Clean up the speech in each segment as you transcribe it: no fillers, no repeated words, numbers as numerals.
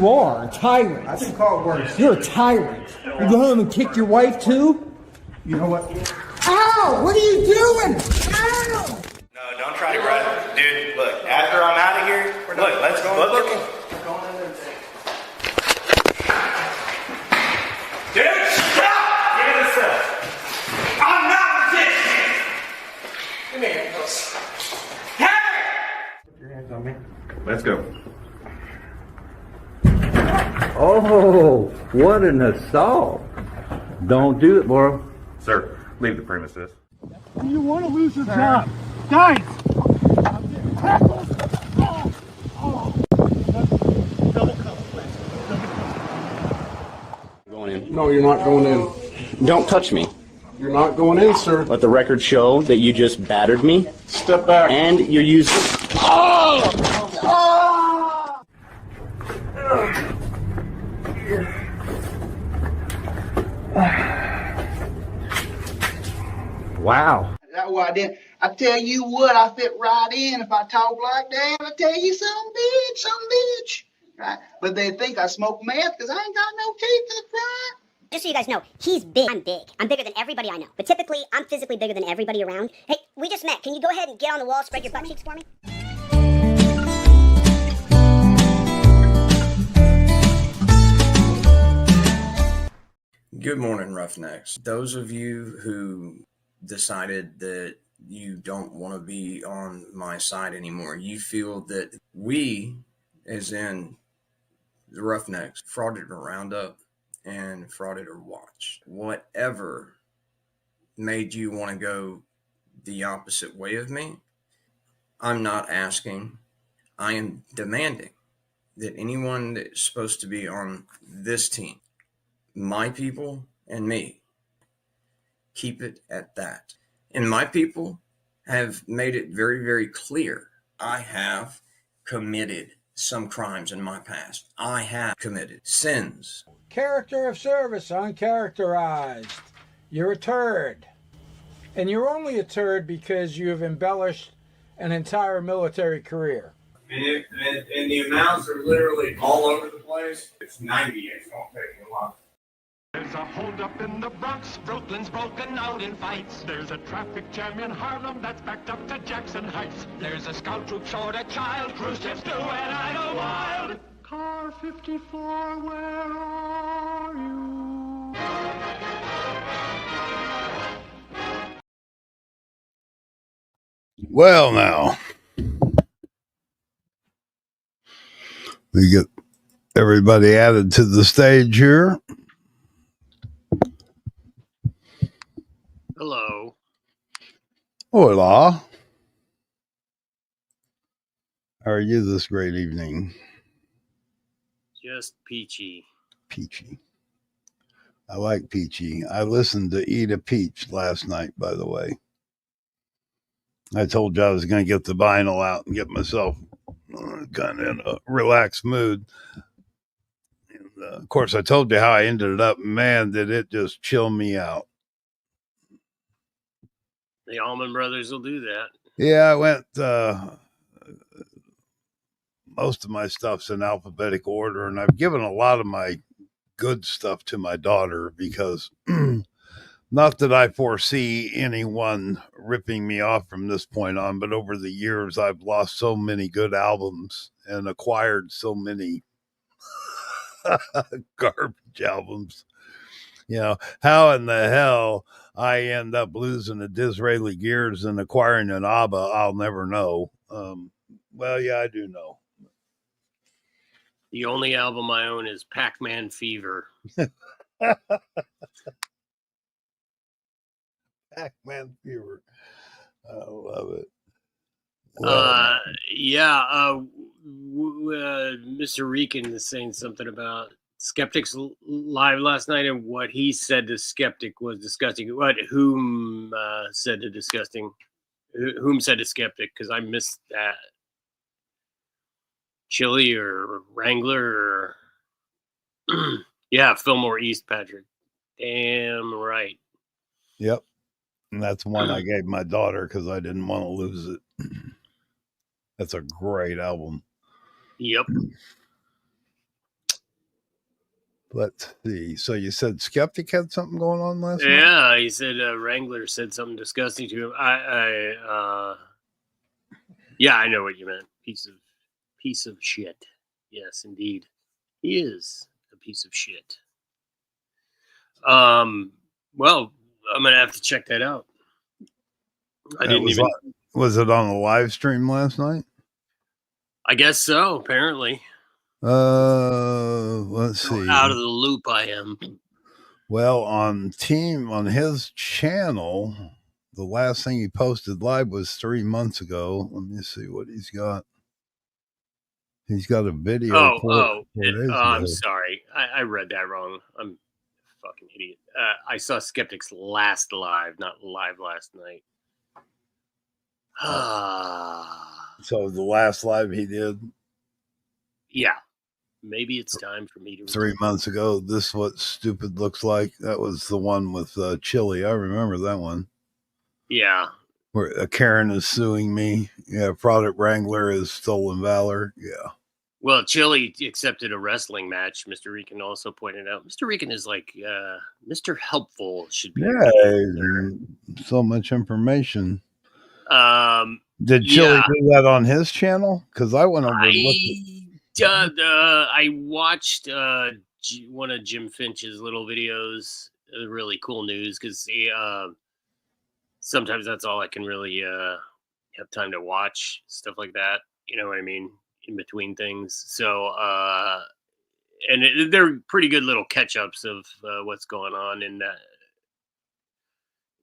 you are, a tyrant. I've been called worse. You're a tyrant. You go home and kick your wife too? You know what? Ow! What are you doing? Ow! No, don't try to run. Dude, look, after I'm out of here, look, let's go looking. Dude, stop! Give me the stuff. I'm not resisting! Give me your hands. Hey! Put your hands on me. Let's go. Oh, what an assault. Don't do it, boy. Sir, leave the premises. You want to lose your job. Guys! Going in. No, you're not going in. Don't touch me. You're not going in, sir. Let the record show that you just battered me. Step back. And you're using... Wow. That's why I did. I tell you what, I fit right in if I talk like that. I tell you some bitch. Right? But they think I smoke meth because I ain't got no teeth to the front. Just so you guys know, he's big. I'm big. I'm bigger than everybody I know. But typically, I'm physically bigger than everybody around. Hey, we just met. Can you go ahead and get on the wall, spread your butt cheeks for me? Good morning, Roughnecks. Those of you who decided that you don't want to be on my side anymore, you feel that we, as in the Roughnecks, frauded a roundup and frauded a watch. Whatever made you want to go the opposite way of me, I'm not asking. I am demanding that anyone that's supposed to be on this team, my people and me, keep it at that. And my people have made it very, very clear. I have committed some crimes in my past. I have committed sins. Character of service uncharacterized. You're a turd. And you're only a turd because you have embellished an entire military career. And the amounts are literally all over the place. It's 90. It's going to take me a lot. There's a holdup in the Bronx, Brooklyn's broken out in fights. There's a traffic jam in Harlem that's backed up to Jackson Heights. There's a scout troop short a child, cruise ships do and I go wild. Car 54, where are you? Well, now we get everybody added to the stage here. Hello. Hola. How are you this great evening? Just peachy. Peachy. I like peachy. I listened to Eat a Peach last night, by the way. I told you I was going to get the vinyl out and get myself kind of in a relaxed mood. And, of course, I told you how I ended up. Man, did it just chill me out. The Allman Brothers will do that. Yeah, I went, most of my stuff's in alphabetical order, and I've given a lot of my good stuff to my daughter because not that I foresee anyone ripping me off from this point on, but over the years, I've lost so many good albums and acquired so many garbage albums. You know, how in the hell I end up losing a Disraeli Gears and acquiring an ABBA, I'll never know. Well, yeah, I do know. The only album I own is Pac-Man Fever. Pac-Man Fever. I love it. Mr. Reekin is saying something about Skeptics live last night, and what he said to Skeptic was disgusting. Whom said to disgusting? Whom said to Skeptic? Because I missed that. Chili or Wrangler or yeah, Fillmore East, Patrick. Damn right. Yep. And that's one I gave my daughter because I didn't want to lose it. That's a great album. Yep. Let's see. So you said Skeptic had something going on last night? Yeah, he said Wrangler said something disgusting to him. Yeah, I know what you meant. Piece of shit. Yes, indeed, he is a piece of shit. Well, I'm gonna have to check that out. I didn't even. Was it on a live stream last night? I guess so. Apparently. Let's see. Out of the loop, I am. Well, on his channel, the last thing he posted live was 3 months ago. Let me see what he's got. He's got a video. I'm sorry. I read that wrong. I'm a fucking idiot. I saw Skeptic's last live, not live last night. So the last live he did? Yeah. Maybe it's time for me to 3 months ago. This is what stupid looks like. That was the one with Chili. I remember that one. Yeah. Where Karen is suing me. Yeah, Product Wrangler is stolen valor. Yeah. Well, Chili accepted a wrestling match. Mr. Rican also pointed out. Mr. Rican is like Mr. Helpful should be. Yeah, so much information. Did Chili do that on his channel? Because I went over and looked. I watched one of Jim Finch's little videos. Really cool news because sometimes that's all I can really have time to watch, stuff like that. You know what I mean? In between things. So, and they're pretty good little catch-ups of what's going on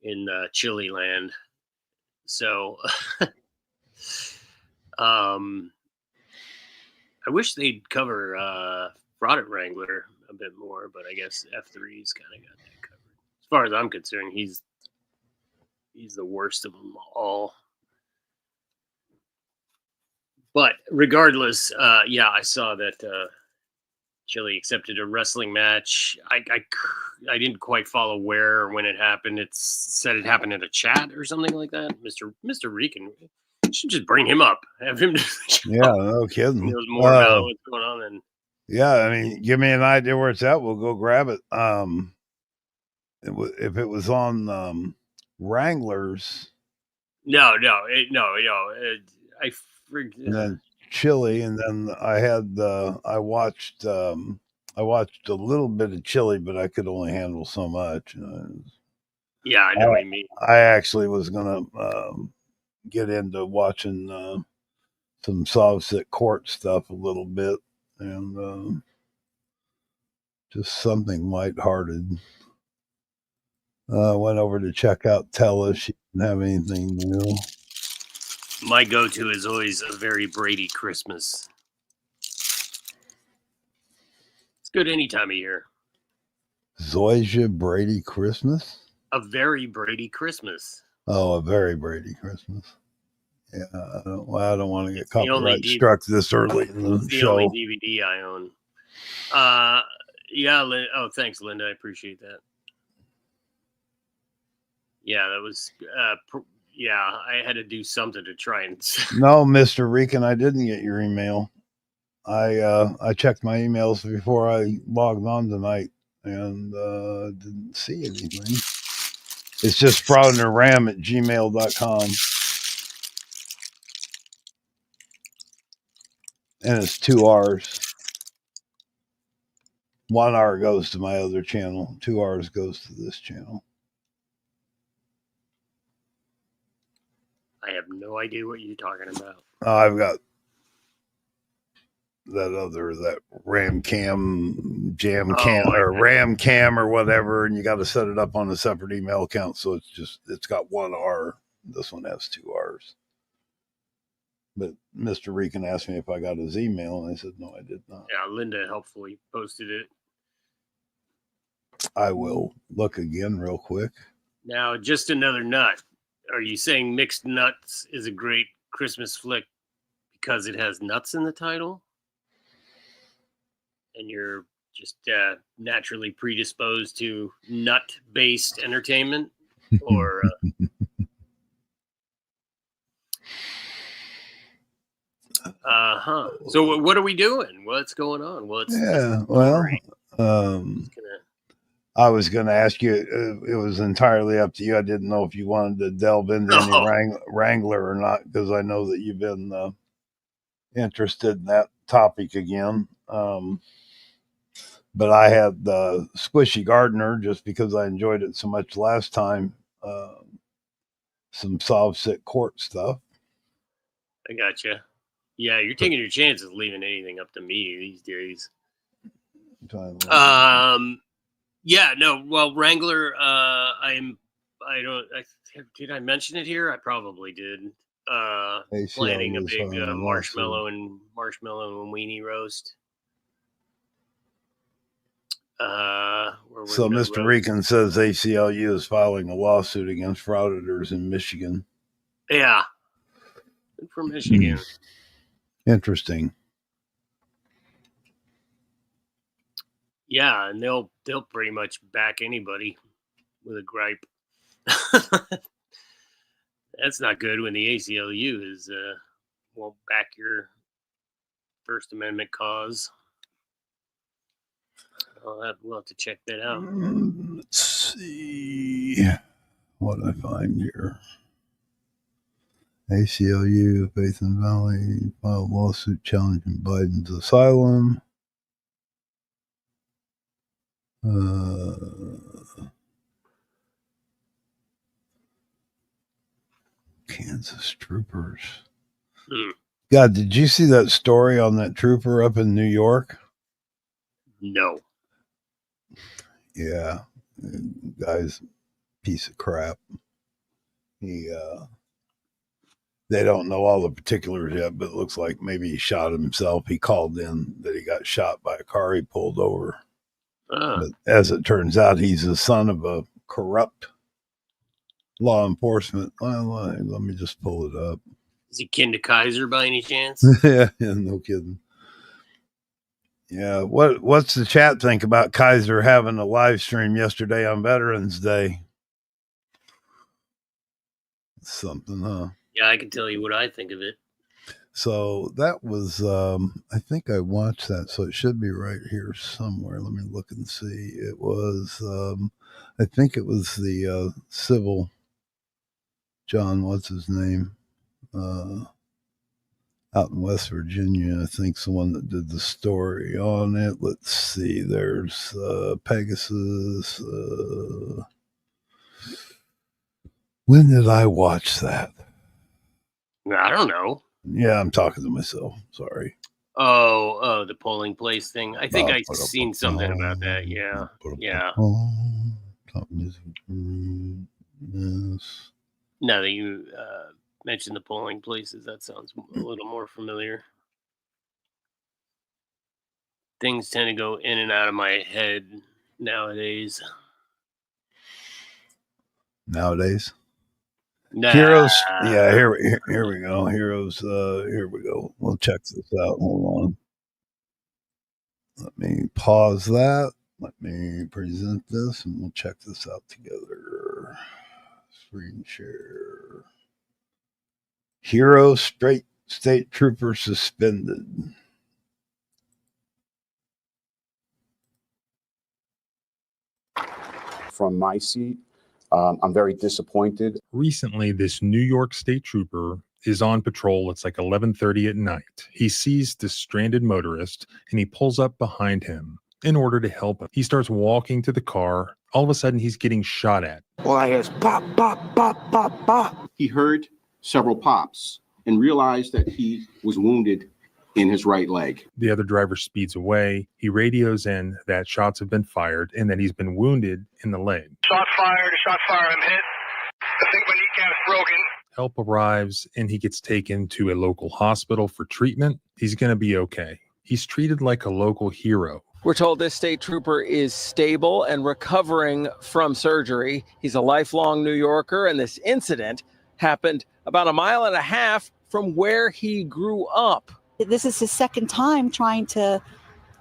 in Chili land. So, I wish they'd cover Product Wrangler a bit more, but I guess F3's kind of got that covered. As far as I'm concerned, he's the worst of them all. But regardless, I saw that Chili accepted a wrestling match. I didn't quite follow where or when it happened. It said it happened in a chat or something like that. Mr. Rican, you should just bring him up. Have him. Yeah, no kidding. He knows more about what's going on than. Yeah, I mean, give me an idea where it's at. We'll go grab it. If it was on Wranglers. No. And then Chili, and then I watched a little bit of Chili, but I could only handle so much. Yeah, I know what you mean. I actually was gonna get into watching some Sovset Court stuff a little bit, and just something lighthearted. Went over to check out Tella. She didn't have anything new. My go-to is always a very Brady Christmas. It's good any time of year. Zoysia Brady Christmas? A very Brady Christmas. Oh, a very Brady Christmas. Yeah, I don't want to get copyright struck this early in the show. The only DVD I own. Oh, thanks, Linda. I appreciate that. Yeah, that was... I had to do something to try and. No, Mr. Rican, I didn't get your email. I checked my emails before I logged on tonight and didn't see anything. It's just fraudnerram@gmail.com. And it's 2 R's. 1 R goes to my other channel. 2 R's goes to this channel. I have no idea what you're talking about. I've got that Ram Cam, Jam Cam, or Ram Cam or whatever, and you got to set it up on a separate email account. So it's got 1 R. This one has 2 R's. But Mr. Rican asked me if I got his email, and I said, no, I did not. Yeah, Linda helpfully posted it. I will look again real quick. Now, just another nut. Are you saying Mixed Nuts is a great Christmas flick because it has nuts in the title? And you're just naturally predisposed to nut-based entertainment? Or... So what are we doing? What's going on? I was going to ask you, it was entirely up to you. I didn't know if you wanted to delve into any Wrangler or not, because I know that you've been interested in that topic again. But I had the Squishy Gardener just because I enjoyed it so much last time. Some soft sit court stuff. I gotcha. Yeah, you're taking your chances leaving anything up to me these days. Yeah, no. Well, Wrangler, did I mention it here? I probably did. Planning a big marshmallow and weenie roast. So Mr. Rican says ACLU is filing a lawsuit against frauditors in Michigan. Yeah. Good for Michigan. Interesting. Yeah, and they'll pretty much back anybody with a gripe. That's not good when the ACLU is won't back your First Amendment cause. We'll have to check that out. Let's see what I find here. ACLU, Faith and Valley filed lawsuit challenging Biden's asylum. Kansas troopers. God, did you see that story on that trooper up in New York? No. Yeah. Guy's piece of crap. They don't know all the particulars yet, but it looks like maybe he shot himself. He called in that he got shot by a car he pulled over. But as it turns out, he's the son of a corrupt law enforcement. Let me just pull it up. Is he kin to Kaiser by any chance? Yeah, no kidding. Yeah, what's the chat think about Kaiser having a live stream yesterday on Veterans Day? Something, huh? Yeah, I can tell you what I think of it. So that was, I think I watched that, so it should be right here somewhere. Let me look and see. It was, I think it was the civil, John, what's his name? Out in West Virginia, I think's the one that did the story on it. Let's see, there's Pegasus. When did I watch that? I don't know. Yeah, I'm talking to myself. Sorry. Oh, the polling place thing. I think I've seen something about that. Yeah. Top music. Yes. Now that you mentioned the polling places, that sounds a little more familiar. Things tend to go in and out of my head nowadays. Nah. Heroes. Yeah, here we go. Heroes. Here we go. We'll check this out. Hold on. Let me pause that. Let me present this, and we'll check this out together. Screen share. Hero state trooper suspended. From my seat, I'm very disappointed. Recently, this New York State Trooper is on patrol. It's like 11:30 at night. He sees this stranded motorist and he pulls up behind him in order to help him. He starts walking to the car. All of a sudden, he's getting shot at. All I hear is pop, pop, pop, pop, pop. He heard several pops and realized that he was wounded in his right leg. The other driver speeds away. He radios in that shots have been fired and that he's been wounded in the leg. Shot fired, I'm hit. I think my kneecap's broken. Help arrives and he gets taken to a local hospital for treatment. He's going to be okay. He's treated like a local hero. We're told this state trooper is stable and recovering from surgery. He's a lifelong New Yorker, and this incident happened about 1.5 miles from where he grew up. This is his second time trying to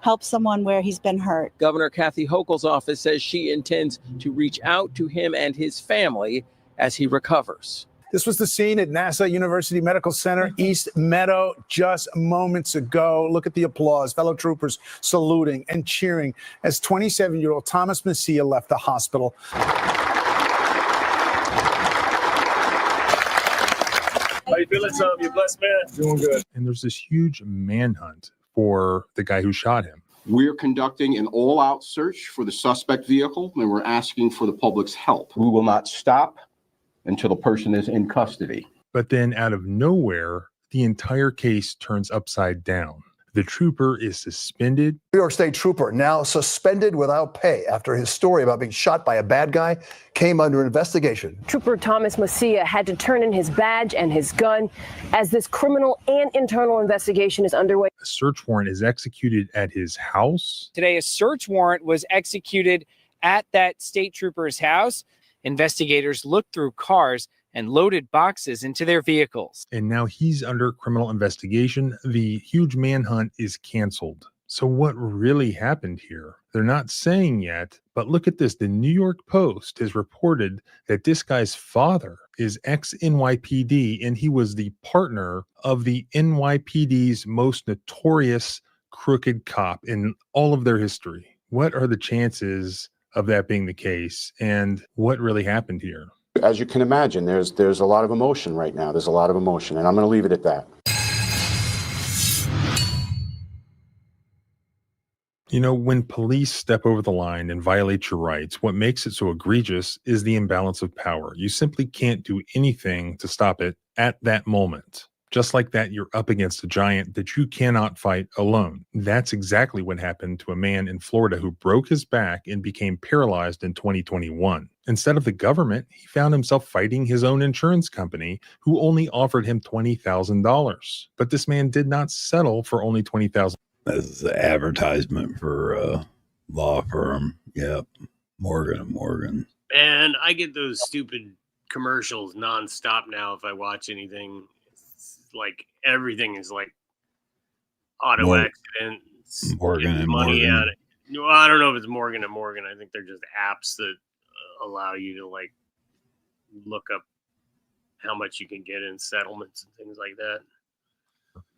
help someone where he's been hurt. Governor Kathy Hochul's office says she intends to reach out to him and his family as he recovers. This was the scene at NASA University Medical Center, East Meadow, just moments ago. Look at the applause, fellow troopers saluting and cheering as 27-year-old Thomas Messia left the hospital. How you feeling, Tom? You blessed man? Doing good. And there's this huge manhunt for the guy who shot him. We're conducting an all-out search for the suspect vehicle, and we're asking for the public's help. We will not stop until the person is in custody. But then out of nowhere, the entire case turns upside down. The trooper is suspended. New York State trooper now suspended without pay after his story about being shot by a bad guy came under investigation. Trooper Thomas Messia had to turn in his badge and his gun as this criminal and internal investigation is underway. A search warrant is executed at his house. Today, a search warrant was executed at that state trooper's house. Investigators looked through cars and loaded boxes into their vehicles. And now he's under criminal investigation. The huge manhunt is canceled. So what really happened here? They're not saying yet, but look at this. The New York Post has reported that this guy's father is ex-NYPD, and he was the partner of the NYPD's most notorious crooked cop in all of their history. What are the chances of that being the case, and what really happened here? As you can imagine, there's a lot of emotion right now. There's a lot of emotion, and I'm going to leave it at that. You know, when police step over the line and violate your rights, what makes it so egregious is the imbalance of power. You simply can't do anything to stop it at that moment. Just like that, you're up against a giant that you cannot fight alone. That's exactly what happened to a man in Florida who broke his back and became paralyzed in 2021. Instead of the government, he found himself fighting his own insurance company, who only offered him $20,000. But this man did not settle for only $20,000. This is an advertisement for a law firm. Yep. Morgan & Morgan. And I get those stupid commercials nonstop now if I watch anything. It's like everything is like auto accidents. Morgan & money Morgan. out of, no, I don't know if it's Morgan & Morgan. I think they're just apps that allow you to like look up how much you can get in settlements and things like that.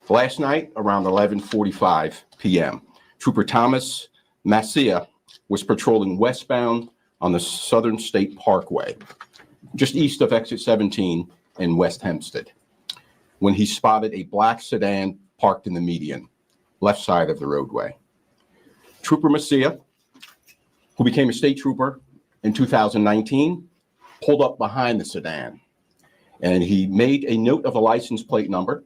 Last night, around 11:45 p.m., Trooper Thomas Messia was patrolling westbound on the Southern State Parkway, just east of Exit 17 in West Hempstead, when he spotted a black sedan parked in the median, left side of the roadway. Trooper Messia, who became a state trooper in 2019, pulled up behind the sedan, and he made a note of the license plate number,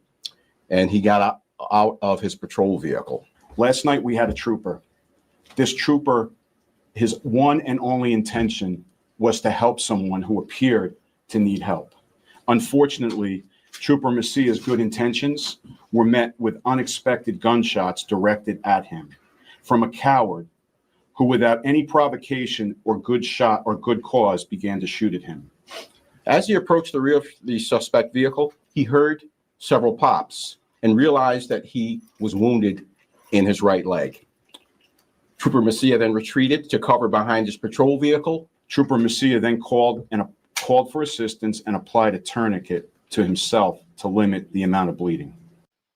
and he got out of his patrol vehicle. Last night we had a trooper. This trooper, his one and only intention was to help someone who appeared to need help. Unfortunately, Trooper Messia's good intentions were met with unexpected gunshots directed at him from a coward who, without any provocation or good shot or good cause, began to shoot at him. As he approached the rear of the suspect vehicle, he heard several pops and realized that he was wounded in his right leg. Trooper Messia then retreated to cover behind his patrol vehicle. Trooper Messia then called for assistance and applied a tourniquet to himself to limit the amount of bleeding.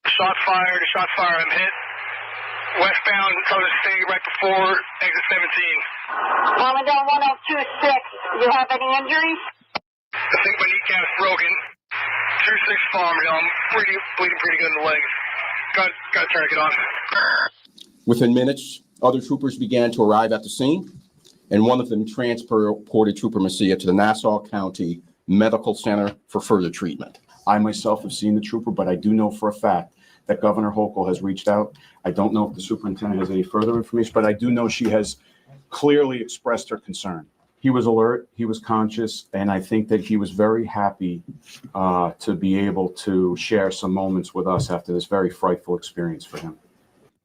Shot fired, I'm hit. Westbound, Southern State, right before exit 17. Calling down 1026. You have any injuries? I think my kneecap's broken. 26 farm, I'm bleeding pretty good in the leg. Got to try to get on. Within minutes, other troopers began to arrive at the scene, and one of them transported Trooper Messia to the Nassau County Medical Center for further treatment. I myself have seen the trooper, but I do know for a fact that Governor Hochul has reached out. I don't know if the superintendent has any further information, but I do know she has clearly expressed her concern. He was alert, he was conscious, and I think that he was very happy to be able to share some moments with us after this very frightful experience for him.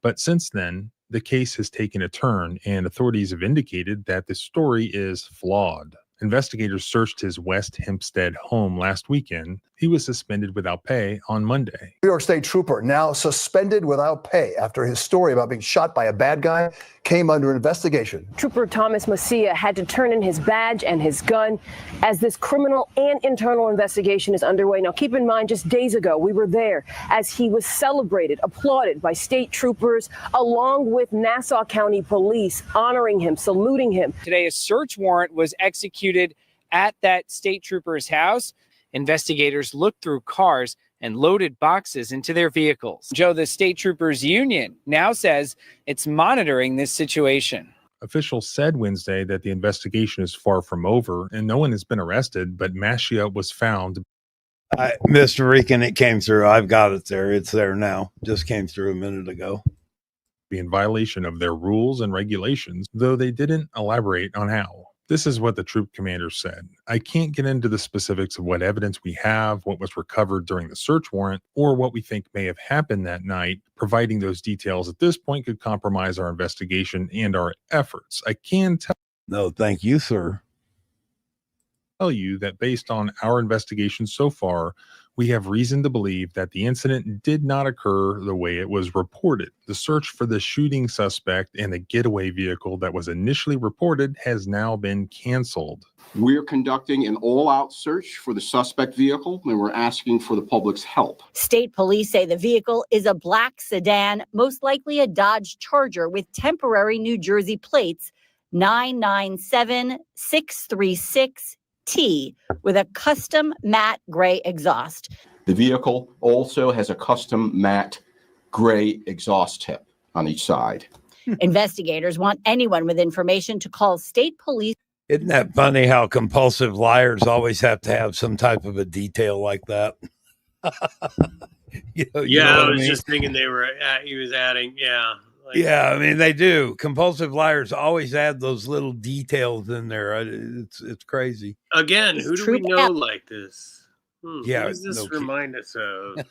But since then, the case has taken a turn, and authorities have indicated that the story is flawed. Investigators searched his West Hempstead home last weekend. He was suspended without pay on Monday. New York State trooper now suspended without pay after his story about being shot by a bad guy came under investigation. Trooper Thomas Macia had to turn in his badge and his gun as this criminal and internal investigation is underway. Now, keep in mind, just days ago, we were there as he was celebrated, applauded by state troopers, along with Nassau County Police, honoring him, saluting him. Today, a search warrant was executed at that state trooper's house. Investigators looked through cars and loaded boxes into their vehicles. Joe, the state troopers union now says it's monitoring this situation. Officials said Wednesday that the investigation is far from over and no one has been arrested, but Macia was found. Mr. Rican, it came through. I've got it there. It's there now. Just came through a minute ago. Be in violation of their rules and regulations, though they didn't elaborate on how. This is what the troop commander said. I can't get into the specifics of what evidence we have, what was recovered during the search warrant, or what we think may have happened that night. Providing those details at this point could compromise our investigation and our efforts. I can tell. No, thank you, sir. Tell you that based on our investigation so far, we have reason to believe that the incident did not occur the way it was reported. The search for the shooting suspect and the getaway vehicle that was initially reported has now been canceled. We're conducting an all-out search for the suspect vehicle, and we're asking for the public's help. State police say the vehicle is a black sedan, most likely a Dodge Charger with temporary New Jersey plates 997636T with a custom matte gray exhaust. The vehicle also has a custom matte gray exhaust tip on each side. Investigators want anyone with information to call state police. Isn't that funny how compulsive liars always have to have some type of a detail like that? I was just thinking he was adding, yeah, I mean, they do. Compulsive liars always add those little details in there. It's crazy. Again, who do we know like this? Yeah, who does this remind us of?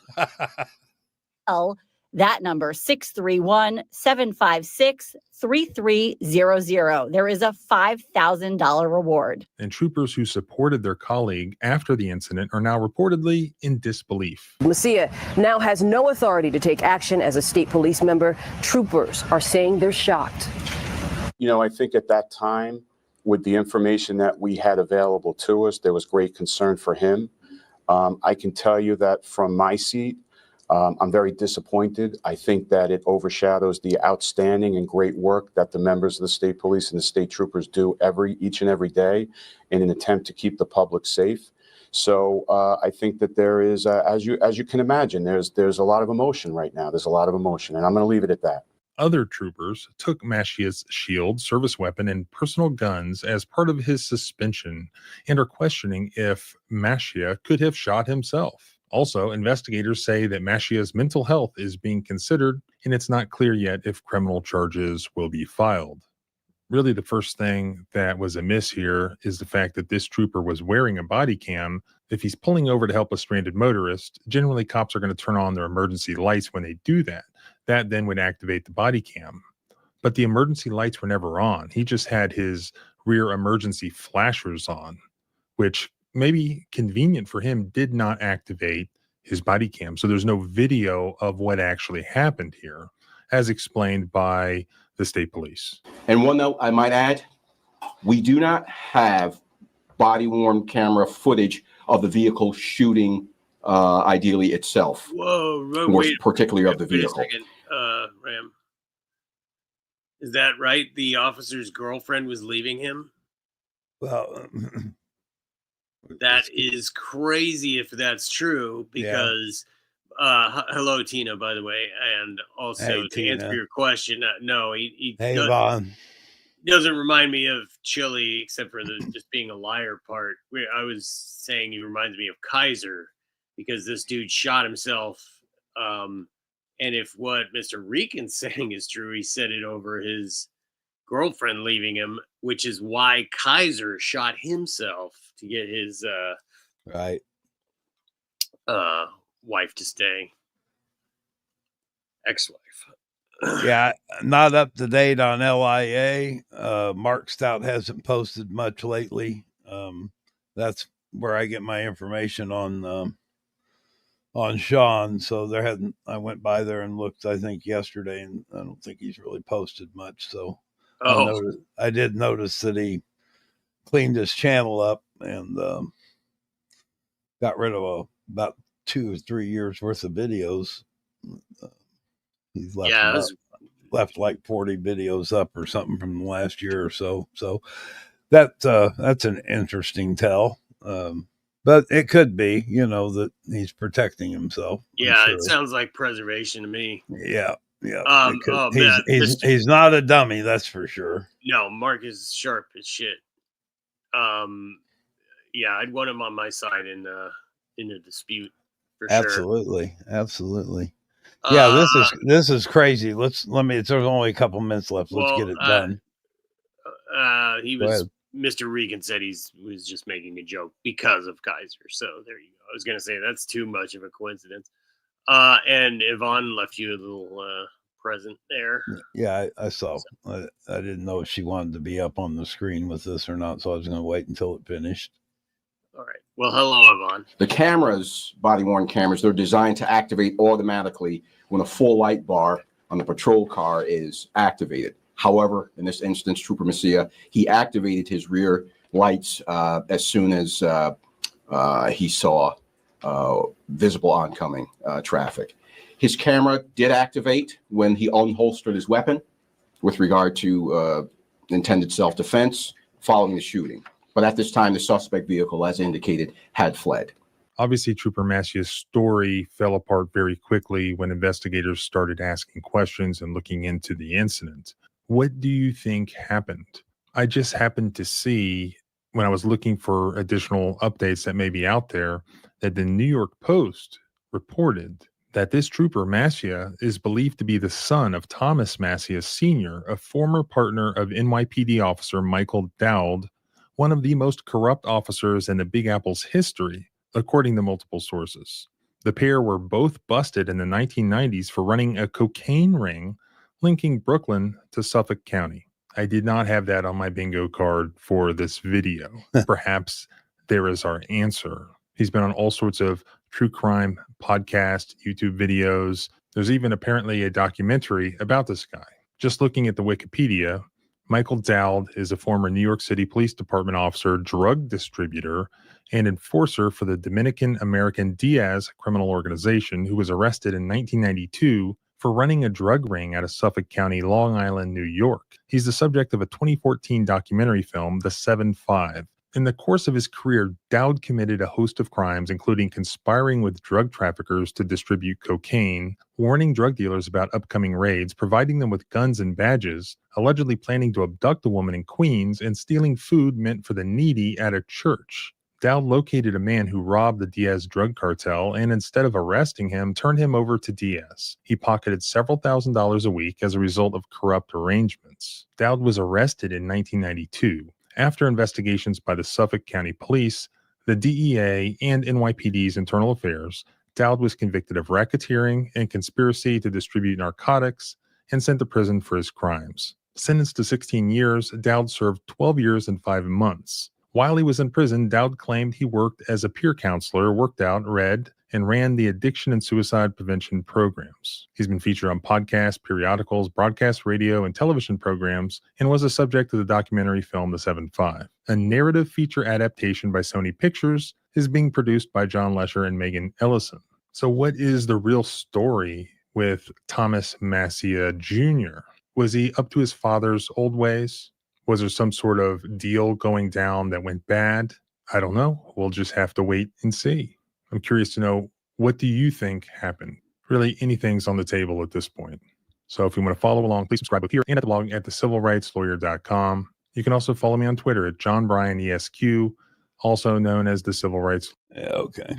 That number 631-756-3300. There is a $5,000 reward. And troopers who supported their colleague after the incident are now reportedly in disbelief. Macia now has no authority to take action as a state police member. Troopers are saying they're shocked. You know, I think at that time, with the information that we had available to us, there was great concern for him. I can tell you that from my seat, I'm very disappointed. I think that it overshadows the outstanding and great work that the members of the state police and the state troopers do each and every day in an attempt to keep the public safe. So I think that there is, as you can imagine, there's a lot of emotion right now. There's a lot of emotion, and I'm going to leave it at that. Other troopers took Macia's shield, service weapon, and personal guns as part of his suspension and are questioning if Macia could have shot himself. Also, investigators say that Macia's mental health is being considered, and it's not clear yet if criminal charges will be filed. Really, the first thing that was amiss here is the fact that this trooper was wearing a body cam. If he's pulling over to help a stranded motorist, generally cops are going to turn on their emergency lights when they do that. That then would activate the body cam. But the emergency lights were never on. He just had his rear emergency flashers on, which maybe convenient for him, did not activate his body cam. So there's no video of what actually happened here, as explained by the state police. And one note I might add, we do not have body-worn camera footage of the vehicle shooting, ideally itself. Whoa, more particularly of the vehicle. Wait a second, Ram. Is that right? The officer's girlfriend was leaving him? Well, that is crazy if that's true, because hello, Tina, by the way. And also, Hey, to answer Tina. your question, no, he Hey, doesn't, Vaughn. doesn't remind me of Chili, except for the just being a liar part. I was saying he reminds me of Kaiser, because this dude shot himself. And if what Mr. Rican's saying is true, he said it over his girlfriend leaving him, which is why Kaiser shot himself to get his right wife to stay. Ex-wife. Yeah, not up to date on LIA. Mark Stout hasn't posted much lately. That's where I get my information on on Sean. So there hadn't. I went by there and looked, I think, yesterday, and I don't think he's really posted much. So I did notice that he cleaned his channel up and got rid of about 2 or 3 years worth of videos. He's left like 40 videos up or something from the last year or so. So that's an interesting tell. But it could be, that he's protecting himself. Yeah, it sounds like preservation to me. Yeah. He's not a dummy, that's for sure. No, Mark is sharp as shit. Yeah, I'd want him on my side in a dispute for Absolutely. Yeah, this is crazy. There's only a couple minutes left. Let's get it done. Mr. Regan said was just making a joke because of Kaiser. So there you go. I was gonna say that's too much of a coincidence. And Yvonne left you a little present there. Yeah, I saw. I didn't know if she wanted to be up on the screen with this or not, so I was going to wait until it finished. All right. Well, hello, Yvonne. The cameras, body-worn cameras, they're designed to activate automatically when a full light bar on the patrol car is activated. However, in this instance, Trooper Messia, he activated his rear lights as soon as he saw visible oncoming traffic. His camera did activate when he unholstered his weapon with regard to intended self-defense following the shooting. But at this time, the suspect vehicle, as indicated, had fled. Obviously, Trooper Massia's story fell apart very quickly when investigators started asking questions and looking into the incident. What do you think happened? I just happened to see, when I was looking for additional updates that may be out there, that the New York Post reported that this Trooper Massia is believed to be the son of Thomas Massia Sr., a former partner of NYPD officer Michael Dowd, one of the most corrupt officers in the Big Apple's history, according to multiple sources. The pair were both busted in the 1990s for running a cocaine ring linking Brooklyn to Suffolk County. I did not have that on my bingo card for this video. Perhaps there is our answer. He's been on all sorts of true crime podcasts, YouTube videos. There's even apparently a documentary about this guy. Just looking at the Wikipedia, Michael Dowd is a former New York City Police Department officer, drug distributor, and enforcer for the Dominican American Diaz criminal organization, who was arrested in 1992 for running a drug ring out of Suffolk County, Long Island, New York. He's the subject of a 2014 documentary film, The 7-5. In the course of his career, Dowd committed a host of crimes, including conspiring with drug traffickers to distribute cocaine, warning drug dealers about upcoming raids, providing them with guns and badges, allegedly planning to abduct a woman in Queens, and stealing food meant for the needy at a church. Dowd located a man who robbed the Diaz drug cartel and, instead of arresting him, turned him over to Diaz. He pocketed several $1,000s a week as a result of corrupt arrangements. Dowd was arrested in 1992. After investigations by the Suffolk County Police, the DEA, and NYPD's Internal Affairs, Dowd was convicted of racketeering and conspiracy to distribute narcotics and sent to prison for his crimes. Sentenced to 16 years, Dowd served 12 years and 5 months. While he was in prison, Dowd claimed he worked as a peer counselor, worked out, read, and ran the addiction and suicide prevention programs. He's been featured on podcasts, periodicals, broadcast radio, and television programs, and was a subject of the documentary film The 7-5. A narrative feature adaptation by Sony Pictures is being produced by John Lesher and Megan Ellison. So what is the real story with Thomas Massia Jr.? Was he up to his father's old ways? Was there some sort of deal going down that went bad? I don't know. We'll just have to wait and see. I'm curious to know, what do you think happened? Really, anything's on the table at this point. So if you want to follow along, please subscribe here and at the blog at thecivilrightslawyer.com. You can also follow me on Twitter at JohnBryanESQ, also known as the Civil Rights. Yeah, okay.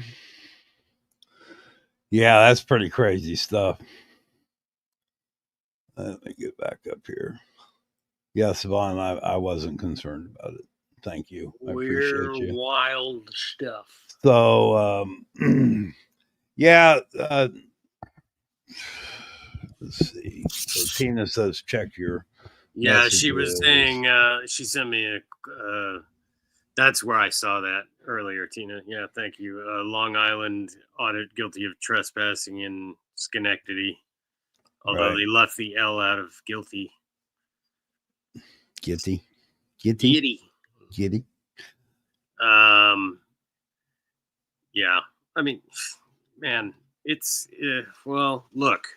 Yeah, that's pretty crazy stuff. Let me get back up here. Yes, Vaughn, I wasn't concerned about it. Thank you. I appreciate you. Wild stuff. So, yeah, let's see. So Tina says, check your Yeah, messages. she was saying, she sent me That's where I saw that earlier, Tina. Yeah, thank you. Long Island audit guilty of trespassing in Schenectady. Although Right. they left the L out of guilty. Giddy. Giddy. Yeah. I mean, man, it's well, look.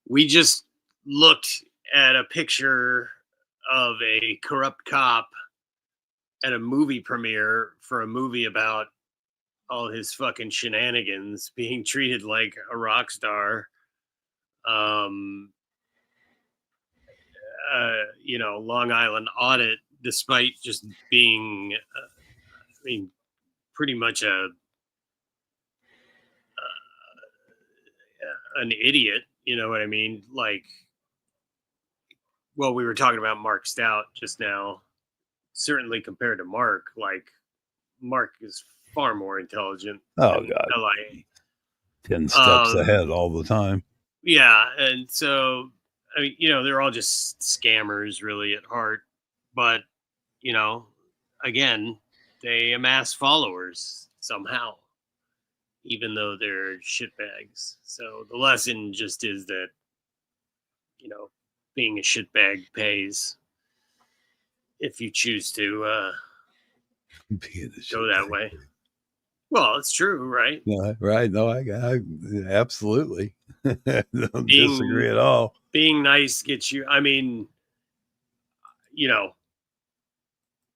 We just looked at a picture of a corrupt cop at a movie premiere for a movie about all his fucking shenanigans, being treated like a rock star. Long Island audit, despite just being, pretty much an idiot. You know what I mean? Like, well, we were talking about Mark Stout just now. Certainly compared to Mark, like Mark is far more intelligent. Oh, than God. LIA. 10 steps ahead all the time. Yeah, and so I mean, they're all just scammers really at heart, but again, they amass followers somehow, even though they're shitbags. So the lesson just is that being a shitbag pays if you choose to go that way. Well, it's true, right? No, right. No, I absolutely don't disagree at all. Being nice gets you, I mean,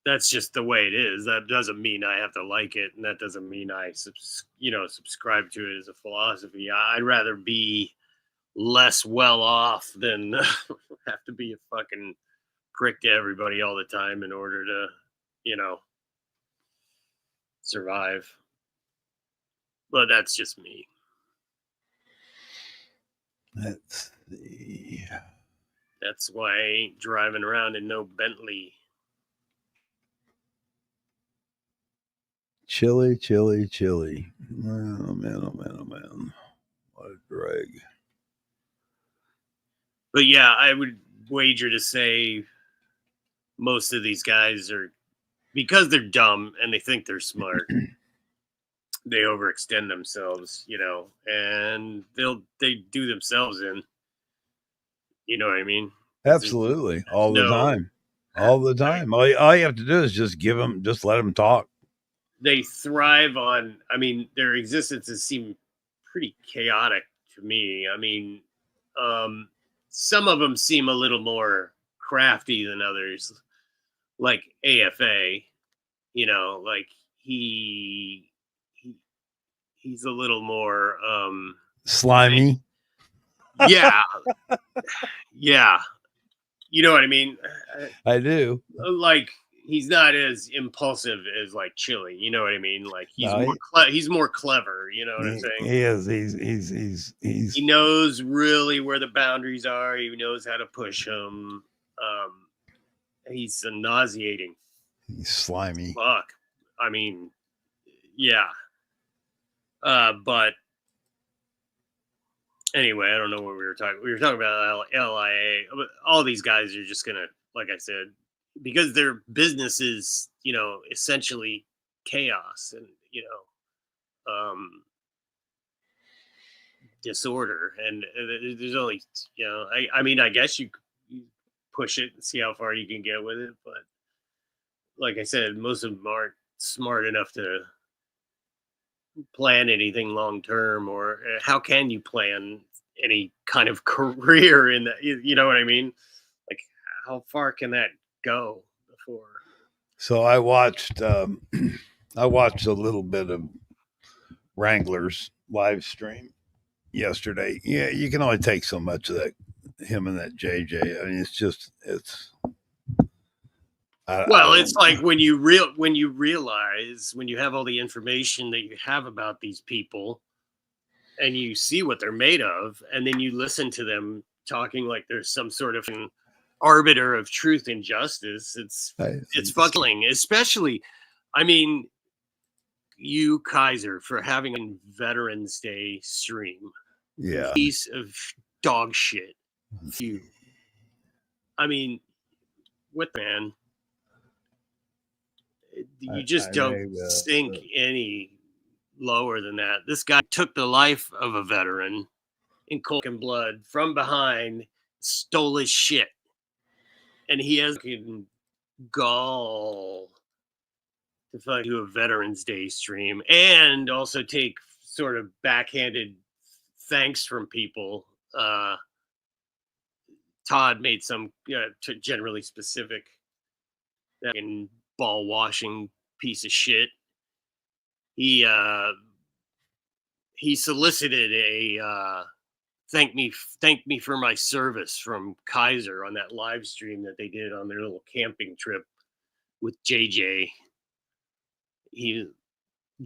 that's just the way it is. That doesn't mean I have to like it, and that doesn't mean I subscribe to it as a philosophy. I'd rather be less well off than have to be a fucking prick to everybody all the time in order to, survive. But that's just me. Let's see. That's why I ain't driving around in no Bentley. Chilly. Oh man. What a drag. But yeah, I would wager to say most of these guys are, because they're dumb and they think they're smart, they overextend themselves, and they do themselves in. You know what I mean? Absolutely. All the time. All the time. All you have to do is just let them talk. They thrive on, their existences seem pretty chaotic to me. Some of them seem a little more crafty than others, like AFA, like he's a little more slimy. Yeah. Yeah. You know what I mean? I do. Like, he's not as impulsive as like Chili. You know what I mean? Like he's more clever. You know what I'm saying? He is. He's. He knows really where the boundaries are. He knows how to push them. He's nauseating. He's slimy. Fuck. Yeah. But anyway, I don't know what we were talking. We were talking about LIA. All these guys are just gonna, like I said, because their business is, essentially chaos and disorder. And there's only, I guess you push it and see how far you can get with it, but like I said, most of them aren't smart enough to plan anything long term, or how can you plan any kind of career in that? You know what I mean? Like, how far can that go before? So I watched a little bit of Wrangler's live stream yesterday. Yeah, you can only take so much of that, him and that JJ. I mean, it's it's like when you realize, when you have all the information that you have about these people and you see what they're made of, and then you listen to them talking like there's some sort of an arbiter of truth and justice. It's fucking, especially, you, Kaiser, for having a Veterans Day stream. Yeah. Piece of dog shit. You. What, man? You just don't sink any lower than that. This guy took the life of a veteran in cold and blood from behind, stole his shit, and he has gall to fucking do a Veterans Day stream and also take sort of backhanded thanks from people. Todd made some generally specific ball washing piece of shit. He solicited a thank me for my service from Kaiser on that live stream that they did on their little camping trip with JJ. He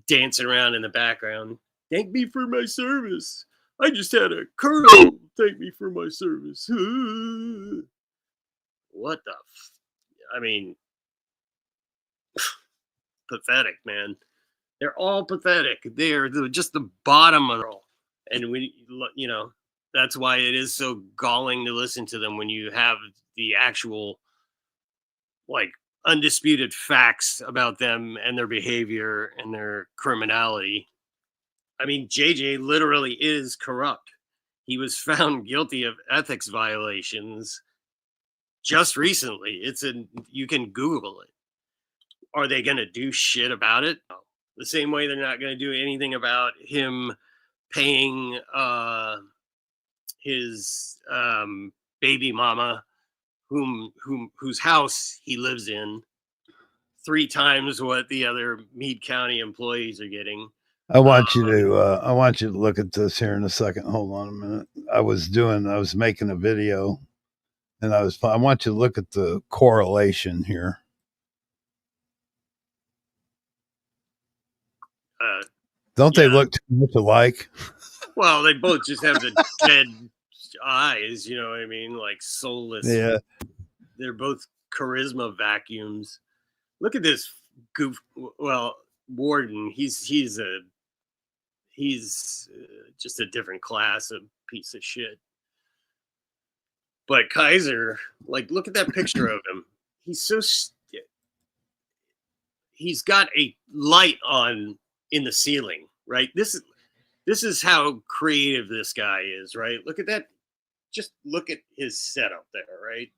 dancing around in the background. Thank me for my service. I just had a colonel thank me for my service. What the? I mean, pathetic, man. They're all pathetic. They're just the bottom of it all. And that's why it is so galling to listen to them when you have the actual, undisputed facts about them and their behavior and their criminality. I mean, JJ literally is corrupt. He was found guilty of ethics violations just recently. You can Google it. Are they going to do shit about it? No. The same way they're not going to do anything about him paying his baby mama, whose house he lives in, 3 times what the other Meade County employees are getting. I want you to look at this here in a second. Hold on a minute. I was making a video, and I want you to look at the correlation here. Don't they look too much alike? Well, they both just have the dead eyes, you know what I mean? Like soulless. Yeah. They're both charisma vacuums. Look at this goof. Well, Warden, he's just a different class of piece of shit. But Kaiser, look at that picture of him. He's got a light on in the ceiling, right? This is how creative this guy is, right? Look at that. Just look at his setup there, right?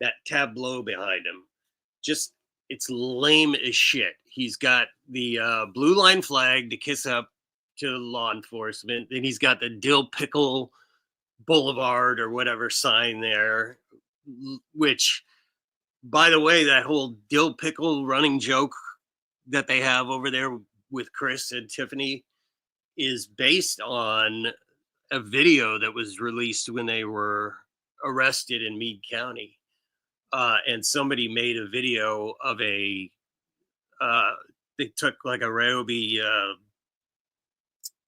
That tableau behind him. It's lame as shit. He's got the blue line flag to kiss up to law enforcement. Then he's got the Dill Pickle Boulevard or whatever sign there, which, by the way, that whole Dill Pickle running joke that they have over there with Chris and Tiffany is based on a video that was released when they were arrested in Meade County. And somebody made a video of they took a Ryobi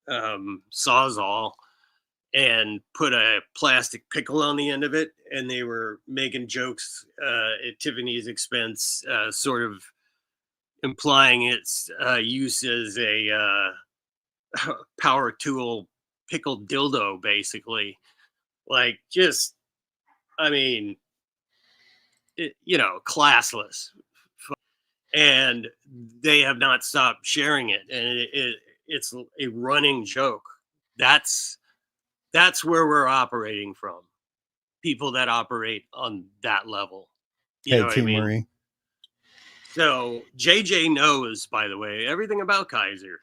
Sawzall and put a plastic pickle on the end of it. And they were making jokes at Tiffany's expense, sort of implying its use as a power tool pickled dildo, basically. Classless. And they have not stopped sharing it. And it's a running joke. That's where we're operating from. People that operate on that level. You know what I mean? Marie. So JJ knows, by the way, everything about Kaiser,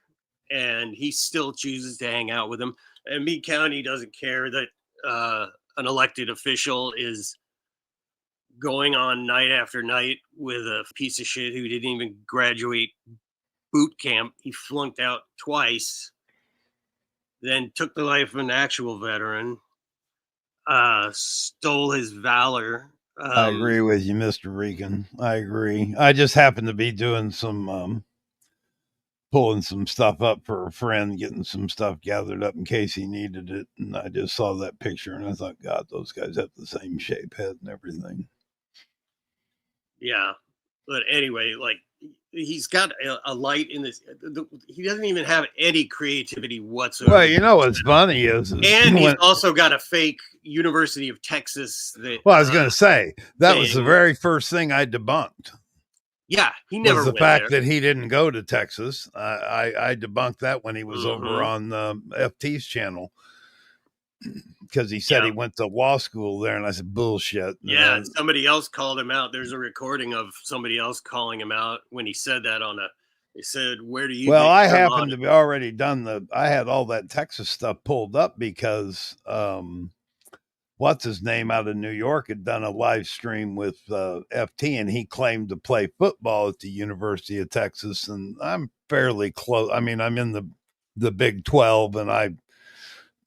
and he still chooses to hang out with him. And Meade County doesn't care that an elected official is going on night after night with a piece of shit who didn't even graduate boot camp. He flunked out twice, then took the life of an actual veteran, stole his valor. I agree with you, Mr. Regan. I agree. I just happened to be doing some pulling some stuff up for a friend, getting some stuff gathered up in case he needed it. And I just saw that picture and I thought, God, those guys have the same shape head and everything. Yeah. But anyway, he's got a light in this. He doesn't even have any creativity whatsoever. Well, you know what's funny is and he's also got a fake University of Texas. Well, I was going to say that was the very first thing I debunked. Yeah, he never was the went fact there. that he didn't go to Texas. I debunked that when he was over Mm-hmm. on FT's channel, because he said he went to law school there, and I said bullshit. Yeah, and somebody else called him out. There's a recording of somebody else calling him out when he said that on a. They said, "Where do you Well, get I your happened law?" to be already done I had all that Texas stuff pulled up because what's his name out of New York had done a live stream with FT, and he claimed to play football at the University of Texas. And I'm fairly close. I mean, I'm in the Big 12, and I'm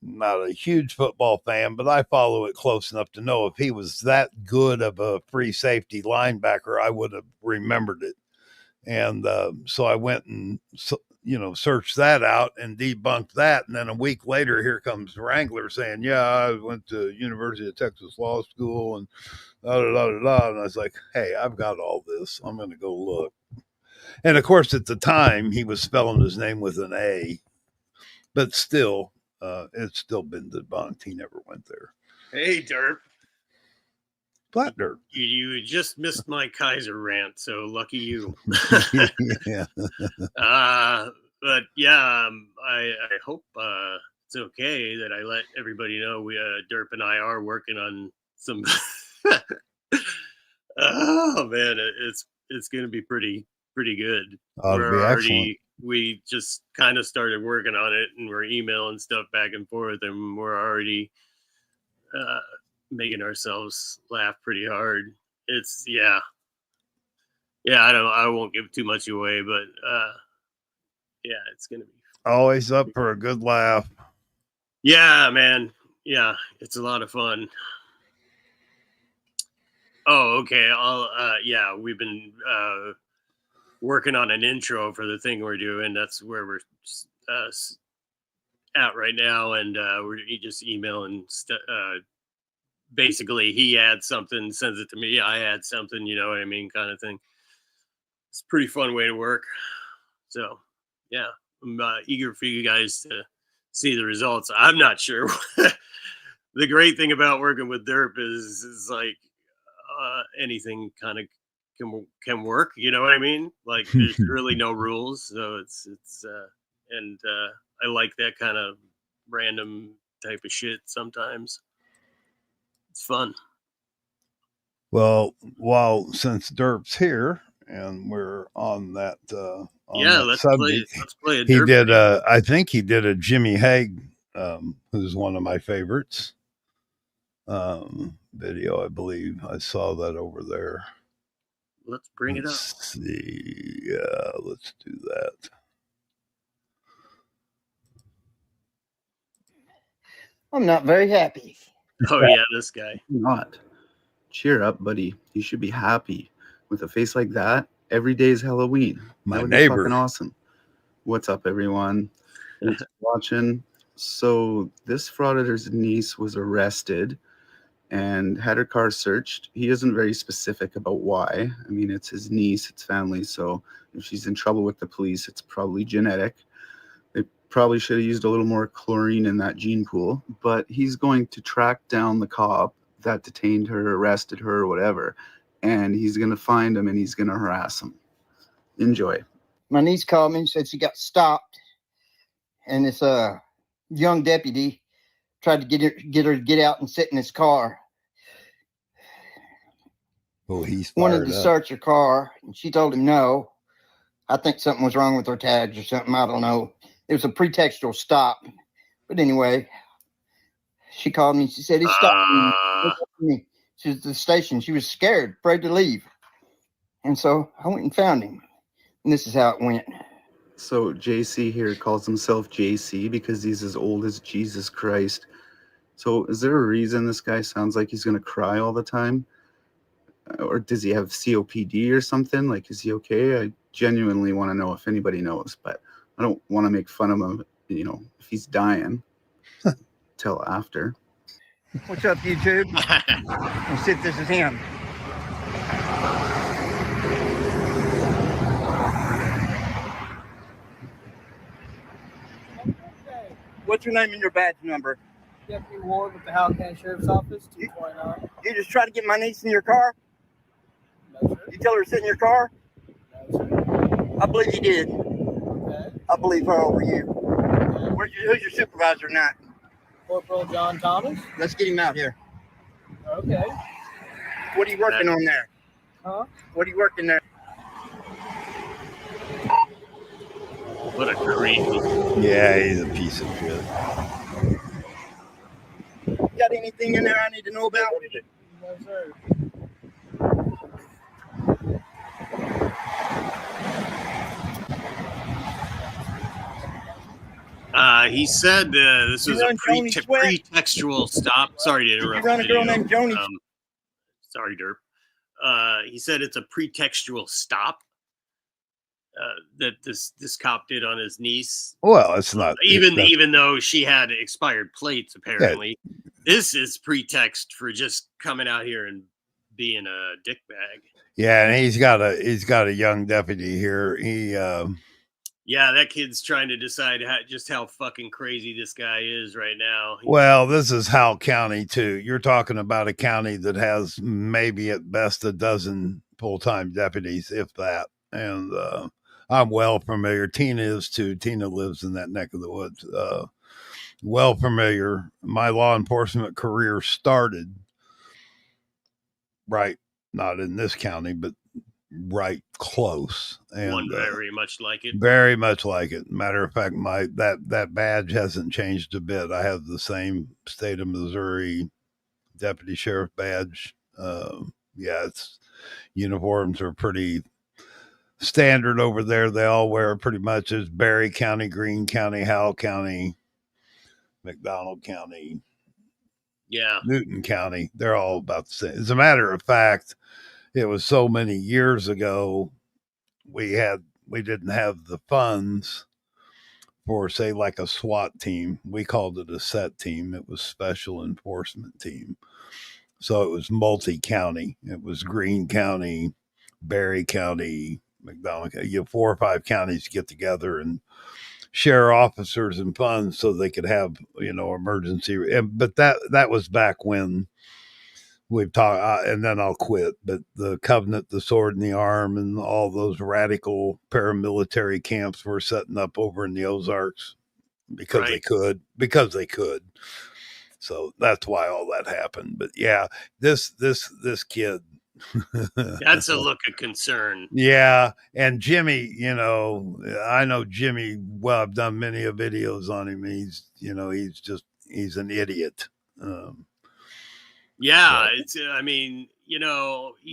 not a huge football fan, but I follow it close enough to know if he was that good of a free safety linebacker, I would have remembered it. And so I went and searched that out and debunked that. And then a week later, here comes Wrangler saying, "Yeah, I went to University of Texas Law School and da da da da." And I was like, "Hey, I've got all this. I'm going to go look." And of course, at the time, he was spelling his name with an A, but still, it's still been debunked. He never went there. Hey, Derp. Flat Dirt. You just missed my Kaiser rant, so lucky you. Yeah. But yeah, I hope it's okay that I let everybody know we Derp and I are working on some. Oh man, it's gonna be pretty good. Ought to be excellent. We just kind of started working on it, and we're emailing stuff back and forth, and we're already making ourselves laugh pretty hard. It's yeah. I won't give too much away, but yeah, it's gonna be always up for a good laugh. Yeah, man. Yeah, it's a lot of fun. Oh, okay. Yeah, we've been working on an intro for the thing we're doing. That's where we're at right now, and we're just emailing basically he adds something, sends it to me, I add something, you know what I mean, kind of thing. It's a pretty fun way to work. So yeah, I'm eager for you guys to see the results. I'm not sure. The great thing about working with Derp is like anything kind of can work, you know what I mean? Like there's really no rules, so it's and I like that kind of random type of shit sometimes. It's fun. Well, since Derp's here and we're on that let's subject, play a he Derp did video. I think he did a Jimmy Hague, who's one of my favorites, video. I believe I saw that over there. Let's bring it up. See, yeah, let's do that. I'm not very happy. Oh yeah, this guy. Not. Cheer up, buddy. You should be happy. With a face like that, every day is Halloween. My That would neighbor. be fucking awesome. What's up, everyone? Thanks for watching. So this frauditor's niece was arrested and had her car searched. He isn't very specific about why. I mean, it's his niece, it's family, so if she's in trouble with the police, it's probably genetic. They probably should have used a little more chlorine in that gene pool, but he's going to track down the cop that detained her, arrested her, or whatever, and he's going to find him and he's going to harass him. Enjoy. My niece called me and said she got stopped, and this young deputy tried to get her to get out and sit in his car. Oh, he's wanted fired to up. search her car, and she told him no. I think something was wrong with her tags or something. I don't know. It was a pretextual stop. But anyway, she called me. She said he stopped me. She was at the station. She was scared, afraid to leave. And so I went and found him. And this is how it went. So JC here calls himself JC because he's as old as Jesus Christ. So is there a reason this guy sounds like he's going to cry all the time? Or does he have COPD or something? Like, is he okay? I genuinely want to know if anybody knows, but I don't want to make fun of him, you know, if he's dying till after. What's up, YouTube? Let's see if this is him. What's your name and your badge number? Deputy Ward with the Howard County Sheriff's Office, 229. You just try to get my niece in your car? No, sir. You tell her to sit in your car? I believe he did. Okay. I believe her over you. Who's your supervisor now? Corporal John Thomas. Let's get him out here. Okay. What are you working on there? Huh? What are you working there? What a creep. Yeah, he's a piece of shit. Got anything in there I need to know about? No, sir. He said this was a pretextual stop. Sorry to interrupt. You run a girl named Joni. Sorry, Derp. He said it's a pretextual stop that this cop did on his niece. Well, it's not Even though she had expired plates, apparently. This is pretext for just coming out here and being a dickbag. Yeah, and he's got a young deputy here. Yeah, that kid's trying to decide just how fucking crazy this guy is right now. Well, this is Howell County too. You're talking about a county that has maybe at best a dozen full-time deputies, if that. And I'm well familiar. Tina is too. Tina lives in that neck of the woods. Well familiar. My law enforcement career started not in this county, but right close, and one very much like it. Very much like it. Matter of fact, that badge hasn't changed a bit. I have the same state of Missouri deputy sheriff badge. It's uniforms are pretty standard over there. They all wear pretty much as Berry County, Greene County, Howell County, McDonald County, Newton County. They're all about the same. As a matter of fact, it was so many years ago, we didn't have the funds for, say, like a SWAT team. We called it a SET team. It was Special Enforcement Team. So it was multi-county. It was Greene County, Berry County, McDonald. You have 4 or 5 counties get together and share officers and funds so they could have, emergency. But that was back when we've talked, and then I'll quit. But the Covenant, the Sword and the Arm, and all those radical paramilitary camps were setting up over in the Ozarks because they could. So that's why all that happened. But yeah, this kid. That's a look of concern. Yeah. And Jimmy, I know Jimmy. Well, I've done many videos on him. He's an idiot. You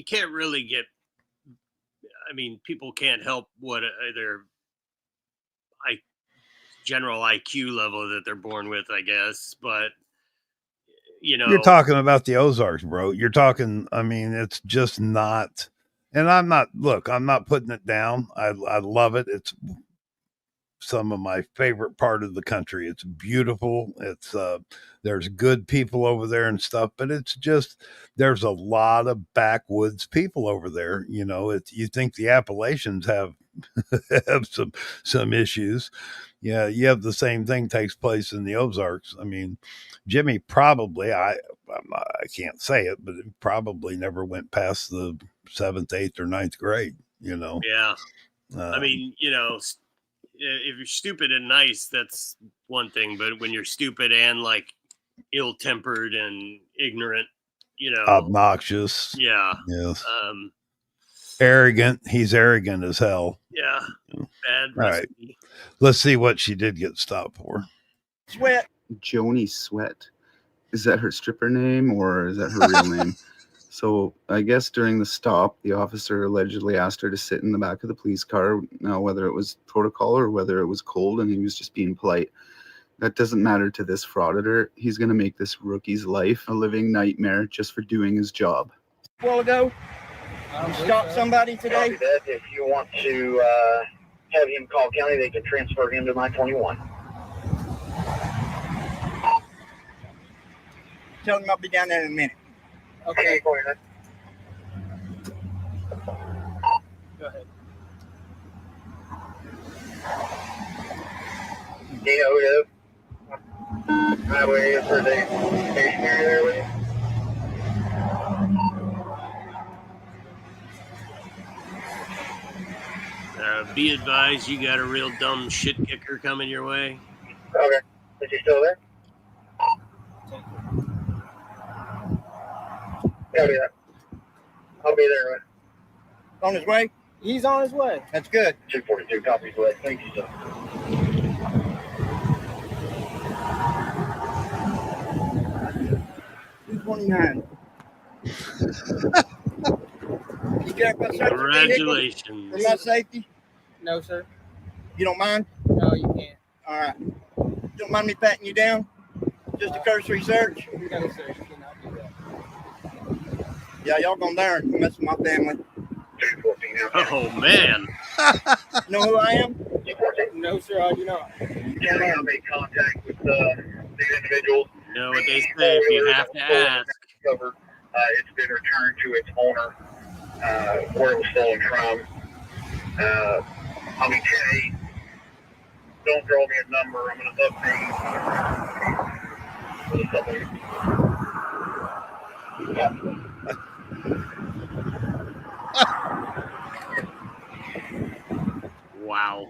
can't really get. People can't help what their general IQ level that they're born with, I guess. But you're talking about the Ozarks, bro. You're talking. It's just not. And I'm not putting it down. I love it. It's some of my favorite part of the country. It's beautiful. It's there's good people over there and stuff, but it's just there's a lot of backwoods people over there. You think the Appalachians have some issues. Yeah, you have the same thing takes place in the Ozarks. Jimmy probably I can't say it, but it probably never went past the 7th, 8th, or 9th grade. Yeah. If you're stupid and nice, that's one thing. But when you're stupid and like ill-tempered and ignorant, obnoxious. Yeah. Yes. Arrogant. He's arrogant as hell. Yeah. Bad recipe. All right. Let's see what she did get stopped for. Sweat. Joni Sweat. Is that her stripper name or is that her real name? So I guess during the stop, the officer allegedly asked her to sit in the back of the police car. Now, whether it was protocol or whether it was cold and he was just being polite, that doesn't matter to this frauditor. He's going to make this rookie's life a living nightmare just for doing his job. A while ago, stop somebody today. If you want to have him call county, they can transfer him to 921. Tell him I'll be down there in a minute. Okay. Go ahead. Highway is for the stationary there with you. Be advised, you got a real dumb shit kicker coming your way. Okay. Is he still there? Yeah. I'll be there. On his way? He's on his way. That's good. 242 copies away. Thank you, sir. 229. You care if I search your vehicle Congratulations. for my safety? No, sir. You don't mind? No, you can't. All right. Don't mind me patting you down? Just a cursory search? No, sir. You cannot do that. Yeah, y'all gonna darn mess with my family. Oh, man. Know who I am? No, sir, I do not. Yeah, I made contact with these individuals. You know what they say, if you have to ask. Covered. It's been returned to its owner, where it was stolen from. I'll be Jay. Don't throw me a number. I'm going to update. Wow.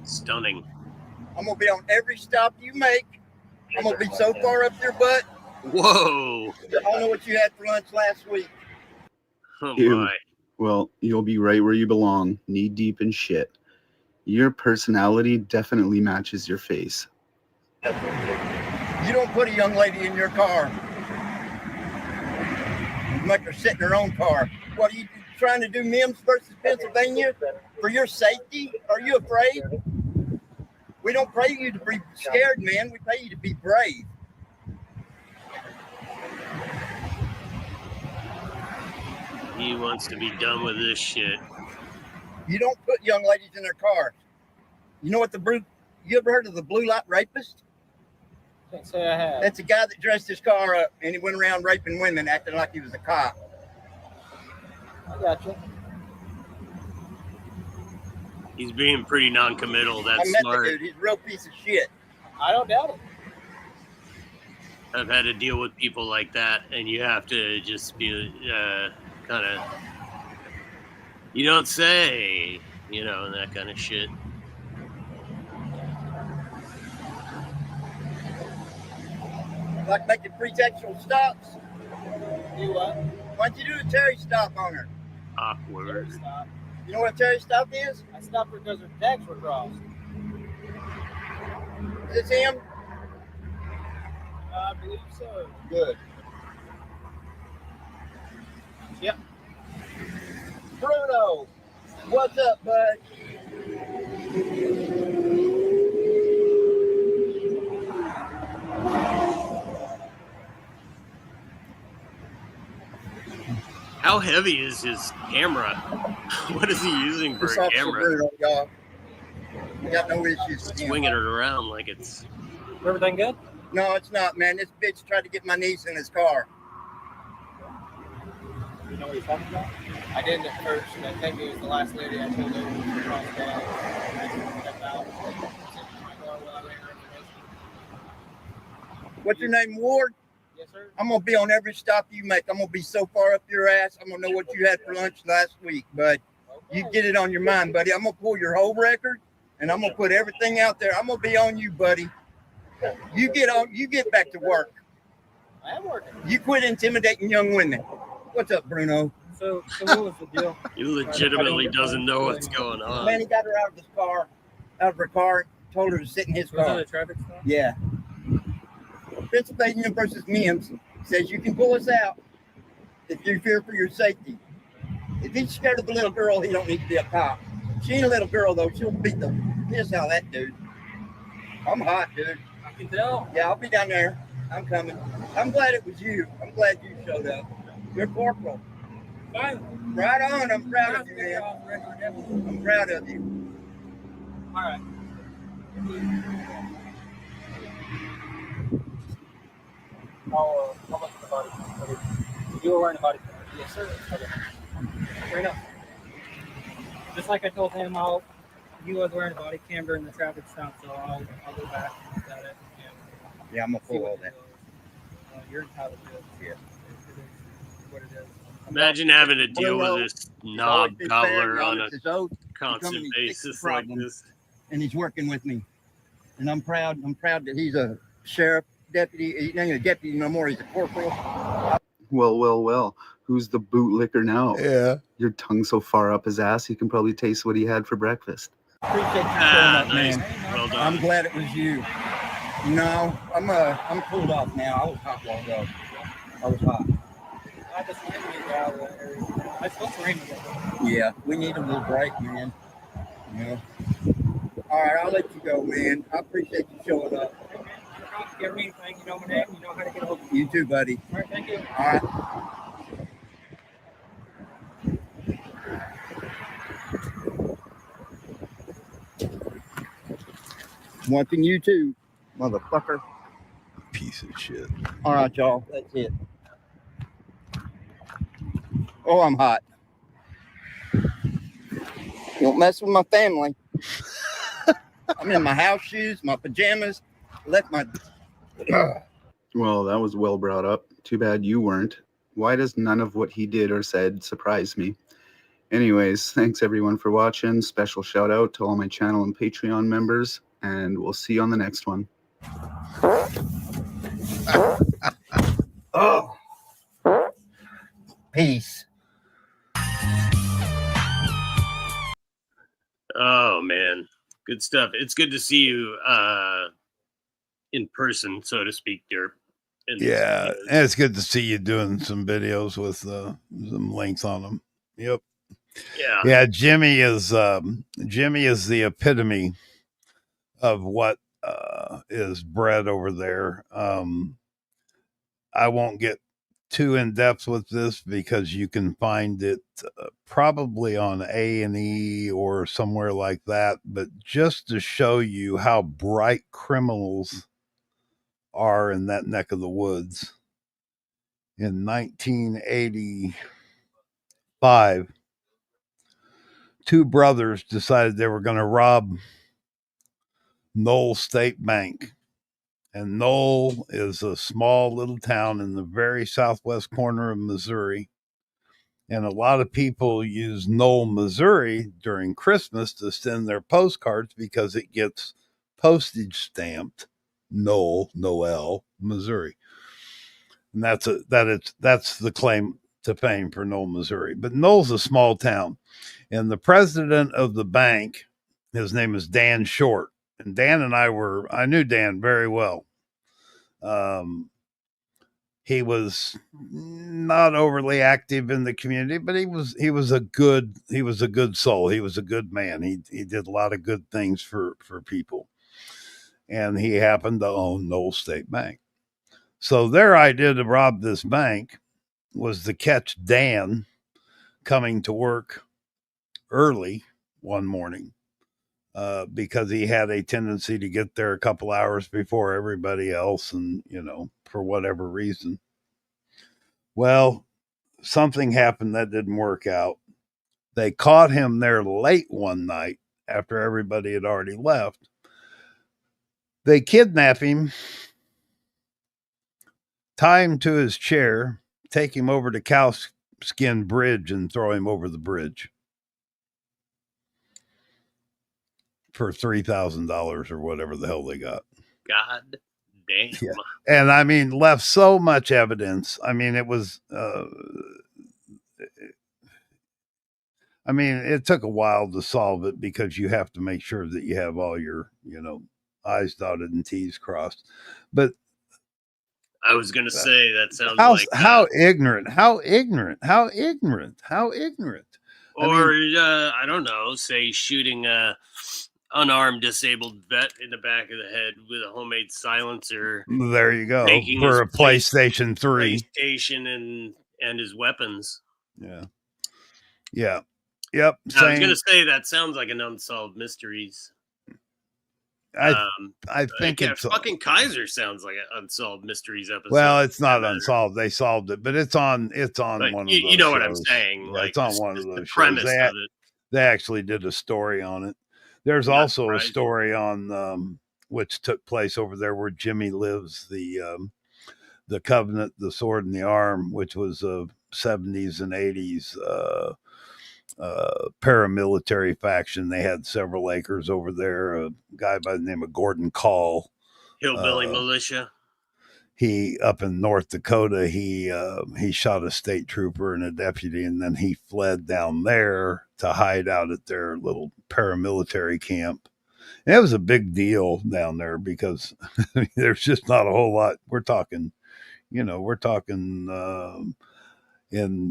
Stunning. I'm gonna be on every stop you make. I'm gonna be so far up your butt. Whoa. I don't know what you had for lunch last week. Oh, Ew. my. Well, you'll be right where you belong, knee deep in shit. Your personality definitely matches your face. You don't put a young lady in your car. You make her sit in her own car. What are you trying to do, Mims versus Pennsylvania? For your safety? Are you afraid? We don't pay you to be scared, man. We pay you to be brave. He wants to be done with this shit. You don't put young ladies in their cars. You know what you ever heard of the blue light rapist? Can't say I have. That's a guy that dressed his car up and he went around raping women acting like he was a cop. I got you. He's being pretty non-committal. That's I met smart. the dude. He's a real piece of shit. I don't doubt it. I've had to deal with people like that, and you have to just be kind of, you don't say, and that kind of shit. Like making pretextual stops. Do what? Why'd you do a Terry stop on her? Awkward. Stop. You know what a Terry stop is? I stopped her because her tags were crossed. Is this him? I believe so. Good. Yep. Bruno, what's up, bud? How heavy is his camera? What is he using for a camera? Bruno, y'all. We got no issues. Swinging it around like it's... Everything good? No, it's not, man. This bitch tried to get my niece in his car. You know what he's talking about? I didn't at first. I think it was the last lady I told her to cross the line. I stepped out. What's your name, Ward? Yes, sir. I'm going to be on every stop you make. I'm going to be so far up your ass. I'm going to know what you had for lunch last week, bud. Okay. You get it on your mind, buddy. I'm going to pull your whole record, and I'm going to put everything out there. I'm going to be on you, buddy. You get back to work. I am working. You quit intimidating young women. What's up, Bruno? So what was the deal? He legitimately doesn't know what's going on. Man, he got her out of her car, told her to sit in his car. Was that a traffic stop? Yeah. Pennsylvania versus Mims says you can pull us out if you fear for your safety. If he's scared of the little girl, he don't need to be a cop. She ain't a little girl, though. She'll beat the piss out of that dude. I'm hot, dude. I can tell. Yeah, I'll be down there. I'm coming. I'm glad it was you. I'm glad you showed up. You're corporal. Fine. Right on. I'm proud of you, man. I'm proud of you. All right. How much is the body? You were wearing a body camera? Yes, sir. Okay. Fair enough. Just like I told him, he was wearing a body cam during the traffic stop, so I'll go back and look at it. Yeah, I'm going to pull all that. You're entitled to it. Yeah. It is what it is. Imagine having to deal with Blue this He's knob always been fair, gobbler he on a honors his oath. He constant come and he fixes the basis like problem, this. and he's working with me. And I'm proud that he's a sheriff deputy. He's not a deputy no more, he's a corporal. Well. Who's the bootlicker now? Yeah. Your tongue so far up his ass, he can probably taste what he had for breakfast. Appreciate you showing up, nice. man. Well done. I'm glad it was you. No, I'm cooled off now. I was hot while ago. I was hot. I just wanted to get out of that area. I supposed to rain today. Yeah, we need a little break, man. You know. All right, I'll let you go, man. I appreciate you showing up. Hey, man, if you ever need anything, you know my name, you know how to get a hold of me. You too, buddy. All right, thank you. All right. Watching you too, motherfucker. Piece of shit. All right, y'all. That's it. Oh, I'm hot. Don't mess with my family. I'm in my house shoes, my pajamas. Left my. Well, that was well brought up. Too bad you weren't. Why does none of what he did or said surprise me? Anyways, thanks everyone for watching. Special shout out to all my channel and Patreon members, and we'll see you on the next one. Oh. Peace. Oh man, good stuff. It's good to see you in person, so to speak, Derp. Yeah, and it's good to see you doing some videos with some links on them. Yep. Yeah. Jimmy is the epitome of what is bred over there. I won't get too in depth with this because you can find it probably on A&E or somewhere like that. But just to show you how bright criminals are in that neck of the woods. In 1985, two brothers decided they were going to rob Knoll State Bank. And Knoll is a small little town in the very southwest corner of Missouri. And a lot of people use Knoll, Missouri during Christmas to send their postcards because it gets postage stamped Knoll, Noel, Missouri. And that's the claim to fame for Knoll, Missouri. But Knoll's a small town. And the president of the bank, his name is Dan Short. And Dan and I knew Dan very well. He was not overly active in the community, but he was a good soul. He was a good man. He did a lot of good things for people. And he happened to own Knoll State Bank. So their idea to rob this bank was to catch Dan coming to work early one morning because he had a tendency to get there a couple hours before everybody else, and for whatever reason. Well, something happened that didn't work out. They caught him there late one night after everybody had already left. They kidnap him, tie him to his chair, take him over to Cowskin Bridge and throw him over the bridge for $3,000 or whatever the hell they got. God damn. Yeah. And I mean, left so much evidence. I mean, it was, it took a while to solve it because you have to make sure that you have all your, I's dotted and T's crossed. But I was going to say that sounds how ignorant. Or I don't know, say shooting a unarmed disabled vet in the back of the head with a homemade silencer. There you go. For a PlayStation 3. PlayStation and his weapons. Yeah. Yeah. Yep. I was going to say that sounds like an unsolved mysteries. I think it's fucking Kaiser sounds like an unsolved mysteries episode. Well, it's not unsolved. They solved it, but it's on one of those. You know shows. what I'm saying? Yeah, like it's on one of those premise shows. of it. They actually did a story on it. There's also a story on which took place over there where Jimmy lives, the Covenant, the Sword and the Arm, which was a 70s and 80s paramilitary faction. They had several acres over there. A guy by the name of Gordon Call. Hillbilly militia. He up in North Dakota, he shot a state trooper and a deputy, and then he fled down there to hide out at their little paramilitary camp. And it was a big deal down there because there's just not a whole lot. We're talking in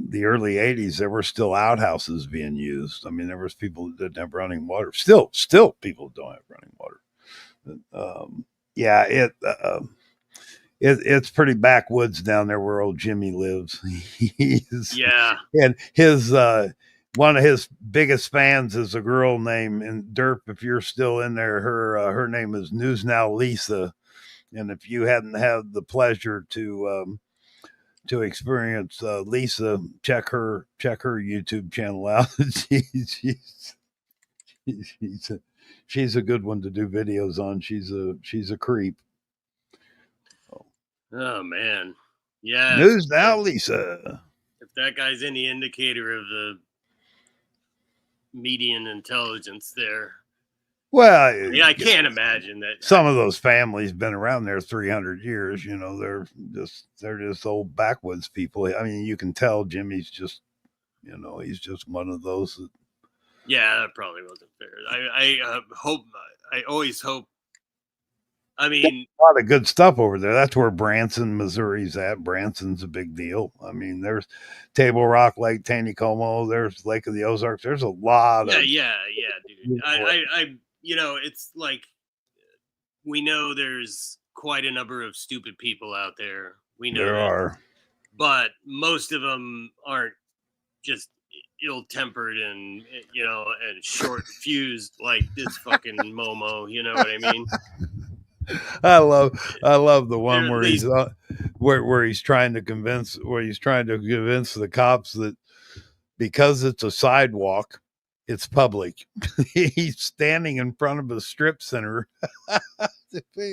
the early 80s, there were still outhouses being used. I mean, there was people that didn't have running water. Still people don't have running water. It's pretty backwoods down there where old Jimmy lives. And his one of his biggest fans is a girl named, and Derp, if you're still in there, her name is News Now Lisa. And if you hadn't had the pleasure to experience Lisa, check her YouTube channel out. She's a good one to do videos on. She's a creep. Oh man, yeah. News Now Lisa. If that guy's any indicator of the median intelligence there, well, yeah, I can't imagine that. Some of those families been around there 300 years. You know, they're just old backwoods people. I mean, you can tell Jimmy's just, he's just one of those. Yeah, that probably wasn't fair. I always hope. I mean, a lot of good stuff over there. That's where Branson, Missouri's at. Branson's a big deal. I mean, there's Table Rock, Lake Taneycomo. There's Lake of the Ozarks. There's a lot of. Yeah, dude. I it's like we know there's quite a number of stupid people out there. We know there are, but most of them aren't just ill-tempered and and short-fused like this fucking Momo. You know what I mean? I love the one where he's where he's trying to convince the cops that because it's a sidewalk, it's public. He's standing in front of a strip center.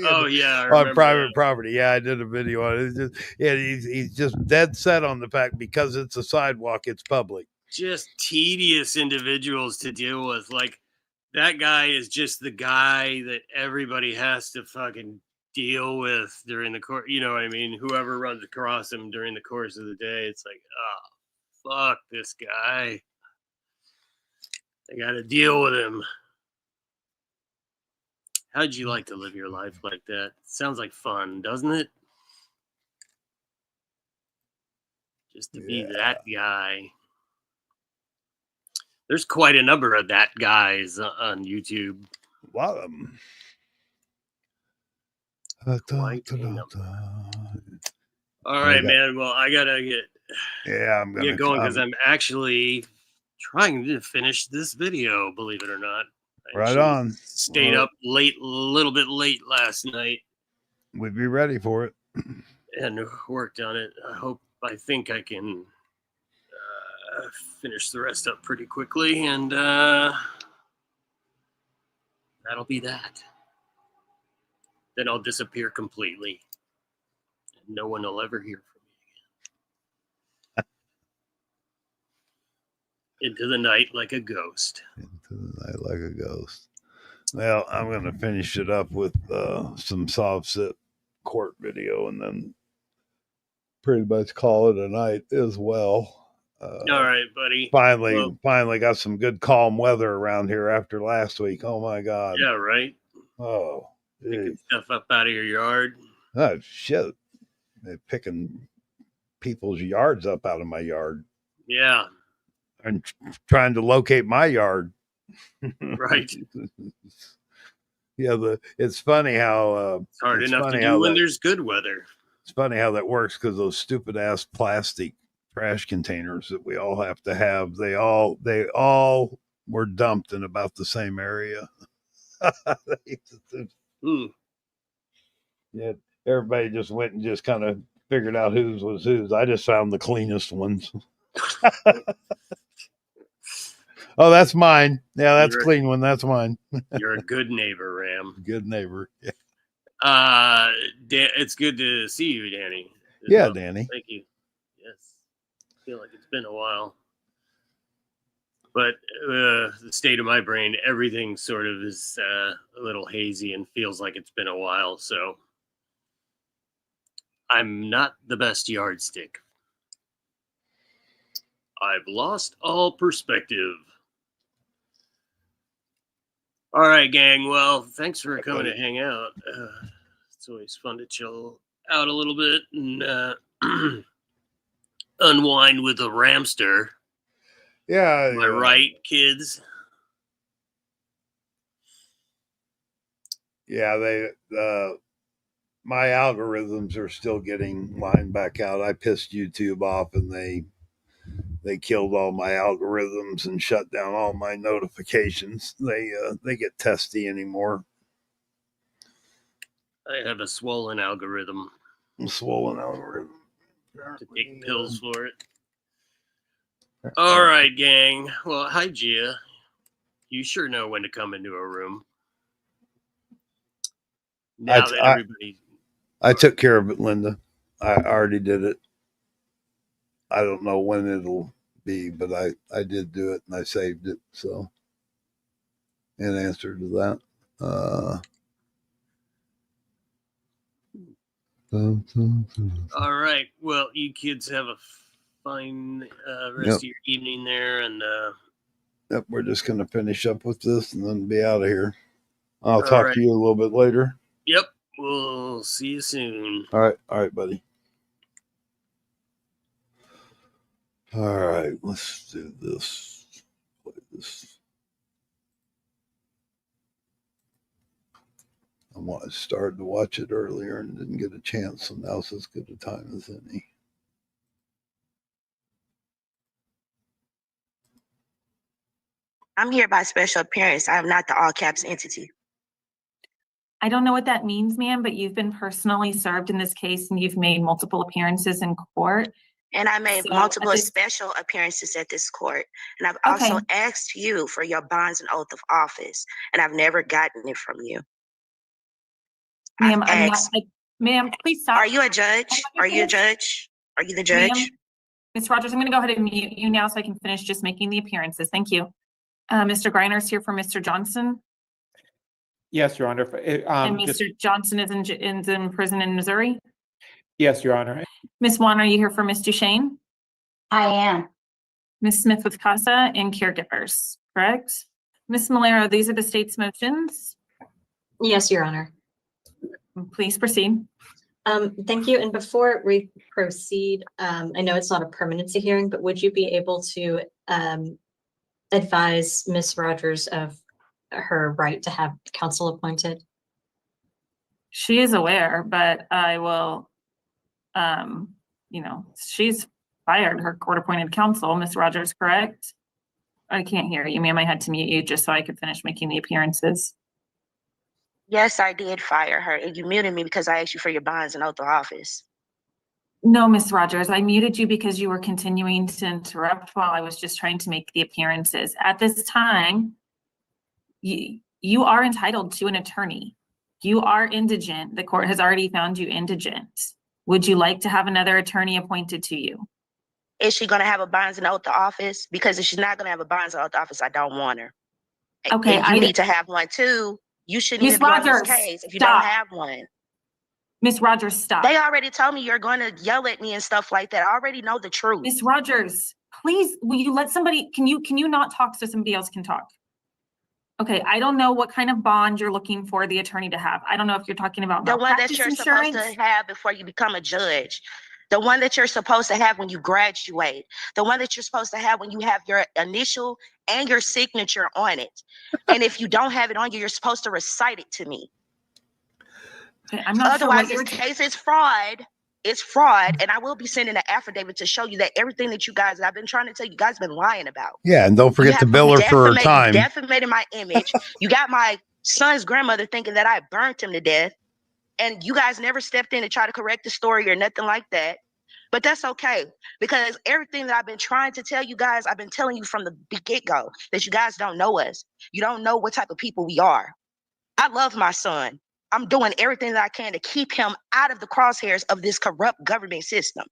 Oh yeah, on private property. Yeah, I did a video on it. He's just dead set on the fact because it's a sidewalk, it's public. Just tedious individuals to deal with. Like that guy is just the guy that everybody has to fucking deal with during the course. You know what I mean? Whoever runs across him during the course of the day, it's like, oh, fuck this guy. I got to deal with him. How'd you like to live your life like that? Sounds like fun, doesn't it? Just to be that guy. There's quite a number of that guys on YouTube. A lot of them. All right, man. Well, I gotta I'm gonna get going because I'm actually trying to finish this video. Believe it or not. Right on. Stayed up a little bit late last night. We'd be ready for it. And worked on it. I think I can finish the rest up pretty quickly, and that'll be that. Then I'll disappear completely, and no one will ever hear from me again. Into the night like a ghost. Well, I'm going to finish it up with some soft sit court video, and then pretty much call it a night as well. All right, buddy. Finally got some good calm weather around here after last week. Oh my God. Yeah, right. Oh, picking stuff up out of your yard. Oh shit! They're picking people's yards up out of my yard. Yeah. And trying to locate my yard. Right. Yeah, it's funny how it's hard enough to do when there's good weather. It's funny how that works because those stupid ass plastic trash containers that we all have to have, they all were dumped in about the same area. Yeah, everybody just went and just kind of figured out whose was whose. I just found the cleanest ones. Oh, that's mine. Yeah, that's a clean one. That's mine. You're a good neighbor, Ram. Good neighbor. Yeah. It's good to see you, Danny. Yeah, Danny. Thank you. Yes. feel like it's been a while. But the state of my brain, everything sort of is a little hazy and feels like it's been a while. So I'm not the best yardstick. I've lost all perspective. All right, gang. Well, thanks for coming to hang out. It's always fun to chill out a little bit and unwind with a Ramster. Yeah. Am I right, kids? Yeah, my algorithms are still getting lined back out. I pissed YouTube off and they killed all my algorithms and shut down all my notifications. They get testy anymore. I have a swollen algorithm. Swollen algorithm. To take pills for it. All right, gang. Well, hi, Gia. You sure know when to come into a room. Now that everybody... I took care of it, Linda. I already did it. I don't know when it'll be, but I did do it and I saved it. So, in answer to that, all right. Well, you kids have a fine rest of your evening there, and yep, we're just gonna finish up with this and then be out of here. I'll All talk right. to you a little bit later. Yep. We'll see you soon. All right, buddy. All right, let's do this. Play this. I started to watch it earlier and didn't get a chance, so now's as good a time as any. I'm here by special appearance. I am not the all caps entity. I don't know what that means, ma'am, but you've been personally served in this case and you've made multiple appearances in court. And I made multiple special appearances at this court. And I've also asked you for your bonds and oath of office, and I've never gotten it from you. Ma'am, I'm not, ma'am, please stop. Are you a judge? Are you a judge? Are you the judge? Ms. Rogers, I'm going to go ahead and mute you now so I can finish just making the appearances. Thank you. Mr. Griner's here for Mr. Johnson. Yes, Your Honor. And Mr. Johnson is in prison in Missouri? Yes, Your Honor. Ms. Wan, are you here for Ms. Duchesne? I am. Ms. Smith with CASA and caregivers, correct? Ms. Malero, these are the state's motions. Yes, Your Honor. Please proceed. Thank you. And before we proceed, I know it's not a permanency hearing, but would you be able to advise Ms. Rogers of her right to have counsel appointed? She is aware, but I will, she's fired her court-appointed counsel, Ms. Rogers, correct? I can't hear you, ma'am. I had to mute you just so I could finish making the appearances. Yes, I did fire her, and you muted me because I asked you for your bonds and oath of office. No, Ms. Rogers, I muted you because you were continuing to interrupt while I was just trying to make the appearances. At this time, you are entitled to an attorney. You are indigent. The court has already found you indigent. Would you like to have another attorney appointed to you? Is she going to have a bonds and oath of office? Because if she's not going to have a bonds and oath of office, I don't want her. Okay, and you need to have one too. You shouldn't even be on this case if you don't have one. Miss Rogers, stop. They already told me you're going to yell at me and stuff like that. I already know the truth. Miss Rogers, please, will you let somebody, can you not talk so somebody else can talk? Okay, I don't know what kind of bond you're looking for the attorney to have. I don't know if you're talking about the one that you're supposed to have before you become a judge. The one that you're supposed to have when you graduate. The one that you're supposed to have when you have your initial and your signature on it. And if you don't have it on you, you're supposed to recite it to me. Okay, I'm not Otherwise, sure this case is fraud. It's fraud. And I will be sending an affidavit to show you that everything that you guys, I've been trying to tell you guys, been lying about. Yeah, and don't forget to bill her for her time. You defamated my image. You got my son's grandmother thinking that I burnt him to death. And you guys never stepped in to try to correct the story or nothing like that. But that's okay, because everything that I've been trying to tell you guys, I've been telling you from the get-go that you guys don't know us. You don't know what type of people we are. I love my son. I'm doing everything that I can to keep him out of the crosshairs of this corrupt government system,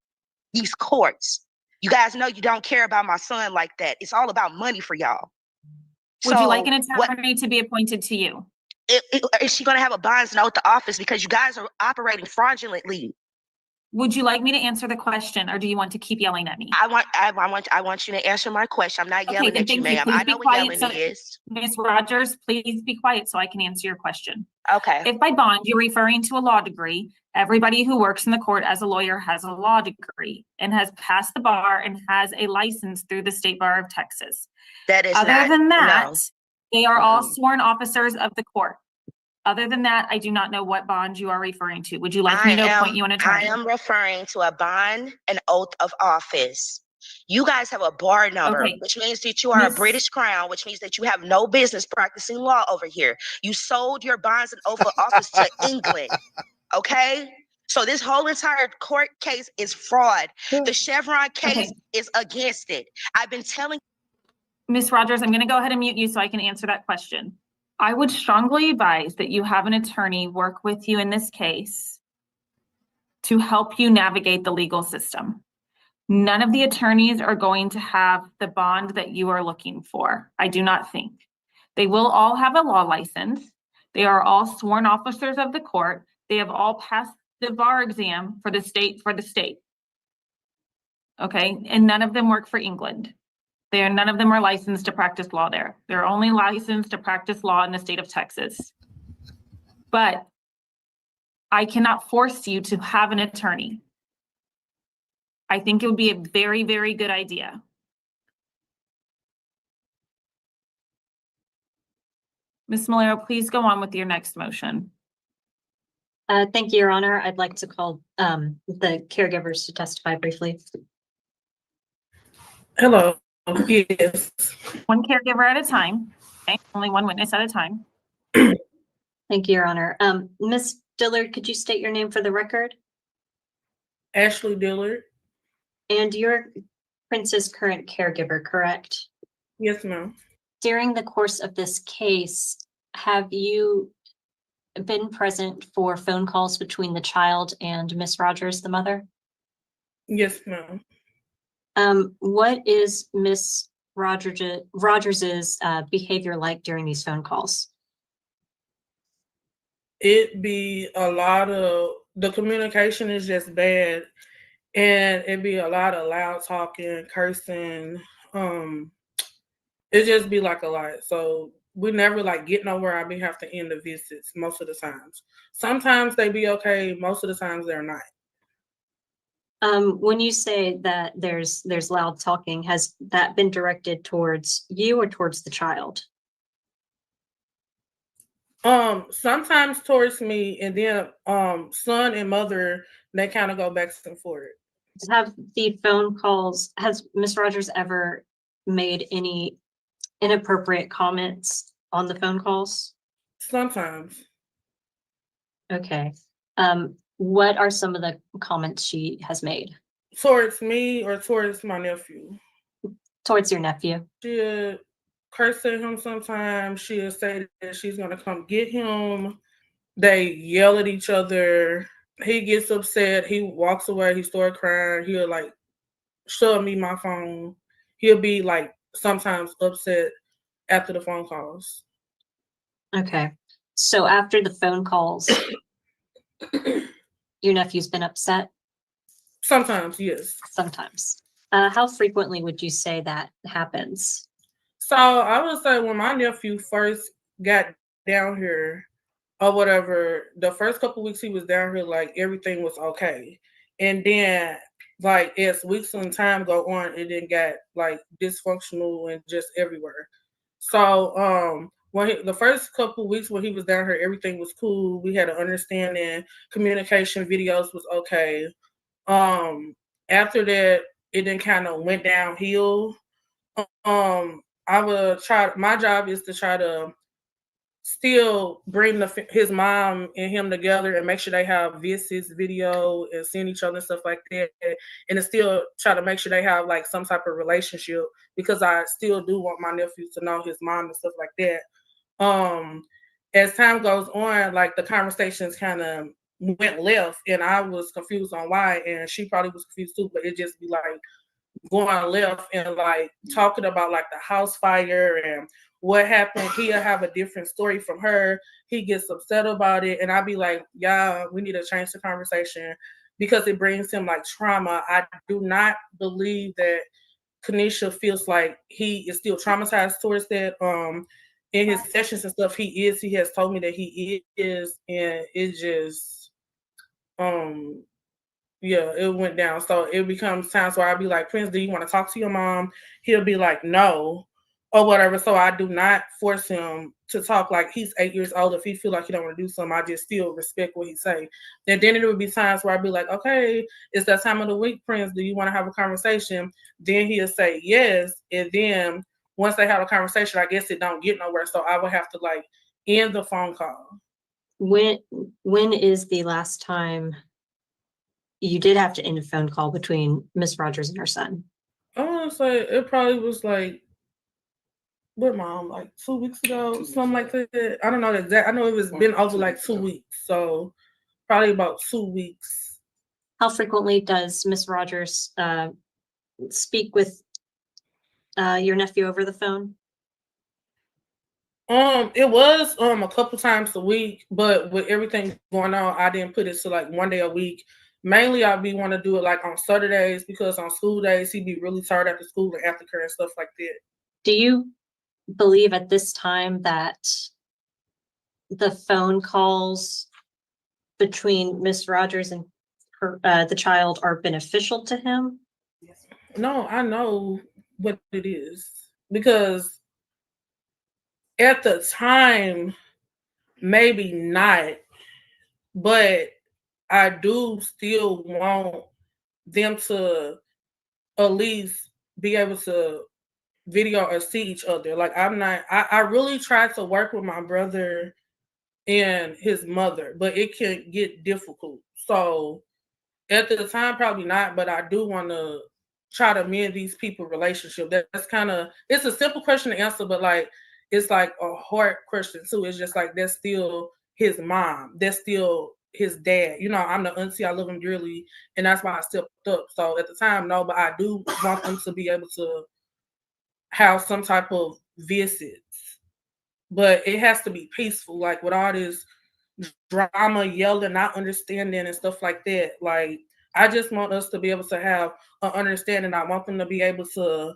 these courts. You guys know you don't care about my son like that. It's all about money for y'all. Would you like So an what attorney to be appointed to you? is she going to have a bonds note to office because you guys are operating fraudulently? Would you like me to answer the question, or do you want to keep yelling at me? I want you to answer my question. I'm not Okay, yelling then at you, thank you. ma'am. Please I be know what quiet. yelling So, is. Ms. Rogers, please be quiet so I can answer your question. Okay. If by bond you're referring to a law degree, everybody who works in the court as a lawyer has a law degree and has passed the bar and has a license through the State Bar of Texas. That is Other not, than that, no. they are all sworn officers of the court. Other than that, I do not know what bond you are referring to. Would you like me to appoint you an I attorney? am referring to a bond, an oath of office. You guys have a bar number, Okay. which means that you are a Miss- British crown, which means that you have no business practicing law over here. You sold your bonds and oath of office to England. Okay? So this whole entire court case is fraud. The Chevron case is against it. I've been telling Ms. Rogers, I'm going to go ahead and mute you so I can answer that question. I would strongly advise that you have an attorney work with you in this case to help you navigate the legal system. None of the attorneys are going to have the bond that you are looking for. I do not think. They will all have a law license. They are all sworn officers of the court. They have all passed the bar exam for the state. Okay, and none of them work for England. None of them are licensed to practice law there. They're only licensed to practice law in the state of Texas. But I cannot force you to have an attorney. I think it would be a very, very good idea. Ms. Malero, please go on with your next motion. Thank you, Your Honor. I'd like to call the caregivers to testify briefly. Hello. Yes. One caregiver at a time. Okay? Only one witness at a time. Thank you, Your Honor. Ms. Dillard, could you state your name for the record? Ashley Dillard. And you're Prince's current caregiver, correct? Yes, ma'am. During the course of this case, have you been present for phone calls between the child and Miss Rogers, the mother? Yes, ma'am. What is Miss Rogers's behavior like during these phone calls? It be a lot of, the communication is just bad, and it be a lot of loud talking, cursing. It just be like a lot. So we never like get nowhere. I be have to end the visits most of the times. Sometimes they be okay. Most of the times they're not. When you say that there's loud talking, has that been directed towards you or towards the child? Sometimes towards me, and then son and mother, they kind of go back and forth. Have the phone calls, has Miss Rogers ever made any inappropriate comments on the phone calls? Sometimes. Okay. What are some of the comments she has made? Towards me or towards my nephew? Towards your nephew. She'll curse at him sometimes. She'll say that she's gonna come get him. They yell at each other. He gets upset. He walks away. He starts crying. He'll like show me my phone. He'll be like sometimes upset after the phone calls. Okay. So after the phone calls, your nephew's been upset? Sometimes, yes. Sometimes. How frequently would you say that happens? So I would say when my nephew first got down here or whatever, the first couple weeks he was down here, like everything was okay. And then like as weeks and time go on, it then got like dysfunctional and just everywhere. So when the first couple weeks when he was down here, everything was cool. We had an understanding, communication, videos was okay. After that, it then kind of went downhill. I would try. My job is to try to still bring his mom and him together and make sure they have visits, video, and seeing each other and stuff like that. And to still try to make sure they have like some type of relationship, because I still do want my nephews to know his mom and stuff like that. As time goes on, like the conversations kind of went left, and I was confused on why, and she probably was confused too. But it just be like going left and like talking about like the house fire and what happened. He'll have a different story from her. He gets upset about it, and I'll be like, "Yeah, we need to change the conversation because it brings him like trauma." I do not believe that Kanisha feels like he is still traumatized towards that. In his sessions and stuff, he has told me that he is, and it just yeah, it went down. So it becomes times where I'd be like, Prince, do you want to talk to your mom? He'll be like, no, or whatever. So I do not force him to talk. Like, he's 8 years old. If he feel like he don't want to do something, I just still respect what he say. And then it would be times where I'd be like, okay, it's that time of the week, Prince. Do you want to have a conversation? Then he'll say yes. And then once they have a conversation, I guess it don't get nowhere. So I would have to like end the phone call. When is the last time you did have to end a phone call between Miss Rogers and her son? I want to say it probably was like, what, Mom, like 2 weeks ago, something like that. I don't know the exact. I know it was been over like 2 weeks, so probably about 2 weeks. How frequently does Miss Rogers speak with your nephew over the phone? It was a couple times a week, but with everything going on, I didn't put it to like one day a week. Mainly, I'd be want to do it like on Saturdays because on school days he'd be really tired after school and aftercare and stuff like that. Do you believe at this time that the phone calls between Miss Rogers and her the child are beneficial to him? No, I know what it is because at the time, maybe not, but I do still want them to at least be able to video or see each other. Like, I really tried to work with my brother and his mother, but it can get difficult. So at the time, probably not, but I do want to try to mend these people's relationship. That's kind of, it's a simple question to answer, but like, it's like a hard question too. It's just like, that's still his mom. That's still his dad. You know, I'm the auntie. I love him dearly. And that's why I stepped up. So at the time, no, but I do want them to be able to have some type of visits, but it has to be peaceful. Like, with all this drama, yelling, not understanding and stuff like that. Like, I just want us to be able to have an understanding. I want them to be able to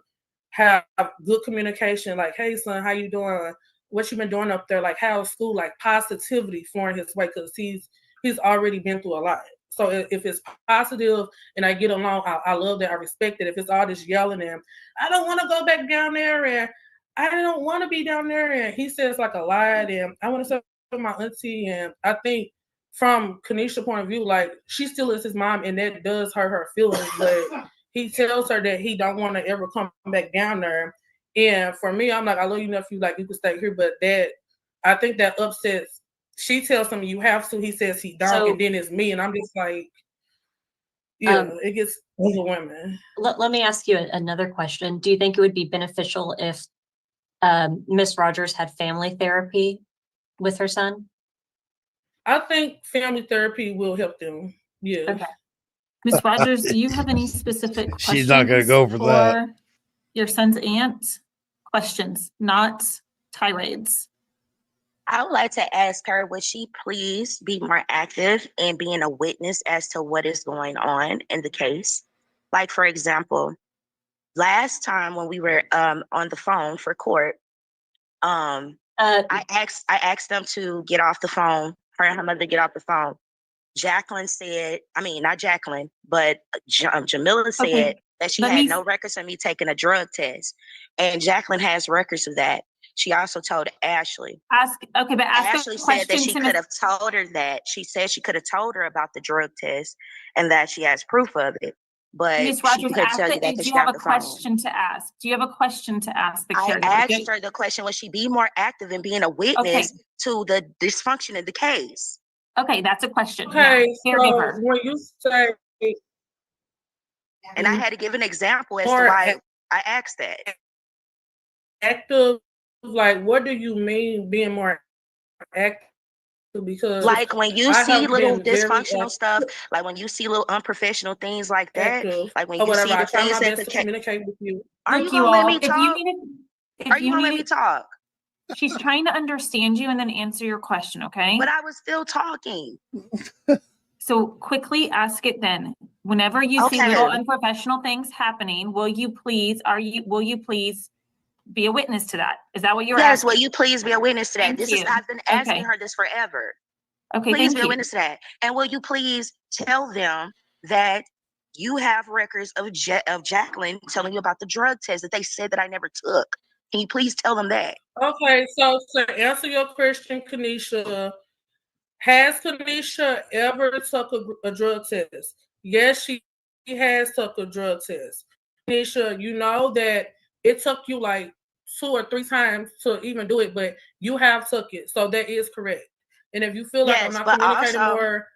have good communication. Like, hey son, how you doing? What you been doing up there? Like, how's school? Like, positivity flowing his way because he's already been through a lot. So if it's positive and I get along, I love that. I respect it. If it's all this yelling and I don't want to go back down there and I don't want to be down there and he says like a lot and I want to say my auntie, and I think from Kanisha's point of view, like, she still is his mom and that does hurt her feelings, but he tells her that he don't want to ever come back down there. And for me, I'm like, I love you nephew, like you can stay here, but that, I think that upsets. She tells him you have to, he says he don't, and then it's me, and I'm just like, yeah, it gets overwhelming. Let me ask you another question. Do you think it would be beneficial if Miss Rogers had family therapy with her son? I think family therapy will help them. Yeah. Okay. Ms. Rogers, do you have any specific questions She's not going to go for that. Your son's aunt? Questions, not tirades. I would like to ask her, would she please be more active in being a witness as to what is going on in the case? Like, for example, last time when we were on the phone for court, I asked them to get off the phone, her and her mother get off the phone. Jacqueline said, I mean, not Jacqueline, but Jamila said that she had no records of me taking a drug test. And Jacqueline has records of that. She also told Ashley. Ashley said that she could have told her that. She said she could have told her about the drug test and that she has proof of it. But Ms. she Rogers, couldn't tell you that do you have a question to ask? Do you have a question to ask the caregiver? I asked her the question, would she be more active in being a witness to the dysfunction in the case? Okay, that's a question. Okay, yeah. So when you say, and I had to give an example as to why I asked that. Active, like, what do you mean being more active? because Like when you I see have little been very dysfunctional stuff, like when you see little unprofessional things like that, active like when or you see whatever. I the try things my that best to communicate with you. are you Look, you gonna let me all, if you talk? needed, Are if you you gonna let me needed, talk? she's trying to understand you and then answer your question, okay? But I was still talking. So quickly ask it then. Whenever you see Okay. little unprofessional things happening, will you please be a witness to that? Is that what you're Yes, asking? will you please be a witness to that? Thank you. I've been asking Okay. her this forever. Okay, Please thank be a you. witness to that. And will you please tell them that you have records of Jacqueline telling you about the drug test that they said that I never took? Can you please tell them that? Okay, so to answer your question, Kanisha, has Kanisha ever took a drug test? Yes, she has took a drug test. Kanisha, you know that it took you like 2 or 3 times to even do it, but you have took it. So that is correct. And if you feel like I'm Yes, not but communicating also more,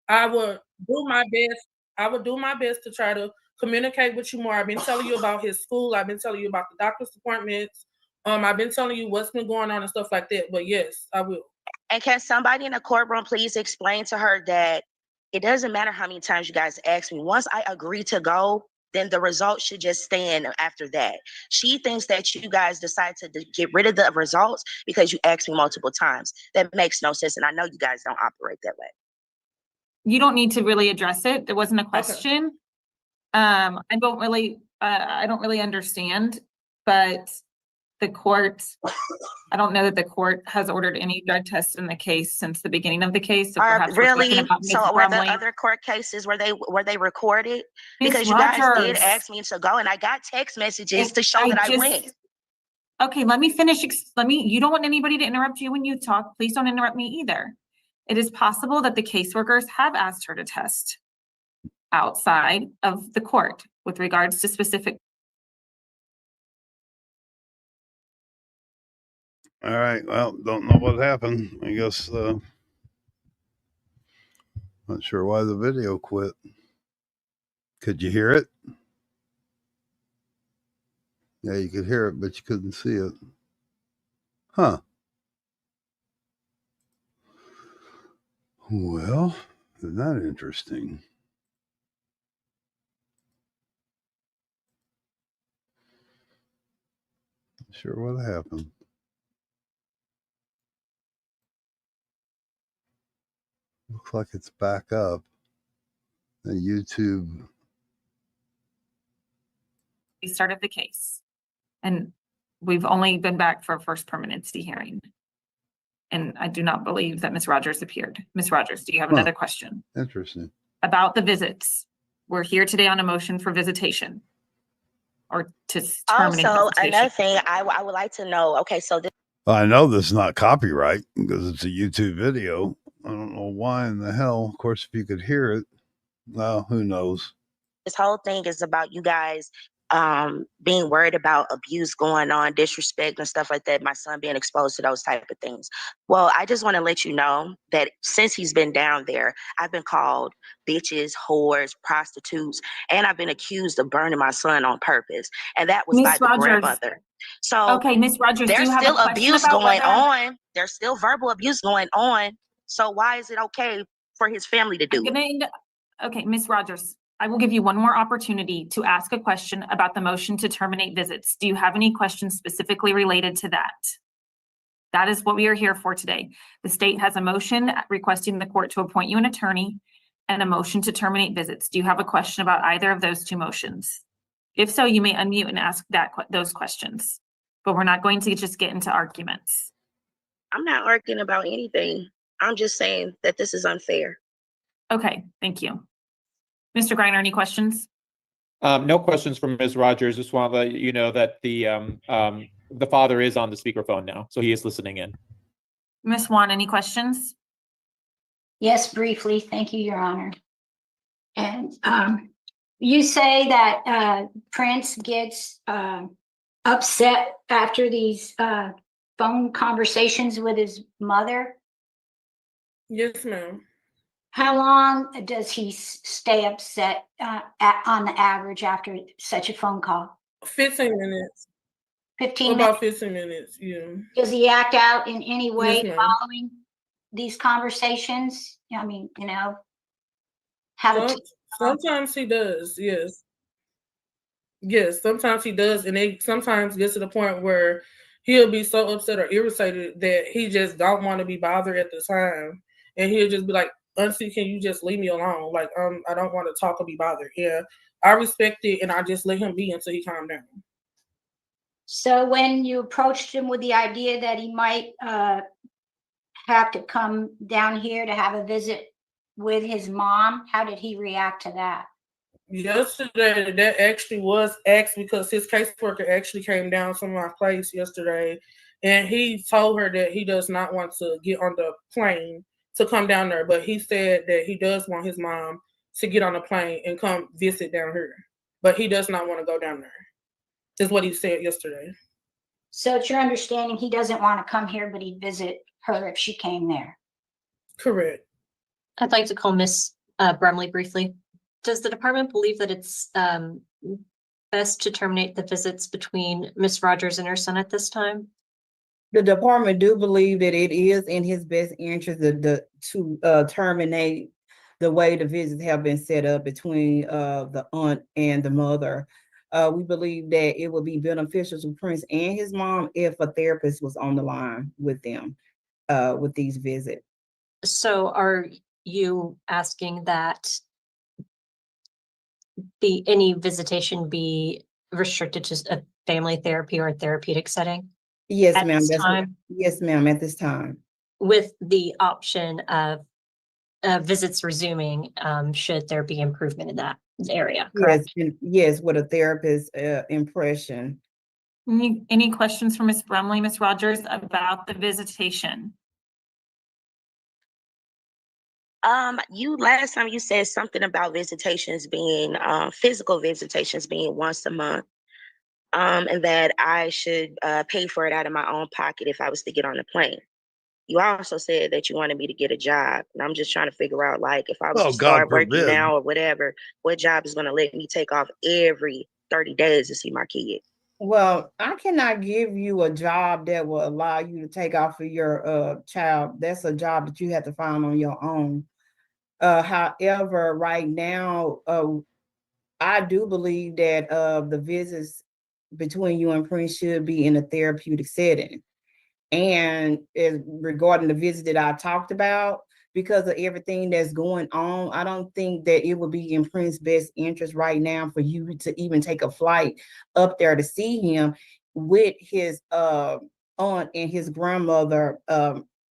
I would do my best. I would do my best to try to communicate with you more. I've been telling you about his school. I've been telling you about the doctor's appointments. I've been telling you what's been going on and stuff like that. But yes, I will. And can somebody in the courtroom please explain to her that it doesn't matter how many times you guys ask me. Once I agree to go, then the results should just stand after that. She thinks that you guys decide to get rid of the results because you asked me multiple times. That makes no sense. And I know you guys don't operate that way. You don't need to really address it. There wasn't a question. I don't really understand, but the court, I don't know that the court has ordered any drug tests in the case since the beginning of the case. So perhaps we're talking Really? about Ms. So were the Brumley. other court cases, were they recorded? Ms. Because you guys did Rogers. ask me to go and I got text messages to show that I went. Okay, let me finish. You don't want anybody to interrupt you when you talk. Please don't interrupt me either. It is possible that the caseworkers have asked her to test outside of the court with regards to specific. All right. Well, don't know what happened. I guess not sure why the video quit. Could you hear it? Yeah, you could hear it, but you couldn't see it. Huh. Well, isn't that interesting? Not sure what happened. Looks like it's back up. The YouTube. The start of the case. And we've only been back for a first permanency hearing. And I do not believe that Ms. Rogers appeared. Ms. Rogers, do you have another question? Interesting. About the visits. We're here today on a motion for visitation. Or to terminate Also, visitation. another thing I would like to know, okay, so this I know this is not copyright because it's a YouTube video. I don't know why in the hell. Of course, if you could hear it, well, who knows? this whole thing is about you guys being worried about abuse going on, disrespect and stuff like that, my son being exposed to those type of things. Well, I just want to let you know that since he's been down there, I've been called bitches, whores, prostitutes, and I've been accused of burning my son on purpose. And that was by Ms. the Rogers. grandmother. So Okay, Ms. Rogers, do there's you have still a question abuse about going whether... on. There's still verbal abuse going on. So why is it okay for his family to do it? Okay, Ms. Rogers, I will give you one more opportunity to ask a question about the motion to terminate visits. Do you have any questions specifically related to that? That is what we are here for today. The state has a motion requesting the court to appoint you an attorney and a motion to terminate visits. Do you have a question about either of those two motions? If so, you may unmute and ask those questions, but we're not going to just get into arguments. I'm not arguing about anything. I'm just saying that this is unfair. Okay, thank you. Mr. Greiner, any questions? No questions from Ms. Rogers. Just want to let you know that the father is on the speakerphone now, so he is listening in. Ms. Wan, any questions? Yes, briefly. Thank you, Your Honor. And you say that Prince gets upset after these phone conversations with his mother? Yes, ma'am. How long does he stay upset on the average after such a phone call? 15 minutes. 15 About minutes? 15 minutes, yeah. Does he act out in any way Yes, ma'am. following these conversations? I mean, have a Sometimes he does, yes. Yes, sometimes he does, and it sometimes gets to the point where he'll be so upset or irritated that he just don't want to be bothered at the time, and he'll just be like, "Auntie, can you just leave me alone? Like, I don't want to talk or be bothered." Yeah, I respect it, and I just let him be until he calm down. So when you approached him with the idea that he might have to come down here to have a visit with his mom, how did he react to that? Yesterday, that actually was asked because his caseworker actually came down to my place yesterday, and he told her that he does not want to get on the plane to come down there, but he said that he does want his mom to get on the plane and come visit down here, but he does not want to go down there. Is what he said yesterday. So it's your understanding he doesn't want to come here, but he'd visit her if she came there. Correct. I'd like to call Miss Brumley briefly. Does the department believe that it's best to terminate the visits between Miss Rogers and her son at this time? The department do believe that it is in his best interest to terminate the way the visits have been set up between the aunt and the mother. We believe that it would be beneficial to Prince and his mom if a therapist was on the line with them with these visits. So are you asking that any visitation be restricted to a family therapy or a therapeutic setting? Yes, at ma'am. this time, Yes, ma'am, at this time. with the option of visits resuming should there be improvement in that area, correct? Yes, with a therapist impression. Any questions for Ms. Brumley, Ms. Rogers, about the visitation? You last time you said something about visitations being physical visitations being once a month, and that I should pay for it out of my own pocket if I was to get on the plane. You also said that you wanted me to get a job, and I'm just trying to figure out, like, if I was to God start working forbid. now or whatever, what job is going to let me take off every 30 days to see my kid? Well, I cannot give you a job that will allow you to take off of your child. That's a job that you have to find on your own. However, right now, I do believe that the visits between you and Prince should be in a therapeutic setting. And regarding the visit that I talked about, because of everything that's going on, I don't think that it would be in Prince's best interest right now for you to even take a flight up there to see him with his aunt and his grandmother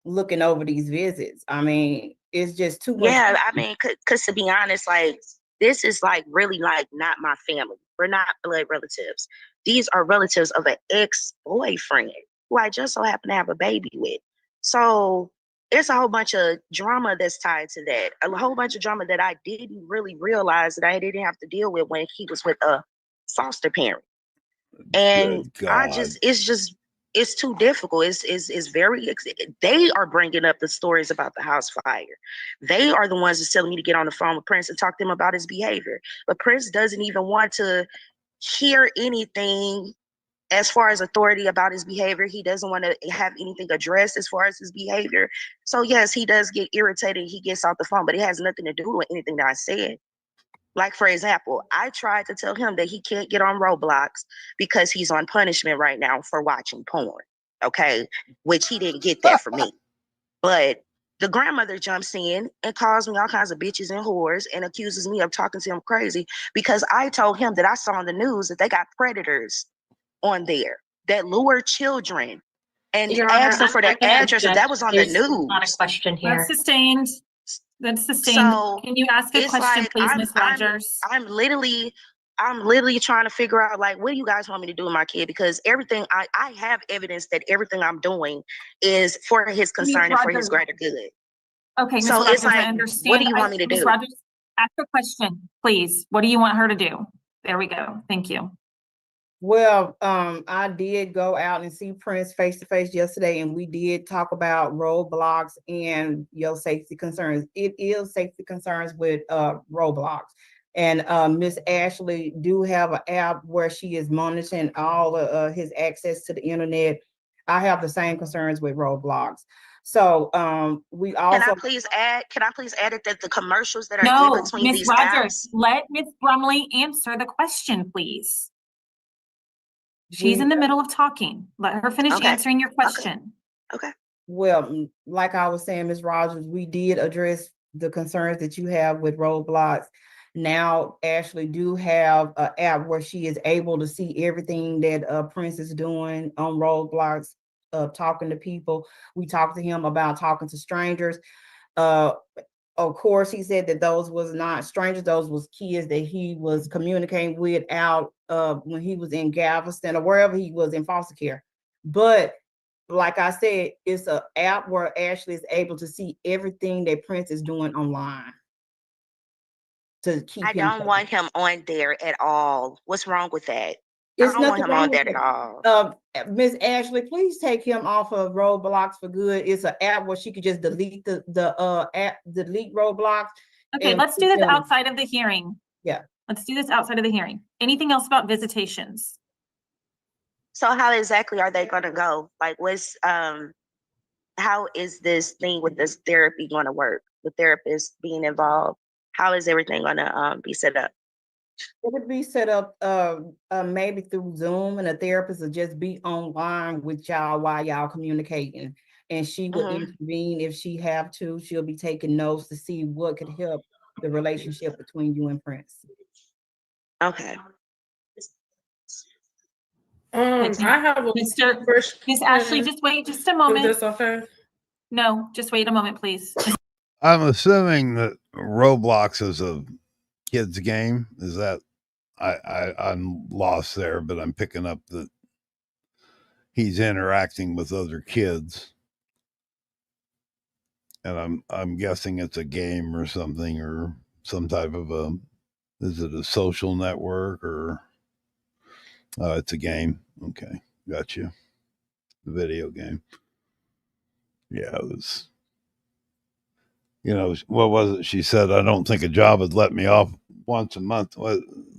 looking over these visits. I mean, it's just too much. Yeah, I mean, cause to be honest, like, this is like really like not my family. We're not blood relatives. These are relatives of an ex-boyfriend who I just so happen to have a baby with. So it's a whole bunch of drama that's tied to that. A whole bunch of drama that I didn't really realize that I didn't have to deal with when he was with a foster parent. And I just, it's too difficult. It's very, they are bringing up the stories about the house fire. They are the ones that's telling me to get on the phone with Prince and talk to him about his behavior. But Prince doesn't even want to hear anything as far as authority about his behavior. He doesn't want to have anything addressed as far as his behavior. So yes, he does get irritated. He gets off the phone, but it has nothing to do with anything that I said. Like, for example, I tried to tell him that he can't get on Roblox because he's on punishment right now for watching porn, okay? Which he didn't get that from me. But the grandmother jumps in and calls me all kinds of bitches and whores and accuses me of talking to him crazy because I told him that I saw on the news that they got predators on there that lure children and Your Honor, ask them for their I'm gonna addresses. object. That was on the There's news. not a question here. That's sustained. That's sustained. So Can you ask a it's question, like please, Ms. Rogers? I'm literally trying to figure out, like, what do you guys want me to do with my kid? Because everything I have evidence that everything I'm doing is for his concern and for his greater good. Okay, Ms. So Rogers, it's like, I understand. what do you want me to Ms. do? Rogers, ask a question, please. What do you want her to do? There we go. Thank you. Well, I did go out and see Prince face to face yesterday, and we did talk about roadblocks and your safety concerns. It is safety concerns with roadblocks. And Miss Ashley do have an app where she is monitoring all of his access to the internet. I have the same concerns with roadblocks. So we Can I also please add? Can I please add it that the commercials that are in No, between Miss these Rogers, apps? let Miss Brumley answer the question, please. She's we in the middle of talking. Let her finish Okay. answering your Okay. question. Okay. well, like I was saying, Ms. Rogers, we did address the concerns that you have with roadblocks. Now Ashley do have an app where she is able to see everything that Prince is doing on roadblocks, talking to people. We talked to him about talking to strangers. Of course, he said that those was not strangers; those was kids that he was communicating with out when he was in Galveston or wherever he was in foster care. But like I said, it's an app where Ashley is able to see everything that Prince is doing online to keep I him don't safe. want him on there at all. What's wrong with that? I There's don't want nothing him wrong on with there at all. it. Miss Ashley, please take him off of roadblocks for good. It's an app where she could just delete the app, delete roadblocks. Okay, and let's do this fulfill- outside of the hearing. Yeah. Let's do this outside of the hearing. Anything else about visitations? So how exactly are they going to go? Like, how is this thing with this therapy going to work? The therapist being involved. How is everything going to be set up? It would be set up maybe through Zoom, and a therapist will just be online with y'all while y'all communicating. And she will intervene if she have to. She'll be taking notes to see what could help the relationship between you and Prince. Okay. I have a Miss question. Ashley, just wait just a Is moment. this okay? No, just wait a moment, please. I'm assuming that Roblox is a kid's game. Is that I'm lost there, but I'm picking up that he's interacting with other kids. And I'm guessing it's a game or something, or some type of is it a social network, or it's a game. Okay, gotcha. The video game. Yeah, it was, what was it? She said, I don't think a job would let me off once a month.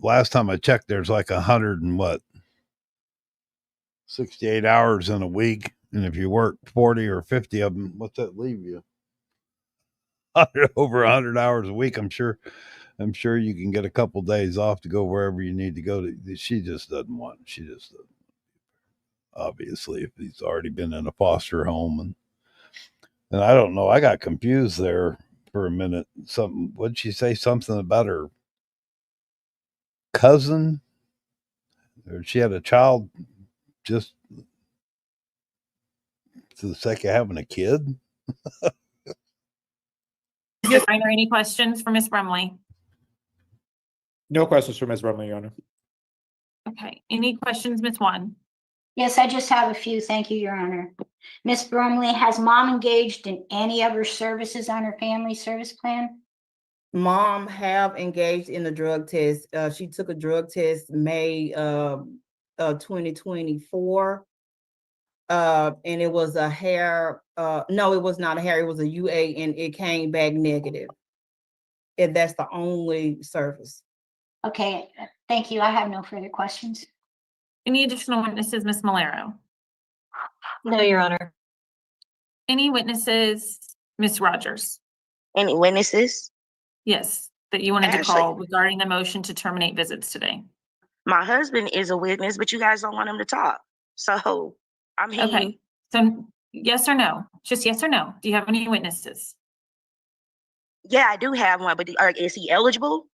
Last time I checked, there's like 68 hours in a week. And if you work 40 or 50 of them, what's that leave you? Over 100 hours a week. I'm sure you can get a couple days off to go wherever you need to go to. She just doesn't want. She just doesn't. Obviously, if he's already been in a foster home, and I don't know. I got confused there for a minute. What'd she say? Something about her cousin, or she had a child just for the sake of having a kid. Mr. Reiner, any questions for Miss Brumley? No questions for Ms. Brumley, Your Honor. Okay. Any questions, Ms. Wan? Yes, I just have a few. Thank you, Your Honor. Miss Brumley, has mom engaged in any other services on her family service plan? Mom have engaged in a drug test. She took a drug test May 2024. And it was a hair. No, it was not a hair. It was a UA, and it came back negative. And that's the only service. Okay, thank you. I have no further questions. Any additional witnesses, Ms. Malero? No, Your Honor. Any witnesses, Ms. Rogers? Any witnesses? Yes, that you wanted to Ashley. call regarding the motion to terminate visits today. My husband is a witness, but you guys don't want him to talk. So, I mean, Okay, so yes or no? Just yes or no? Do you have any witnesses? yeah, I do have one, but is he eligible?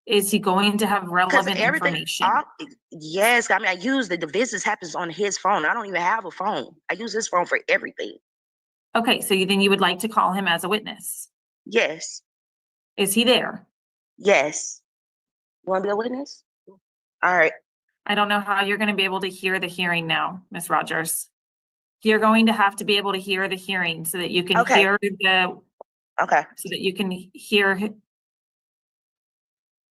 Is he going to have relevant information? Yes, I mean, I use the business happens on his phone. I don't even have a phone. I use his phone for everything. Okay, so then you would like to call him as a witness? Yes. Is he there? Yes. You want to be a witness? All right. I don't know how you're going to be able to hear the hearing now, Ms. Rogers. You're going to have to be able to hear the hearing so that you can hear the. Okay. So that you can hear.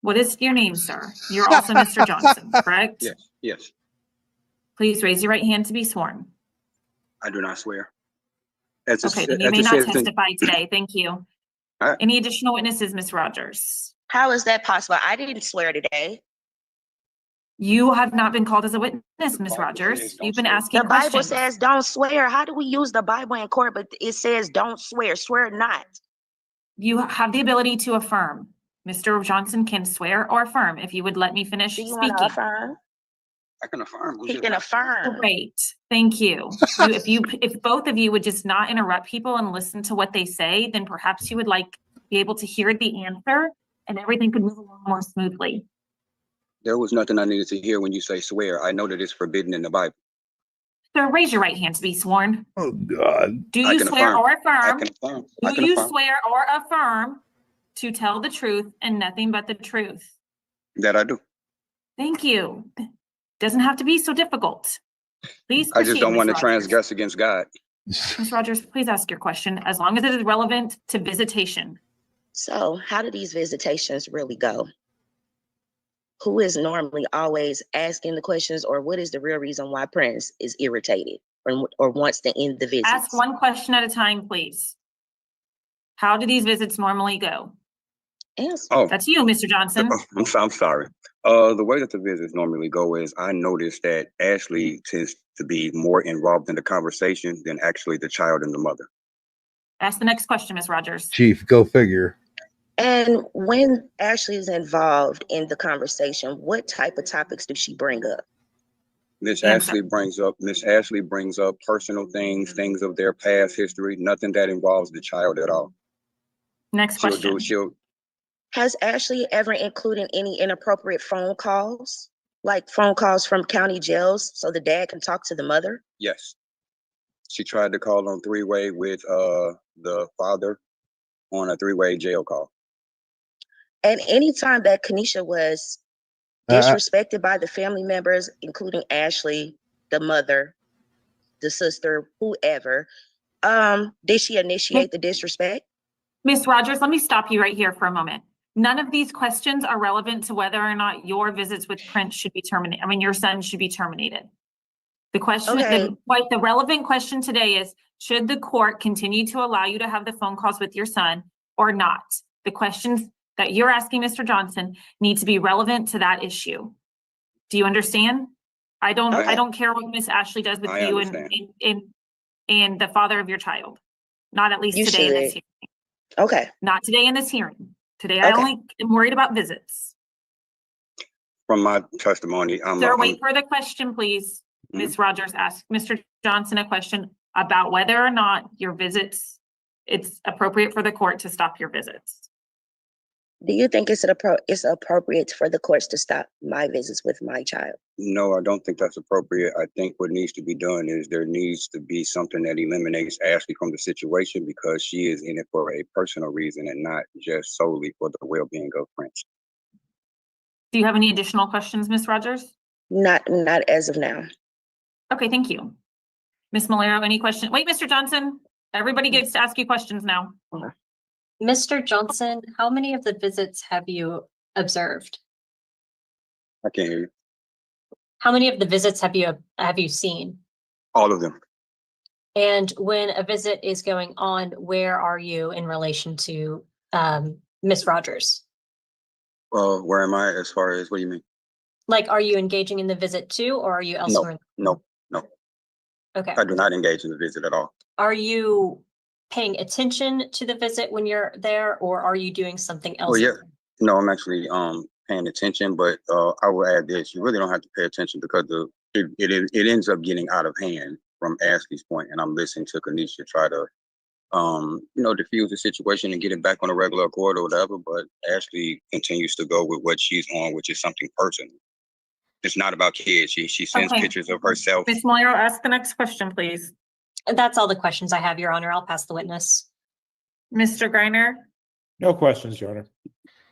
What is your name, sir? You're also Mr. Johnson, correct? Yes, yes. Please raise your right hand to be sworn. I do not swear. Okay, then you may not testify today. Thank you. Right. Any additional witnesses, Ms. Rogers? How is that possible? I didn't swear today. You have not been called as a witness, Ms. Rogers. You've been asking The Bible questions. says don't swear. How do we use the Bible in court, but it says don't swear? Swear not. You have the ability to affirm. Mr. Johnson can swear or affirm if you would let me finish Do you want to speaking. affirm? I can affirm. He can affirm. Great, thank you. If both of you would just not interrupt people and listen to what they say, then perhaps you would be able to hear the answer and everything could move along more smoothly. There was nothing I needed to hear when you say swear. I know that it's forbidden in the Bible. Sir, raise your right hand to be sworn. Oh, God. Do you swear or affirm? I can Do you affirm swear or affirm to tell the truth and nothing but the truth? that I do. Thank you. Doesn't have to be so difficult. Please I proceed, just don't Ms. want to Rogers. transgress against God. Ms. Rogers, please ask your question as long as it is relevant to visitation. So how do these visitations really go? Who is normally always asking the questions, or what is the real reason why Prince is irritated or wants to end the visit? Ask one question at a time, please. How do these visits normally go? Answer. Oh, That's you, Mr. Johnson. I'm sorry. The way that the visits normally go is I noticed that Ashley tends to be more involved in the conversation than actually the child and the mother. Ask the next question, Ms. Rogers. Chief, go figure. And when Ashley is involved in the conversation, what type of topics does she bring up? Miss Ashley brings up personal things of their past history, nothing that involves the child at all. Next question. Has Ashley ever included any inappropriate phone calls, like phone calls from county jails so the dad can talk to the mother? Yes. She tried to call on three-way with the father on a three-way jail call. And anytime that Kanisha was disrespected by the family members, including Ashley, the mother, the sister, whoever, did she initiate the disrespect? Ms. Rogers, let me stop you right here for a moment. None of these questions are relevant to whether or not your visits with Prince should be terminated. I mean, your son should be terminated. The question, the relevant question today is, should the court continue to allow you to have the phone calls with your son or not? The questions that you're asking, Mr. Johnson, need to be relevant to that issue. Do you understand? I don't care what Miss Ashley does with you and the father of your child. Not at least today in this hearing. Okay. Not today in this hearing. Today, I only am worried about visits. From my testimony, Sir, wait for the question, please. Ms. Rogers asked Mr. Johnson a question about whether or not your visits, it's appropriate for the court to stop your visits. Do you think it's appropriate for the courts to stop my visits with my child? No, I don't think that's appropriate. I think what needs to be done is there needs to be something that eliminates Ashley from the situation because she is in it for a personal reason and not just solely for the well-being of Prince. Do you have any additional questions, Ms. Rogers? Not as of now. Okay, thank you. Ms. Malero, any questions? Wait, Mr. Johnson, everybody gets to ask you questions now. Mr. Johnson, how many of the visits have you observed? I can't hear you. How many of the visits have you seen? All of them. And when a visit is going on, where are you in relation to Miss Rogers? Where am I as far as, what do you mean? Like, are you engaging in the visit too, or are you elsewhere? No. Okay. I do not engage in the visit at all. Are you paying attention to the visit when you're there, or are you doing something else? Well, yeah. No, I'm actually paying attention, but I will add this: you really don't have to pay attention because it ends up getting out of hand from Ashley's point, and I'm listening to Kanisha try to diffuse the situation and get it back on a regular accord or whatever. But Ashley continues to go with what she's on, which is something personal. It's not about kids. She sends pictures of herself. Ms. Malero, ask the next question, please. That's all the questions I have, Your Honor. I'll pass the witness. Mr. Greiner? No questions, Your Honor.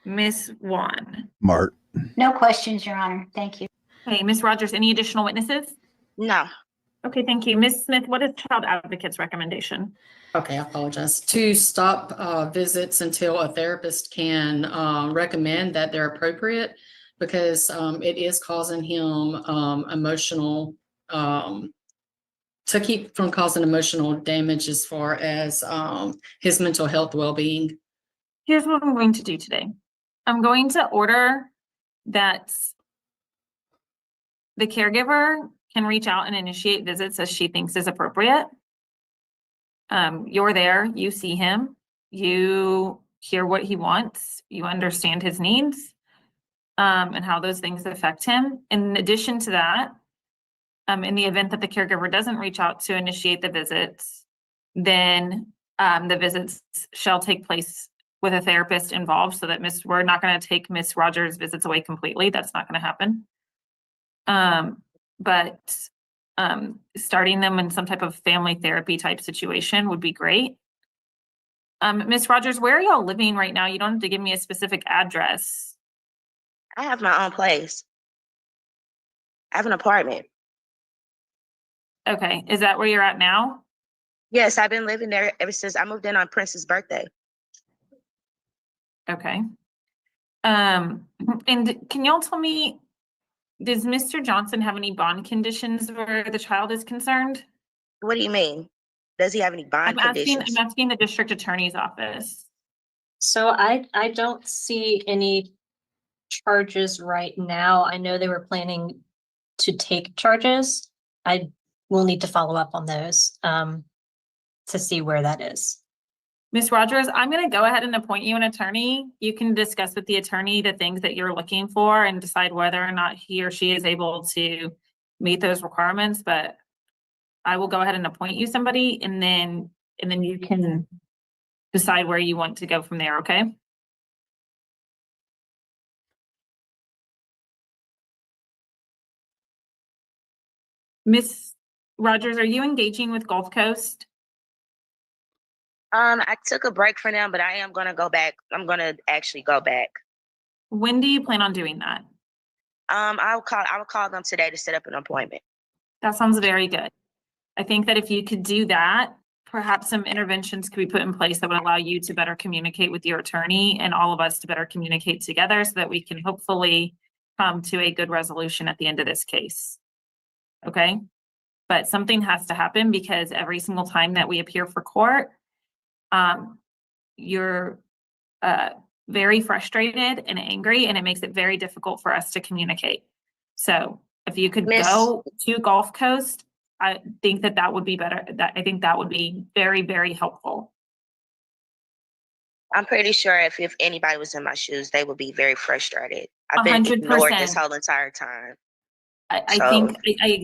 Ms. Wan? Mart. No questions, Your Honor. Thank you. Hey, Ms. Rogers, any additional witnesses? No. Okay, thank you. Ms. Smith, what is Child Advocate's recommendation? Okay, I apologize. To stop visits until a therapist can recommend that they're appropriate, because it is causing him emotional, to keep from causing emotional damage as far as his mental health well-being. Here's what I'm going to do today. I'm going to order that The caregiver can reach out and initiate visits as she thinks is appropriate. You're there, you see him, you hear what he wants, you understand his needs, and how those things affect him. In addition to that, in the event that the caregiver doesn't reach out to initiate the visits, then the visits shall take place with a therapist involved, so that we're not going to take Miss Rogers' visits away completely. That's not going to happen. But starting them in some type of family therapy type situation would be great. Miss Rogers, where are y'all living right now? You don't have to give me a specific address. I have my own place. I have an apartment. Okay, is that where you're at now? Yes, I've been living there ever since I moved in on Prince's birthday. Okay. And can y'all tell me, does Mr. Johnson have any bond conditions where the child is concerned? What do you mean? Does he have any bond conditions? I'm asking the district attorney's office. So I don't see any charges right now. I know they were planning to take charges. I will need to follow up on those to see where that is. Ms. Rogers, I'm going to go ahead and appoint you an attorney. You can discuss with the attorney the things that you're looking for and decide whether or not he or she is able to meet those requirements. But I will go ahead and appoint you somebody, and then you can decide where you want to go from there. Okay. Ms. Rogers, are you engaging with Gulf Coast? I took a break from them, but I am going to go back. I'm going to actually go back. When do you plan on doing that? I will call them today to set up an appointment. That sounds very good. I think that if you could do that, perhaps some interventions could be put in place that would allow you to better communicate with your attorney and all of us to better communicate together so that we can hopefully come to a good resolution at the end of this case. Okay? But something has to happen, because every single time that we appear for court, you're very frustrated and angry, and it makes it very difficult for us to communicate. So if you could go to Gulf Coast, I think that would be better. I think that would be very, very helpful. I'm pretty sure if anybody was in my shoes, they would be very frustrated. I've been 100%. ignored this whole entire time. I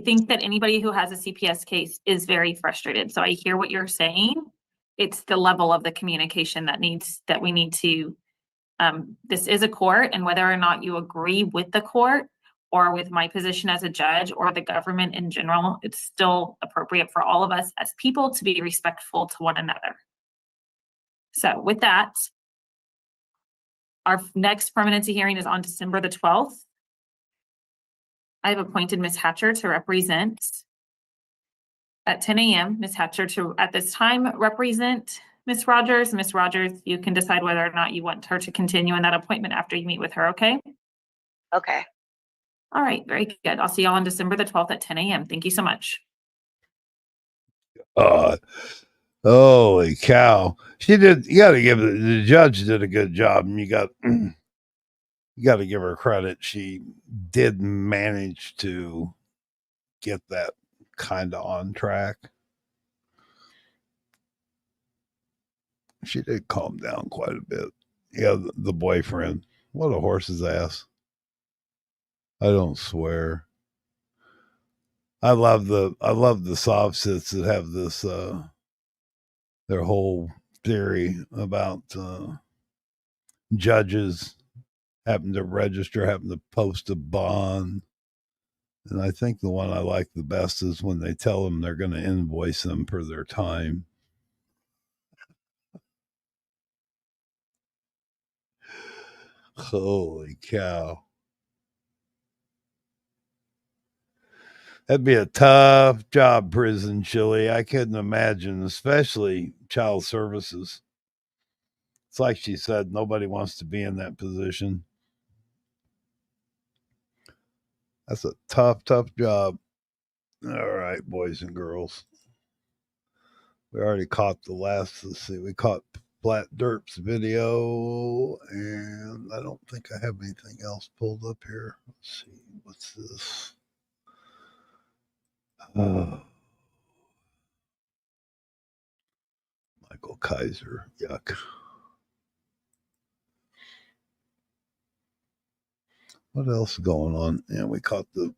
think that anybody who has a CPS case is very frustrated. So I hear what you're saying. It's the level of the communication that we need to. This is a court, and whether or not you agree with the court or with my position as a judge or the government in general, it's still appropriate for all of us as people to be respectful to one another. So with that, our next permanency hearing is on December the 12th. I have appointed Ms. Hatcher to represent at 10 a.m. Ms. Hatcher to, at this time, represent Ms. Rogers. Ms. Rogers, you can decide whether or not you want her to continue in that appointment after you meet with her, okay? Okay. All right, very good. I'll see y'all on December the 12th at 10 a.m. Thank you so much. Holy cow. She did, you got to give the judge did a good job, and you got to give her credit. She did manage to get that kind of on track. She did calm down quite a bit. Yeah, the boyfriend. What a horse's ass. I don't swear. I love the soft sits that have this their whole theory about judges having to register, having to post a bond. And I think the one I like the best is when they tell them they're going to invoice them for their time. Holy cow. That'd be a tough job, prison, Chili. I couldn't imagine, especially child services. It's like she said, nobody wants to be in that position. That's a tough, tough job. All right, boys and girls. We already caught the last, let's see, we caught Flat Derp's video, and I don't think I have anything else pulled up here. Let's see, what's this? Michael Kaiser, yuck. What else is going on? Yeah, we caught the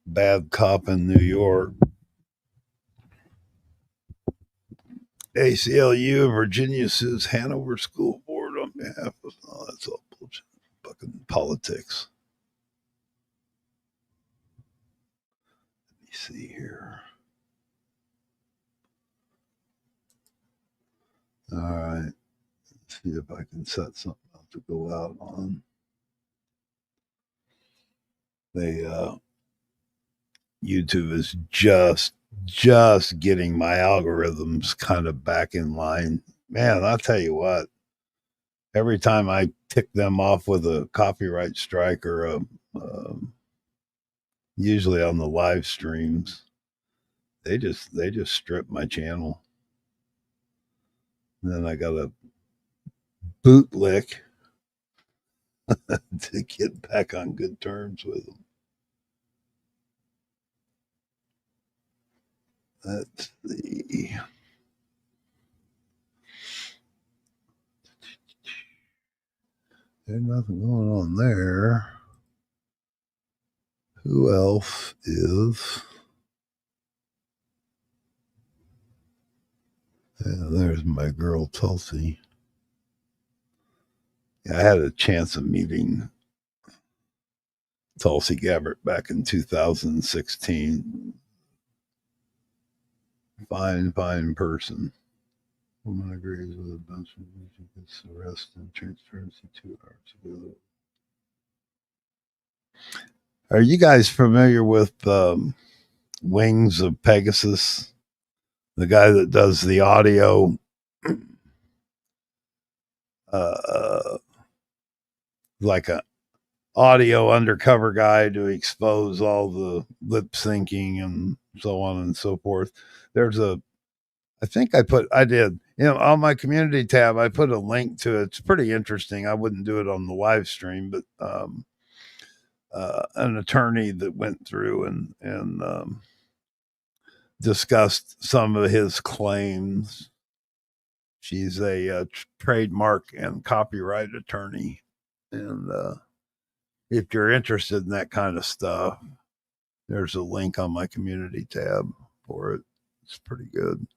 bad cop in New York. ACLU, Virginia sues Hanover School Board on behalf of, oh, that's all bullshit. Fucking politics. Let me see here. All right. Let's see if I can set something up to go out on. YouTube is just getting my algorithms kind of back in line. Man, I'll tell you what. Every time I tick them off with a copyright strike or a usually on the live streams, they just strip my channel. And then I got a bootlick to get back on good terms with them. Let's see. There's nothing going on there. Who else is? Yeah, there's my girl Tulsi. Yeah, I had a chance of meeting Tulsi Gabbard back in 2016. Fine person. Woman agrees with a bunch of gets arrested and transparency 2 hours ago. Are you guys familiar with Wings of Pegasus? The guy that does the audio, like a audio undercover guy to expose all the lip syncing and so on and so forth. I did, on my community tab, I put a link to it. It's pretty interesting. I wouldn't do it on the live stream, but an attorney that went through and discussed some of his claims. She's a trademark and copyright attorney. And if you're interested in that kind of stuff, there's a link on my community tab for it. It's pretty good.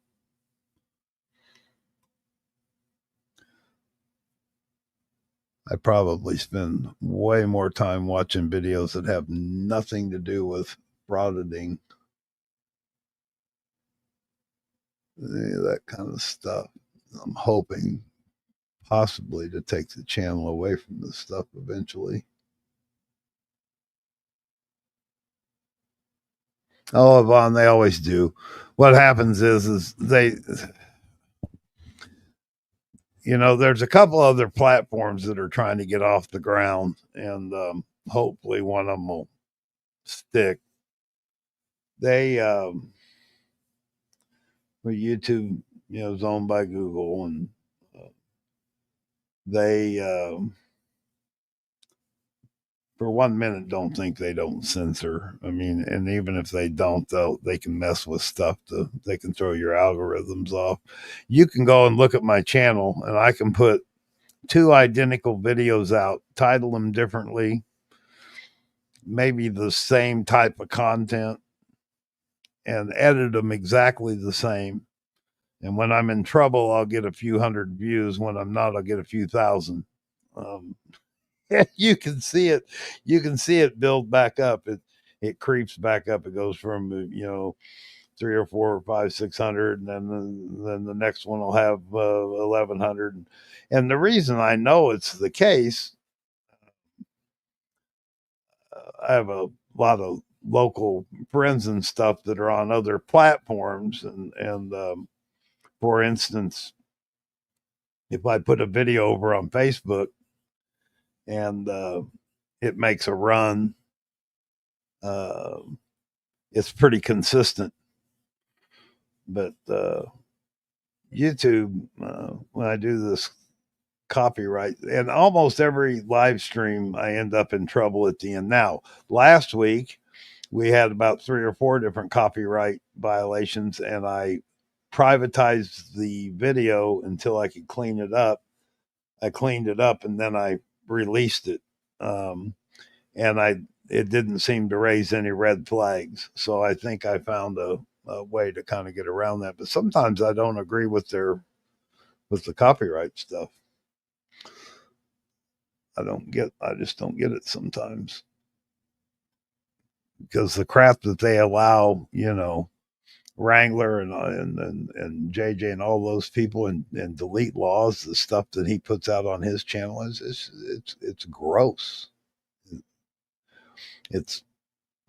I probably spend way more time watching videos that have nothing to do with frauditing. That kind of stuff. I'm hoping possibly to take the channel away from this stuff eventually. Oh, Yvonne, they always do. What happens is they, there's a couple other platforms that are trying to get off the ground, and hopefully one of them will stick. YouTube, is owned by Google, and they, for 1 minute, don't think they don't censor. I mean, and even if they don't, they can mess with stuff. They can throw your algorithms off. You can go and look at my channel, and I can put 2 identical videos out, title them differently, maybe the same type of content, and edit them exactly the same. And when I'm in trouble, I'll get a few hundred views. When I'm not, I'll get a few thousand. You can see it. You can see it build back up. It creeps back up. It goes from 3 or 4 or 5, 600, and then the next one will have 1,100. And the reason I know it's the case, I have a lot of local friends and stuff that are on other platforms, and for instance, if I put a video over on Facebook and it makes a run, it's pretty consistent. But YouTube, when I do this copyright, and almost every live stream, I end up in trouble at the end. Now, last week, we had about 3 or 4 different copyright violations, and I privatized the video until I could clean it up. I cleaned it up and then I released it. And it didn't seem to raise any red flags. So I think I found a way to kind of get around that. But sometimes I don't agree with the copyright stuff. I just don't get it sometimes. Because the crap that they allow, Wrangler and JJ and all those people and delete laws, the stuff that he puts out on his channel it's gross. It's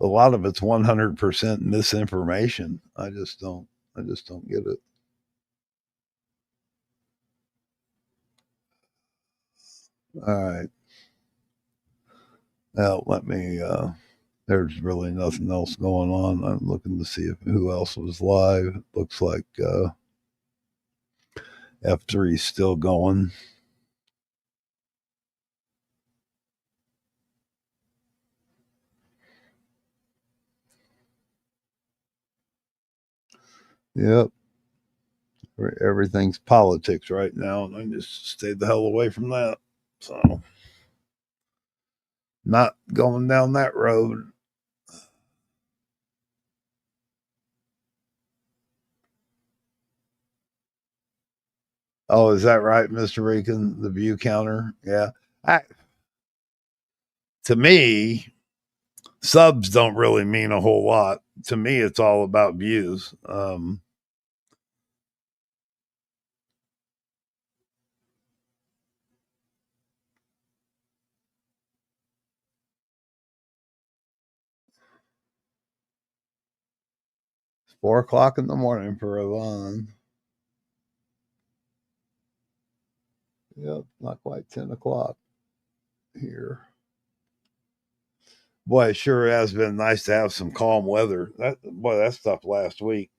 a lot of it's 100% misinformation. I just don't get it. All right. Now let me there's really nothing else going on. I'm looking to see who else was live. It looks like F3 is still going. Yep. Everything's politics right now, and I just stayed the hell away from that. So, not going down that road. Oh, is that right, Mr. Regan? The view counter? Yeah. To me, subs don't really mean a whole lot. To me, it's all about views. 4 o'clock in the morning for Yvonne. Yep, not quite 10 o'clock here. Boy, it sure has been nice to have some calm weather. That stuff last week.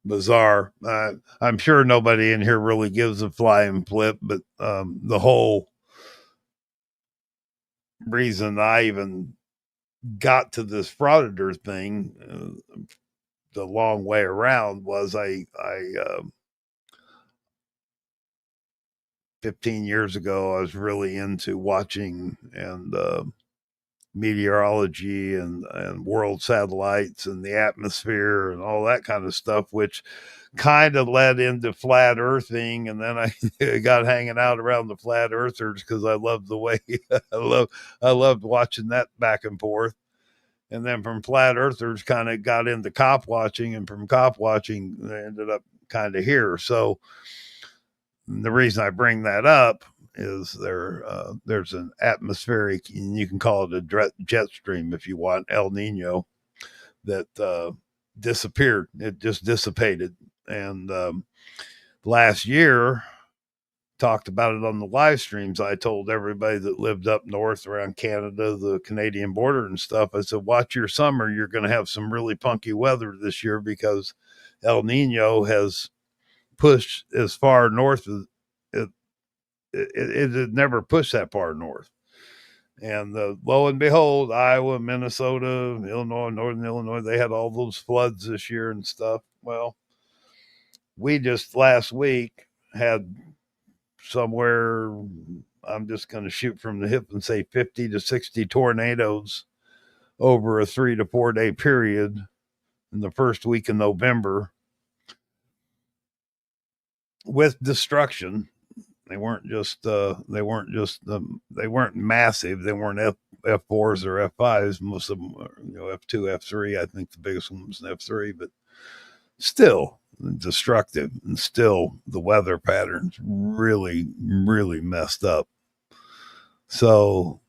Bizarre. I'm sure nobody in here really gives a flying flip, but the whole reason I even got to this frauditor thing the long way around was I 15 years ago I was really into watching and meteorology and world satellites and the atmosphere and all that kind of stuff, which kind of led into flat earthing. And then I got hanging out around the flat earthers because I loved the way I loved watching that back and forth. And then from flat earthers kind of got into cop watching, and from cop watching they ended up kind of here. So the reason I bring that up is there's an atmospheric, and you can call it a jet stream if you want, El Nino, that disappeared. It just dissipated. And last year, talked about it on the live streams. I told everybody that lived up north around Canada, the Canadian border and stuff, I said, watch your summer. You're going to have some really punky weather this year because El Nino has pushed as far north as it had never pushed that far north. And lo and behold, Iowa, Minnesota, Illinois, Northern Illinois, they had all those floods this year and stuff. Well, we just last week had somewhere, I'm just going to shoot from the hip and say 50 to 60 tornadoes over a 3 to 4 day period in the first week of November with destruction. They weren't massive. They weren't F4s or F5s. Most of them were, F2, F3. I think the biggest one was an F3, but still destructive. And still the weather patterns really, really messed up. So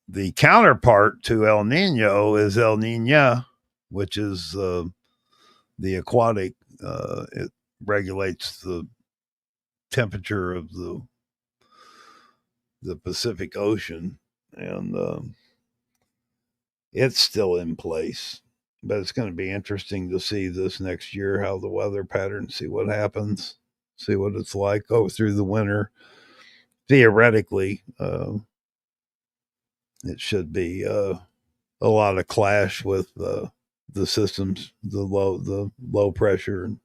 the counterpart to El Nino is El Nina, which is the aquatic. It regulates the temperature of the Pacific Ocean, and it's still in place. But it's going to be interesting to see this next year how the weather patterns, see what happens, see what it's like, go through the winter. Theoretically, it should be a lot of clash with the systems, the low pressure and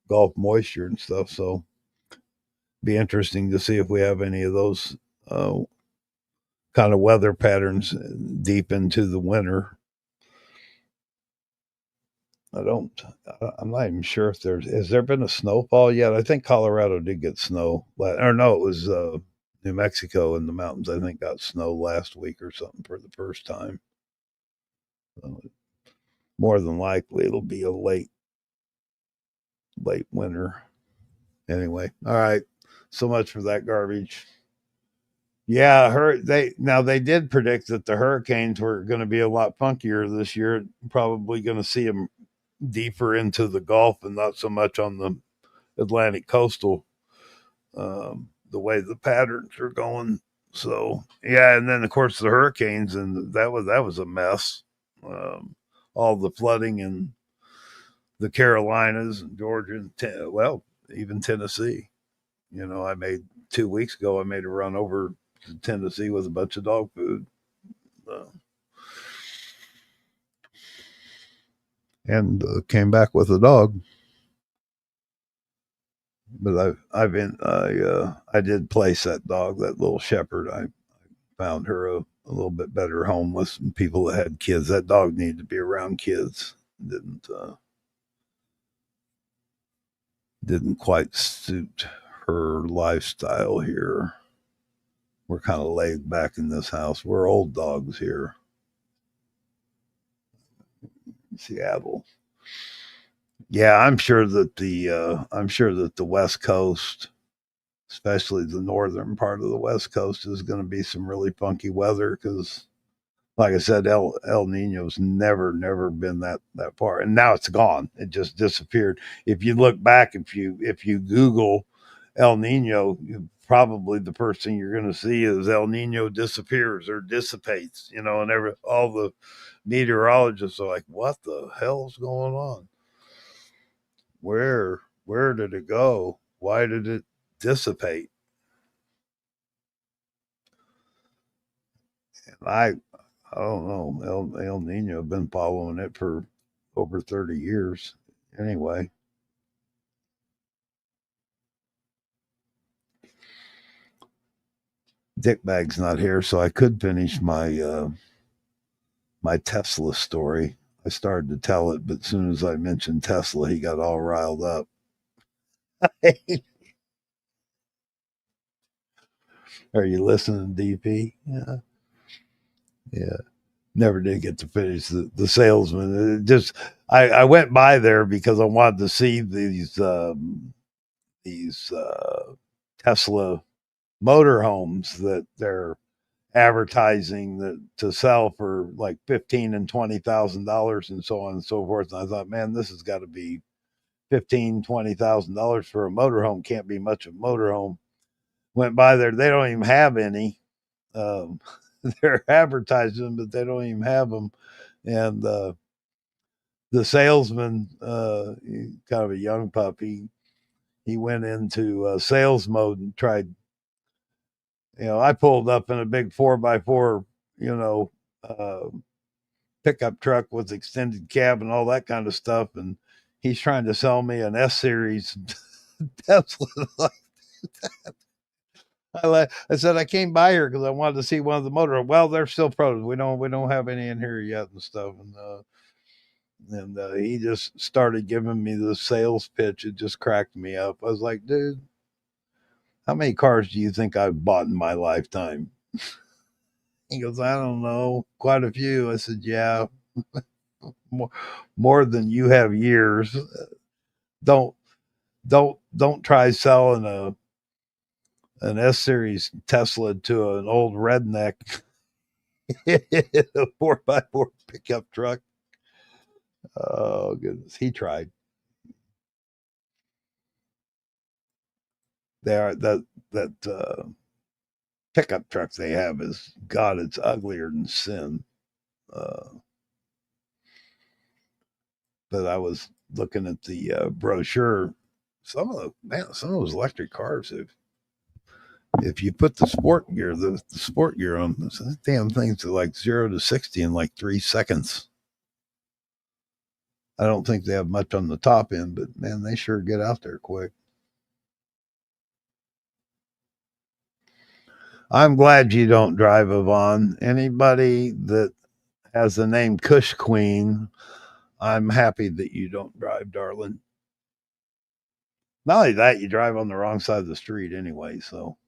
Gulf moisture and stuff. So be interesting to see if we have any of those kind of weather patterns deep into the winter. I'm not even sure if has there been a snowfall yet? I think Colorado did get snow, or no, it was New Mexico in the mountains, I think, got snow last week or something for the first time. So more than likely, it'll be a late winter. Anyway, all right. So much for that garbage. Yeah, they did predict that the hurricanes were going to be a lot funkier this year. Probably going to see them deeper into the Gulf and not so much on the Atlantic coastal. The way the patterns are going. So yeah, and then of course the hurricanes, and that was a mess. All the flooding in the Carolinas and Georgia, and well, even Tennessee. You know, 2 weeks ago, I made a run over to Tennessee with a bunch of dog food. And came back with a dog. But I did place that dog, that little shepherd. I found her a little bit better home with some people that had kids. That dog needed to be around kids. Didn't quite suit her lifestyle here. We're kind of laid back in this house. We're old dogs here in Seattle. Yeah, I'm sure that the West Coast, especially the northern part of the West Coast, is going to be some really funky weather because, like I said, El Nino's never been that far, and now it's gone. It just disappeared. If you look back, if you Google El Nino, probably the first thing you're going to see is El Nino disappears or dissipates. You know, and all the meteorologists are like, "What the hell's going on? Where did it go? Why did it dissipate?" And I don't know. El Nino, I've been following it for over 30 years. Anyway. Dickbag's not here, so I could finish my my Tesla story. I started to tell it, but as soon as I mentioned Tesla, he got all riled up. Are you listening, DP? Yeah. Yeah. Never did get to finish the salesman. I went by there because I wanted to see these Tesla motorhomes that they're advertising that to sell for like $15,000 and $20,000 and so on and so forth. And I thought, man, this has got to be $15,000-$20,000 for a motorhome. Can't be much of a motorhome. Went by there, they don't even have any. They're advertising, but they don't even have them. And the salesman, kind of a young puppy, he went into sales mode and tried. I pulled up in a big 4x4, pickup truck with extended cab and all that kind of stuff. And he's trying to sell me an S series Tesla like that. I said I came by here because I wanted to see one of the motor. Well, they're still pros. We don't have any in here yet and stuff. And he just started giving me the sales pitch. It just cracked me up. I was like, dude, how many cars do you think I've bought in my lifetime? He goes, I don't know, quite a few. I said, yeah, more than you have years. Don't try selling an S series Tesla to an old redneck a 4x4 pickup truck. Oh goodness, he tried. That pickup truck they have is, God, it's uglier than sin. But I was looking at the brochure. Some of those electric cars If you put the sport gear on, this damn thing's like 0 to 60 in like 3 seconds. I don't think they have much on the top end, but man, they sure get out there quick. I'm glad you don't drive, Yvonne. Anybody that has the name Kush Queen, I'm happy that you don't drive, darling. Not only that, you drive on the wrong side of the street anyway, so.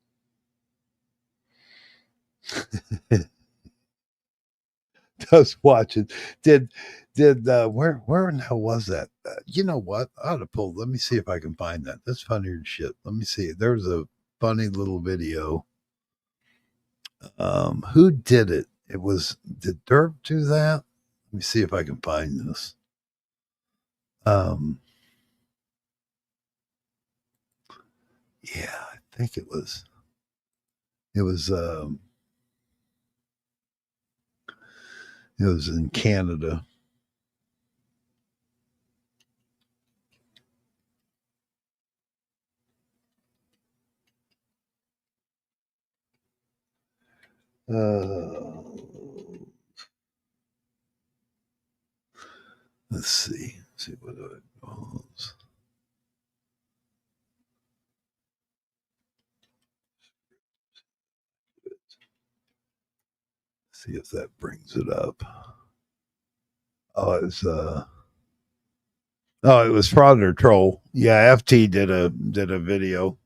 Just watch it. Did where in the hell was that? You know what? I ought to pull. Let me see if I can find that. That's funnier than shit. Let me see. There's a funny little video. Who did it? Did Derp do that? Let me see if I can find this. Yeah, I think it was in Canada. Let's see. See what it was. See if that brings it up. Oh, it was Fraud or Troll. Yeah, FT did a video.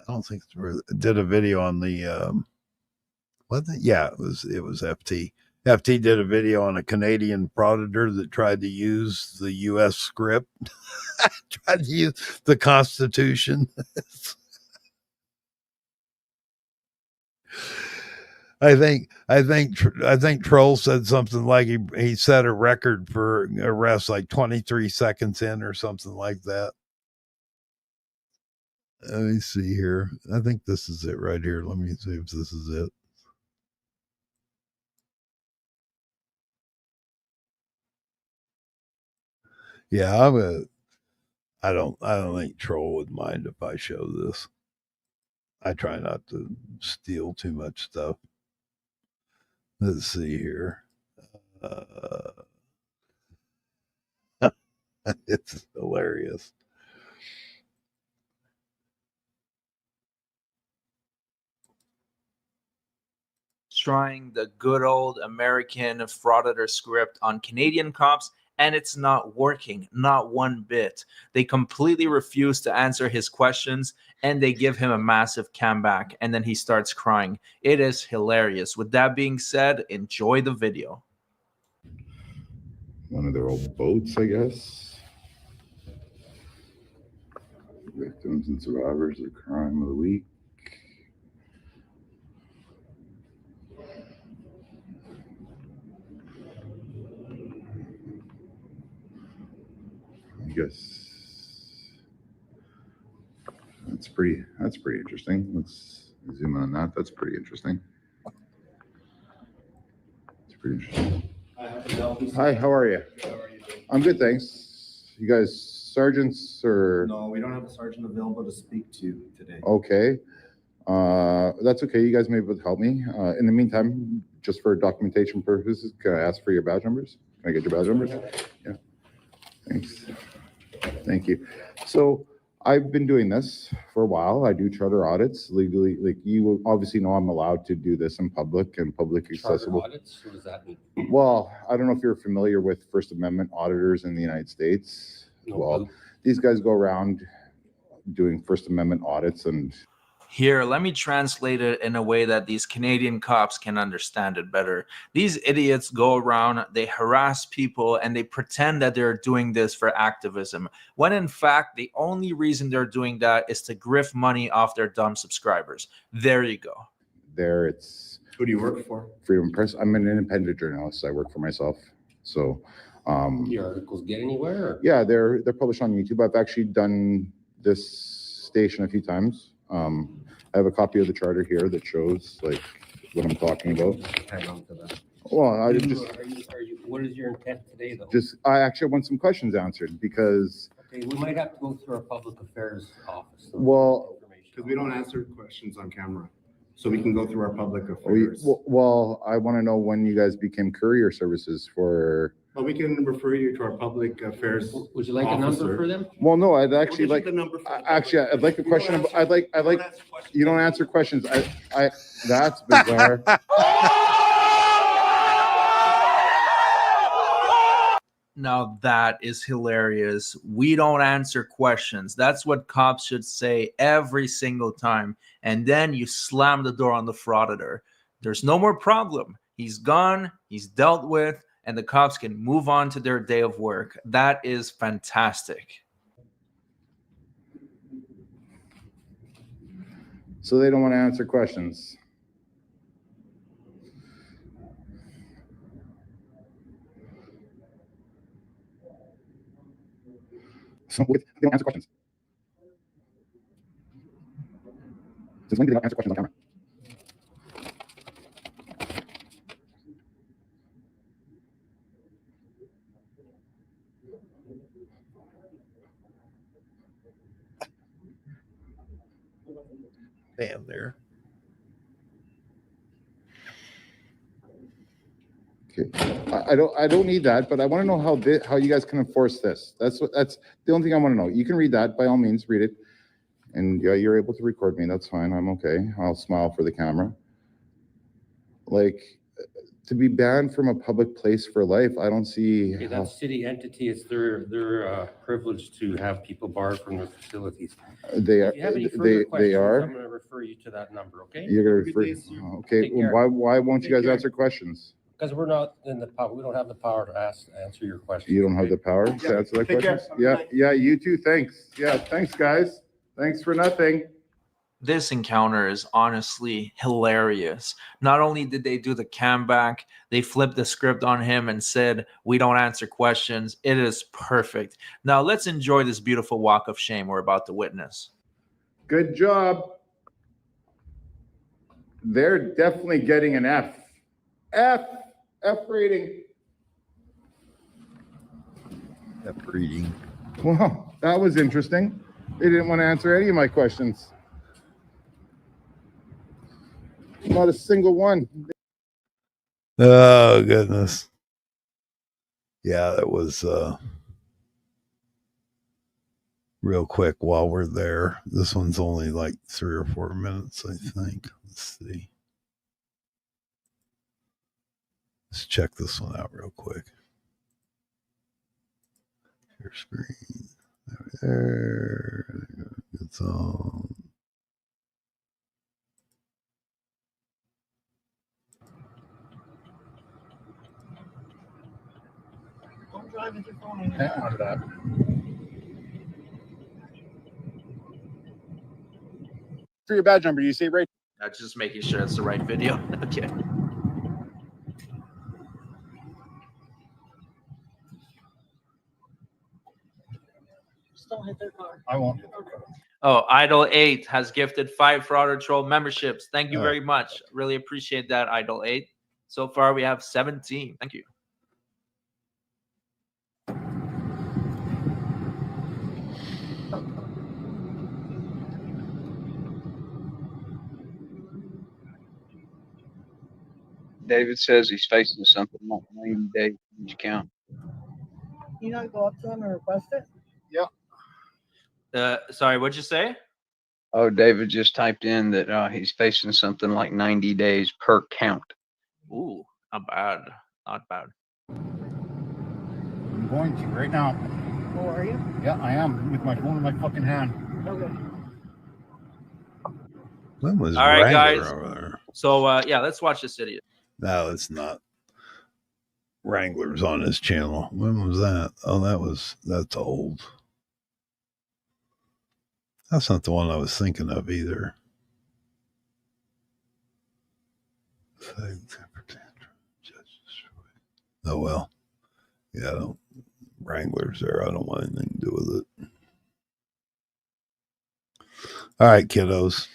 I don't think it did a video on the wasn't it? Yeah, it was FT. FT did a video on a Canadian frauditor that tried to use the US script, tried to use the Constitution. I think Troll said something like he set a record for arrest like 23 seconds in or something like that. Let me see here. I think this is it right here. Let me see if this is it. Yeah, I don't think Troll would mind if I show this. I try not to steal too much stuff. Let's see here. It's hilarious. Trying the good old American frauditor script on Canadian cops, and it's not working, not one bit. They completely refuse to answer his questions, and they give him a massive comeback, and then he starts crying. It is hilarious. With that being said, enjoy the video. One of their old boats, I guess. Victims and survivors of crime of the week. I guess that's pretty interesting. Let's zoom in on that. That's pretty interesting. It's pretty interesting. Hi, how are you? How are you doing? I'm good, thanks. You guys sergeants or? No, we don't have a sergeant available to speak to today. Okay. That's okay. You guys may be able to help me. In the meantime, just for documentation purposes, can I ask for your badge numbers? Can I get your badge numbers? Yeah. Thanks. Thank you. So I've been doing this for a while. I do charter audits legally. Like you obviously know I'm allowed to do this in public and public accessible. Charter audits? What does that mean? Well, I don't know if you're familiar with First Amendment auditors in the United States. No Well, clue. these guys go around doing First Amendment audits and Here, let me translate it in a way that these Canadian cops can understand it better. These idiots go around, they harass people, and they pretend that they're doing this for activism, when in fact, the only reason they're doing that is to grift money off their dumb subscribers. There you go. there it's Who do you work for? Freedom Press. I'm an independent journalist. I work for myself. So Your articles get anywhere? Or? yeah, they're published on YouTube. I've actually done this station a few times. I have a copy of the charter here that shows like what I'm talking about. Hang on to that. Well, I just. What is your intent today, though? I actually want some questions answered because. Okay, we might have to go through our public affairs office. Well, Because we don't answer questions on camera. So we can go through our public We, affairs. well, I want to know when you guys became courier services for. But we can refer you to our public affairs. Would you like a number for them? Well, no, I'd actually We'll like. get you the number for Actually, I'd like a question. I'd like. You don't answer questions. That's bizarre. Now that is hilarious. We don't answer questions. That's what cops should say every single time. And then you slam the door on the frauditor. There's no more problem. He's gone, he's dealt with, and the cops can move on to their day of work. That is fantastic. So they don't want to answer questions. So they don't answer questions. Since when do they not answer questions on camera? Damn there. Okay. I don't need that, but I want to know how you guys can enforce this. That's the only thing I want to know. You can read that, by all means, read it. And yeah, you're able to record me. That's fine. I'm okay. I'll smile for the camera. Like, to be banned from a public place for life, I don't see. Okay, that's city entity. It's their privilege to have people barred from their facilities. They If you have any further questions, are. I'm going to refer you to that number. Okay. You're gonna refer. Okay. Take care. Why won't you guys answer questions? Because we're not in the power. We don't have the power to answer your questions. You don't have the power to answer that Take care. question? Yeah, you too. Thanks. Yeah, thanks, guys. Thanks for nothing. This encounter is honestly hilarious. Not only did they do the cam back, they flipped the script on him and said, "We don't answer questions." It is perfect. Now let's enjoy this beautiful walk of shame we're about to witness. Good job. They're definitely getting an F. F rating. F rating. Well, that was interesting. They didn't want to answer any of my questions. Not a single one. Oh, goodness. Yeah, that was real quick while we're there. This one's only like 3 or 4 minutes, I think. Let's see. Let's check this one out real quick. Share screen. There. It's on. Don't drive with your phone in your Hang on hand. to that. For your badge number, you see it right? Just making sure it's the right video. Okay. Just don't hit their car. I won't. Oh, Idol 8 has gifted 5 Frauder Troll memberships. Thank you very much. Really appreciate that, Idol 8. So far, we have 17. Thank you. David says he's facing something like 90 days in each count. You not go up to him and request it? Yeah. Sorry, what'd you say? Oh, David just typed in that he's facing something like 90 days per count. Ooh, not bad. Not bad. I'm going to right now. Oh, are you? Yeah, I am with my phone in my fucking hand. Okay. When was All right, Wrangler guys. over there? So, yeah, let's watch this video. No, it's not. Wrangler's on his channel. When was that? Oh, that's old. That's not the one I was thinking of either. Oh, well. Yeah, Wrangler's there. I don't want anything to do with it. All right, kiddos.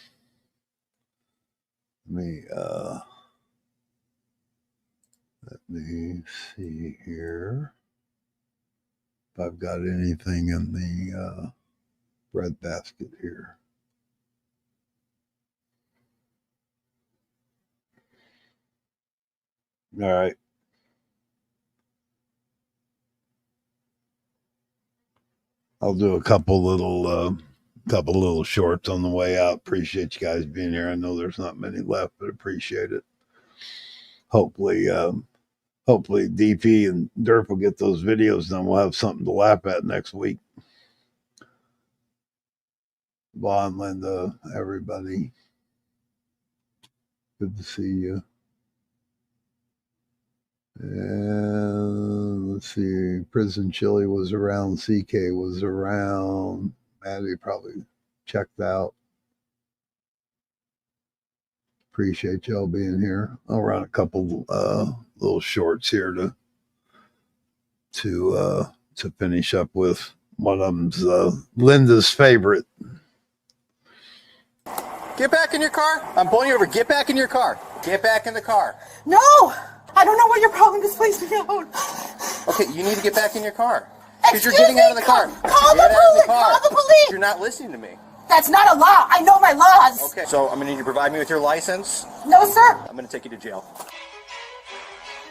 Let me see here if I've got anything in the bread basket here. All right. I'll do a couple little shorts on the way out. Appreciate you guys being here. I know there's not many left, but appreciate it. Hopefully DP and Derp will get those videos done. We'll have something to laugh at next week. Vaughn, Linda, everybody. Good to see you. And let's see, Prison Chili was around, CK was around, Maddie probably checked out. Appreciate y'all being here. I'll run a couple little shorts here to finish up with. One of them's Linda's favorite. Get back in your car. I'm pulling you over. Get back in your car. Get back in the car. No! I don't know what your problem is. Please leave me alone. Okay, you need to get back in your car. Because you're getting out of the car. Call the police! Call the police! You're not listening to me. That's not a law. I know my laws. Okay, so I'm going to need you to provide me with your license. No, sir. I'm going to take you to jail.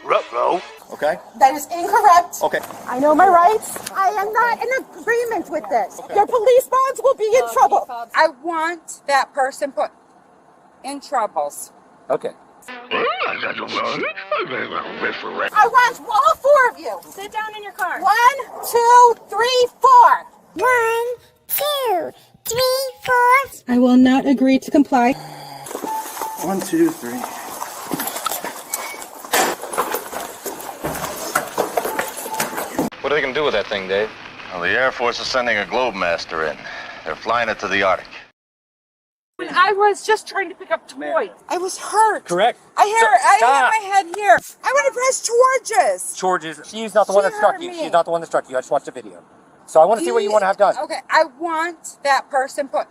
Ruh-roh. Okay? That is incorrect. Okay. I know my rights. I am not in agreement with this. Your police bonds will be in trouble. I want that person put in troubles. Okay. I want all four of you. Sit down in your car. 1, 2, 3, 4. 1, 2, 3, 4. I will not agree to comply. 1, 2, 3. What are they going to do with that thing, Dave? Well, the Air Force is sending a Globemaster in. They're flying it to the Arctic. I was just trying to pick up toys. I was hurt. Correct. I had my head here. I want to press charges. George's. She's not the one that She struck hurt you. me. She's not the one that struck you. I just watched the video. So I want to see what you want to have done. Okay, I want that person put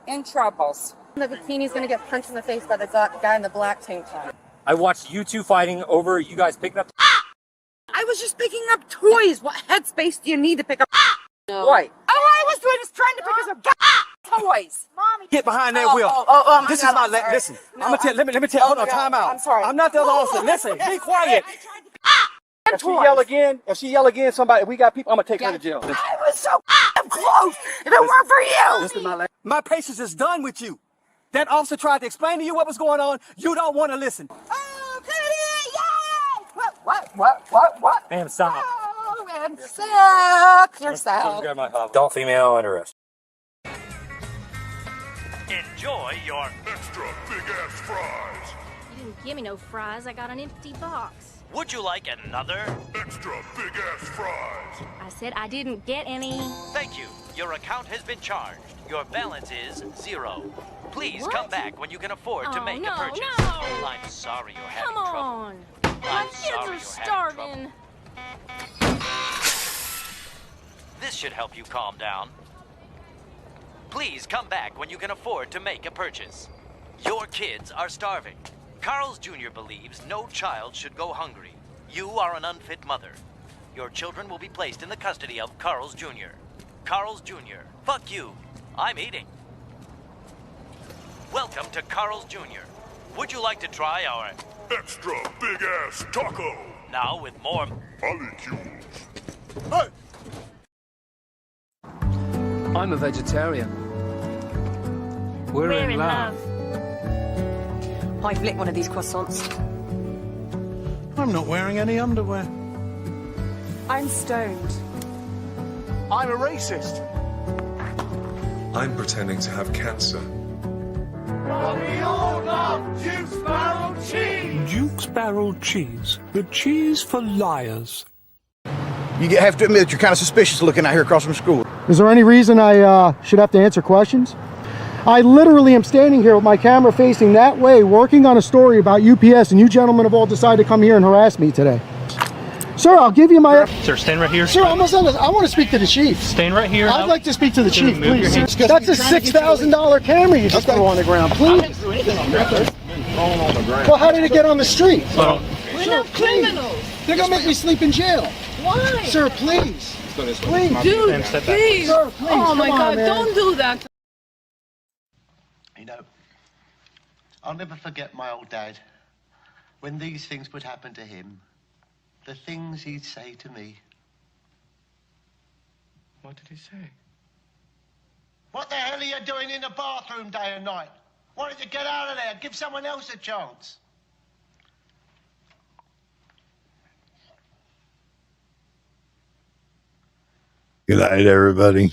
in troubles. The bikini's gonna get punched in the face by the guy in the black tank top. I watched you two fighting over you guys picking up. I was just picking up toys. What headspace do you need to pick up toys? All I was doing is trying to pick up some toys. Mommy. Get behind that wheel. This is my listen. I'm gonna tell. Let me tell. Hold on. Time out. I'm sorry. I'm not the other officer. Listen. Be quiet. If she yell again, somebody. We got people. I'm gonna take her to jail. I was so close. If it weren't for you. Listen, my patience is done with you. That officer tried to explain to you what was going on. You don't want to listen. Oh, goody! Yay! What? Ma'am, stop. Oh, man, suck yourself. Adult female interest. Enjoy your extra big-ass fries. You didn't give me no fries. I got an empty box. Would you like another extra big-ass fries? I said I didn't get any. Thank you. Your account has been charged. Your balance is 0. Please come back when you can afford to make a purchase. No. I'm sorry you're having Come trouble. on. My kids are starving. This should help you calm down. Please come back when you can afford to make a purchase. Your kids are starving. Carl's Jr. believes no child should go hungry. You are an unfit mother. Your children will be placed in the custody of Carl's Jr. Carl's Jr. Fuck you. I'm eating. Welcome to Carl's Jr. Would you like to try our extra big-ass taco? Now with more molecules. Hey! I'm a vegetarian. We're in love. I've licked one of these croissants. I'm not wearing any underwear. I'm stoned. I'm a racist. I'm pretending to have cancer. But we all love Duke's Barrel Cheese. Duke's Barrel Cheese. The cheese for liars. You have to admit that you're kind of suspicious looking out here across from school. Is there any reason I should have to answer questions? I literally am standing here with my camera facing that way, working on a story about UPS, and you gentlemen have all decided to come here and harass me today. Sir, I'll give you my... Sir, stand right here. Sir, I want to speak to the chief. Stand right here. I'd like to speak to the chief, move your please. hands. That's a $6,000 camera you just threw on the ground, please. Well, how did it get on the street? We're not criminals. They're going to make me sleep in jail. Why? Sir, please. Please. Dude, please. Sir, please. Oh, my Come on, God, man. don't do that. You know, I'll never forget my old dad. when these things would happen to him, the things he'd say to me. What did he say? What the hell are you doing in the bathroom day and night? Why don't you get out of there? Give someone else a chance. Good night, everybody.